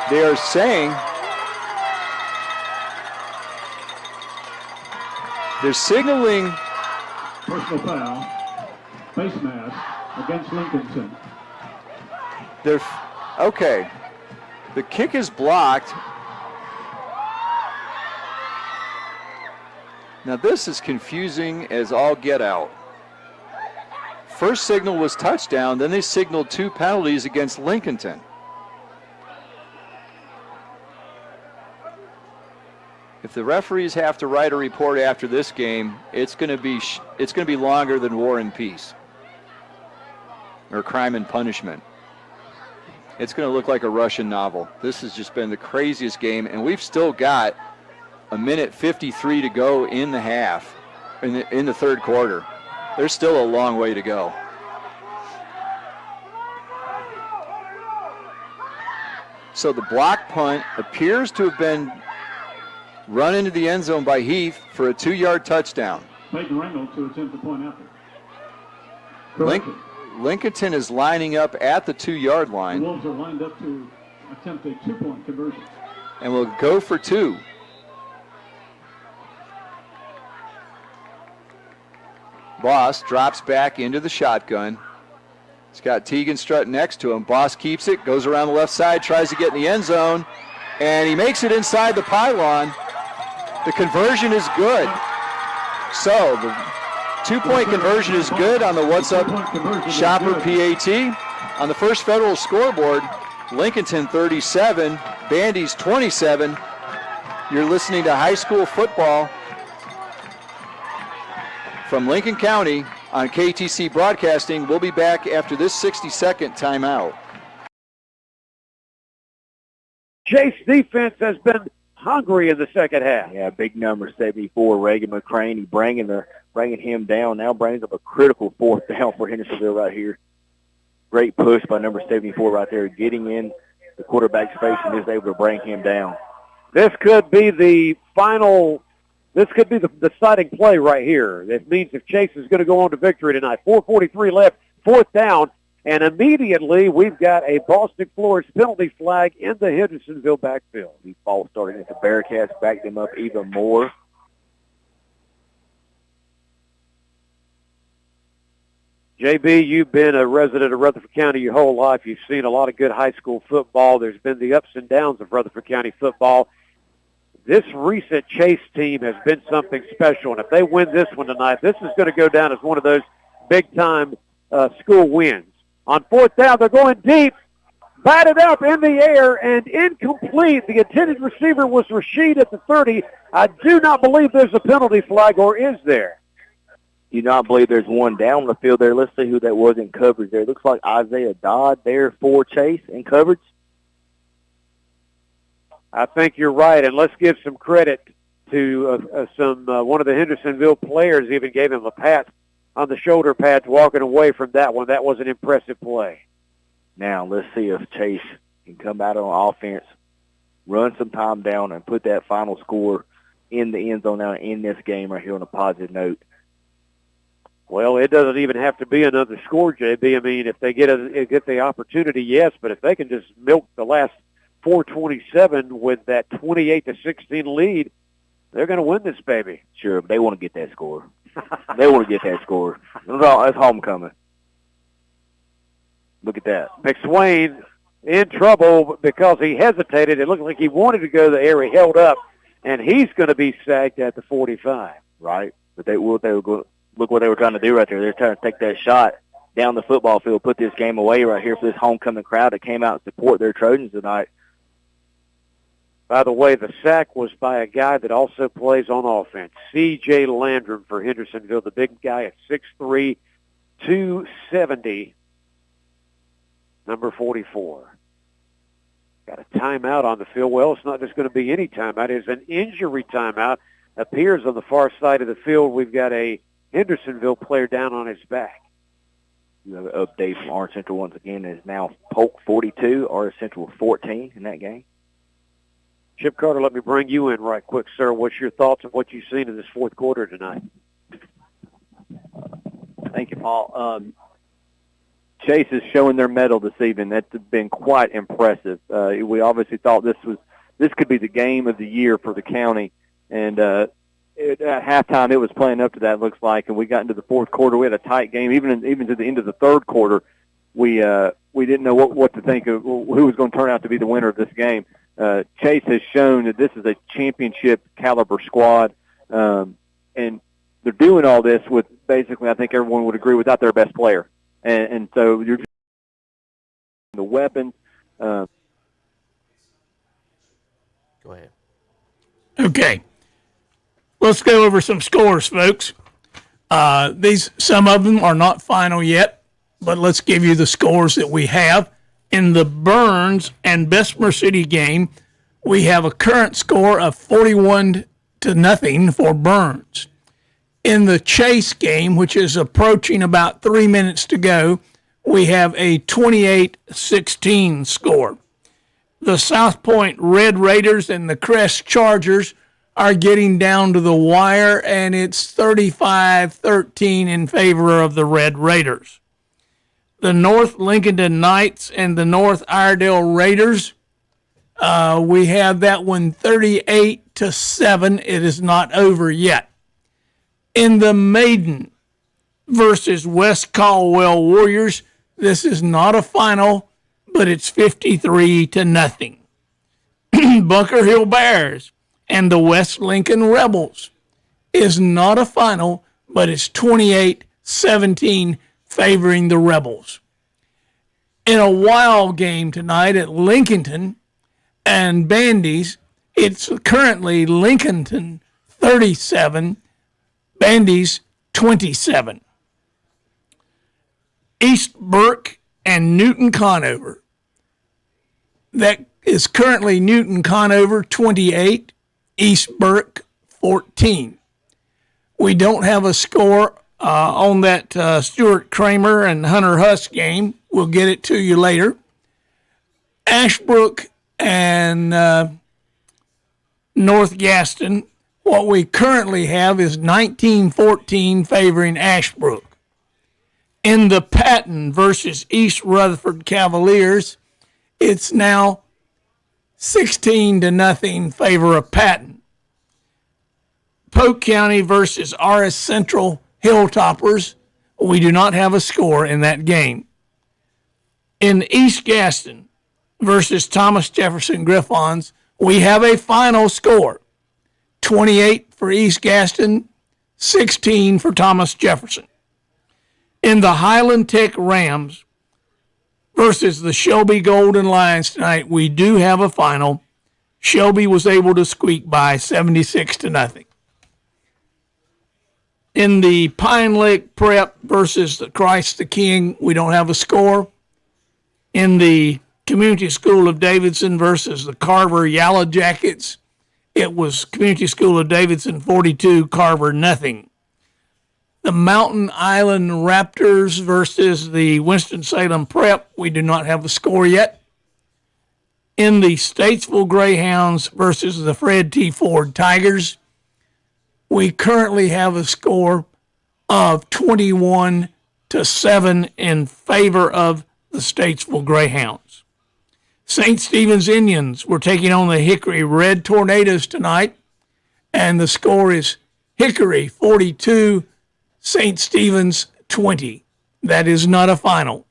they are saying they're signaling personal foul, face mask against Lincolnton. They're okay. The kick is blocked. Now this is confusing as all get out. First signal was touchdown, then they signaled 2 penalties against Lincolnton. If the referees have to write a report after this game, it's going to be longer than War and Peace or Crime and Punishment. It's going to look like a Russian novel. This has just been the craziest game, and we've still got a minute 53 to go in the half, in the third quarter. There's still a long way to go. So the block punt appears to have been run into the end zone by Heath for a 2-yard touchdown. Peyton Reynolds to attempt the point after. Lincolnton is lining up at the 2-yard line. The Wolves are lined up to attempt a 2-point conversion. And will go for 2. Boss drops back into the shotgun. He's got Teagan strutting next to him. Boss keeps it, goes around the left side, tries to get in the end zone, and he makes it inside the pylon. The conversion is good. So the 2-point conversion is good on the What's Up Shopper PAT. On the First Federal Scoreboard, Lincolnton 37, Bandy's 27. You're listening to high school football from Lincoln County on KTC Broadcasting. We'll be back after this 60-second timeout. Chase defense has been hungry in the second half. Yeah, big number 74, Reagan McCrane. He bringing him down. Now brings up a critical 4th down for Hendersonville right here. Great push by number 74 right there, getting in the quarterback's face and is able to bring him down. This could be the final. This could be the deciding play right here. It means if Chase is going to go on to victory tonight. 4:43 left, fourth down, and immediately we've got a Boston Flores penalty flag in the Hendersonville backfield. The ball started at the Bearcats, backed them up even more. JB, you've been a resident of Rutherford County your whole life. You've seen a lot of good high school football. There's been the ups and downs of Rutherford County football. This recent Chase team has been something special, and if they win this one tonight, this is going to go down as one of those big-time school wins. On fourth down, they're going deep, batted up in the air, and incomplete. The intended receiver was Rashid at the 30. I do not believe there's a penalty flag, or is there? Do not believe there's one down the field there. Let's see who that was in coverage there. It looks like Isaiah Dodd there for Chase in coverage. I think you're right, and let's give some credit to one of the Hendersonville players even gave him a pat on the shoulder pads walking away from that one. That was an impressive play. Now let's see if Chase can come out on offense, run some time down, and put that final score in the end zone now in this game right here on a positive note. Well, it doesn't even have to be another score, JB. I mean, if they get the opportunity, yes, but if they can just milk the last 4:27 with that 28-16 lead, they're going to win this baby. Sure, but they want to get that score. They want to get that score. That's homecoming. Look at that. McSwain in trouble because he hesitated. It looked like he wanted to go the air. He held up, and he's going to be sacked at the 45. Right, but look what they were trying to do right there. They're trying to take that shot down the football field, put this game away right here for this homecoming crowd that came out and support their Trojans tonight. By the way, the sack was by a guy that also plays on offense, C.J. Landrum for Hendersonville, the big guy at 6'3", 270, number 44. Got a timeout on the field. Well, it's not just going to be any timeout. It's an injury timeout. Appears on the far side of the field. We've got a Hendersonville player down on his back. You have an update from Orange Central once again. It is now Polk 42, Orange Central 14 in that game. Chip Carter, let me bring you in right quick, sir. What's your thoughts of what you've seen in this fourth quarter tonight? Thank you, Paul. Chase is showing their mettle this evening. That's been quite impressive. We obviously thought this could be the game of the year for the county, and at halftime it was playing up to that, looks like, and we got into the fourth quarter. We had a tight game. Even to the end of the third quarter, we didn't know what to think of who was going to turn out to be the winner of this game. Chase has shown that this is a championship caliber squad, and they're doing all this with basically, I think everyone would agree, without their best player. And so you're just the weapons. Go ahead. Okay. Let's go over some scores, folks. Some of them are not final yet, but let's give you the scores that we have. In the Burns and Bessemer City game, we have a current score of 41-0 for Burns. In the Chase game, which is approaching about 3 minutes to go, we have a 28-16 score. The South Point Red Raiders and the Crest Chargers are getting down to the wire, and it's 35-13 in favor of the Red Raiders. The North Lincolnton Knights and the North Iredell Raiders, we have that one 38-7. It is not over yet. In the Maiden versus West Caldwell Warriors, this is not a final, but it's 53-0. Bunker Hill Bears and the West Lincoln Rebels is not a final, but it's 28-17 favoring the Rebels. In a wild game tonight at Lincolnton and Bandy's, it's currently Lincolnton 37, Bandy's 27. East Burke and Newton Conover. That is currently Newton Conover 28, East Burke 14. We don't have a score on that Stuart Kramer and Hunter Huss game. We'll get it to you later. Ashbrook and North Gaston, what we currently have is 19-14 favoring Ashbrook. In the Patton versus East Rutherford Cavaliers, it's now 16-0 favor of Patton. Polk County versus RS Central Hilltoppers, we do not have a score in that game. In East Gaston versus Thomas Jefferson Griffons, we have a final score. 28 for East Gaston, 16 for Thomas Jefferson. In the Highland Tech Rams versus the Shelby Golden Lions tonight, we do have a final. Shelby was able to squeak by 76-0. In the Pine Lake Prep versus the Christ the King, we don't have a score. In the Community School of Davidson versus the Carver Yellow Jackets, it was Community School of Davidson 42, Carver nothing. The Mountain Island Raptors versus the Winston-Salem Prep, we do not have a score yet. In the Statesville Greyhounds versus the Fred T. Ford Tigers, we currently have a score of 21-7 in favor of the Statesville Greyhounds. St. Stephen's Indians were taking on the Hickory Red Tornadoes tonight, and the score is Hickory 42, St. Stephen's 20. That is not a final.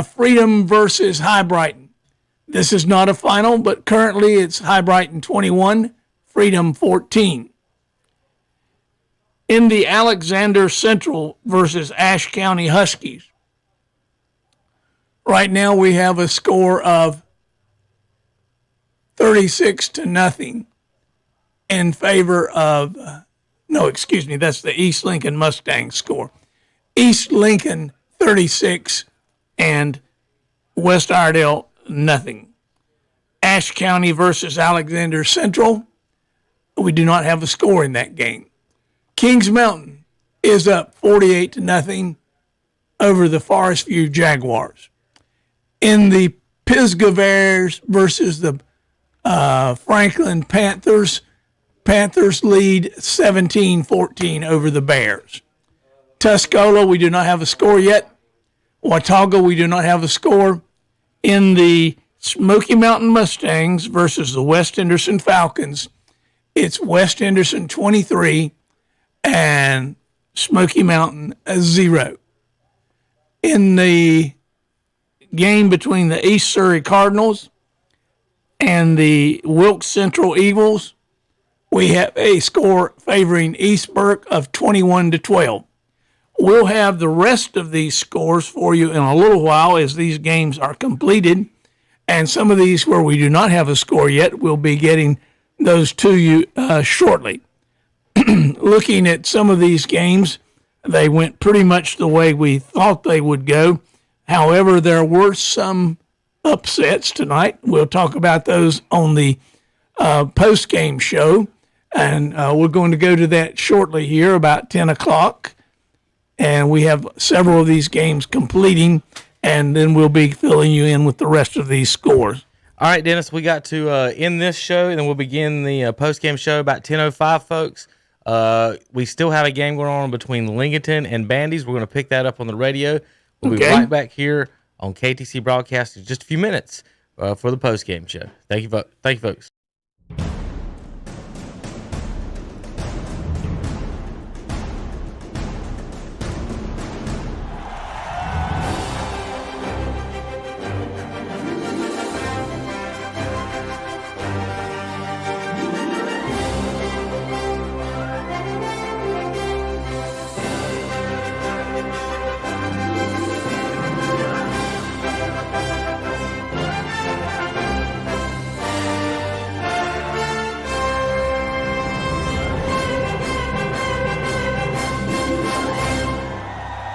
Freedom versus High Brighton. This is not a final, but currently it's High Brighton 21, Freedom 14. In the Alexander Central versus Ashe County Huskies, right now we have a score of 36-0 in favor of, that's the East Lincoln Mustangs score. East Lincoln 36 and West Iredell nothing. Ashe County versus Alexander Central, we do not have a score in that game. Kings Mountain is up 48-0 over the Forest View Jaguars. In the Pisgah Bears versus the Franklin Panthers, Panthers lead 17-14 over the Bears. Tuscola, we do not have a score yet. Watauga, we do not have a score. In the Smoky Mountain Mustangs versus the West Henderson Falcons, it's West Henderson 23 and Smoky Mountain 0. In the game between the East Surrey Cardinals and the Wilkes Central Eagles, we have a score favoring East Burke of 21-12. We'll have the rest of these scores for you in a little while as these games are completed, and some of these where we do not have a score yet, we'll be getting those to you shortly. Looking at some of these games, they went pretty much the way we thought they would go. However, there were some upsets tonight. We'll talk about those on the post-game show, and we're going to go to that shortly here about 10 o'clock. And we have several of these games completing, and then we'll be filling you in with the rest of these scores. All right, Dennis, we got to end this show, and then we'll begin the post-game show about 10:05, folks. We still have a game going on between Lincoln and Bandy's. We're going to pick that up on the radio. We'll be right back here on KTC Broadcast in just a few minutes for the post-game show. Thank you, folks.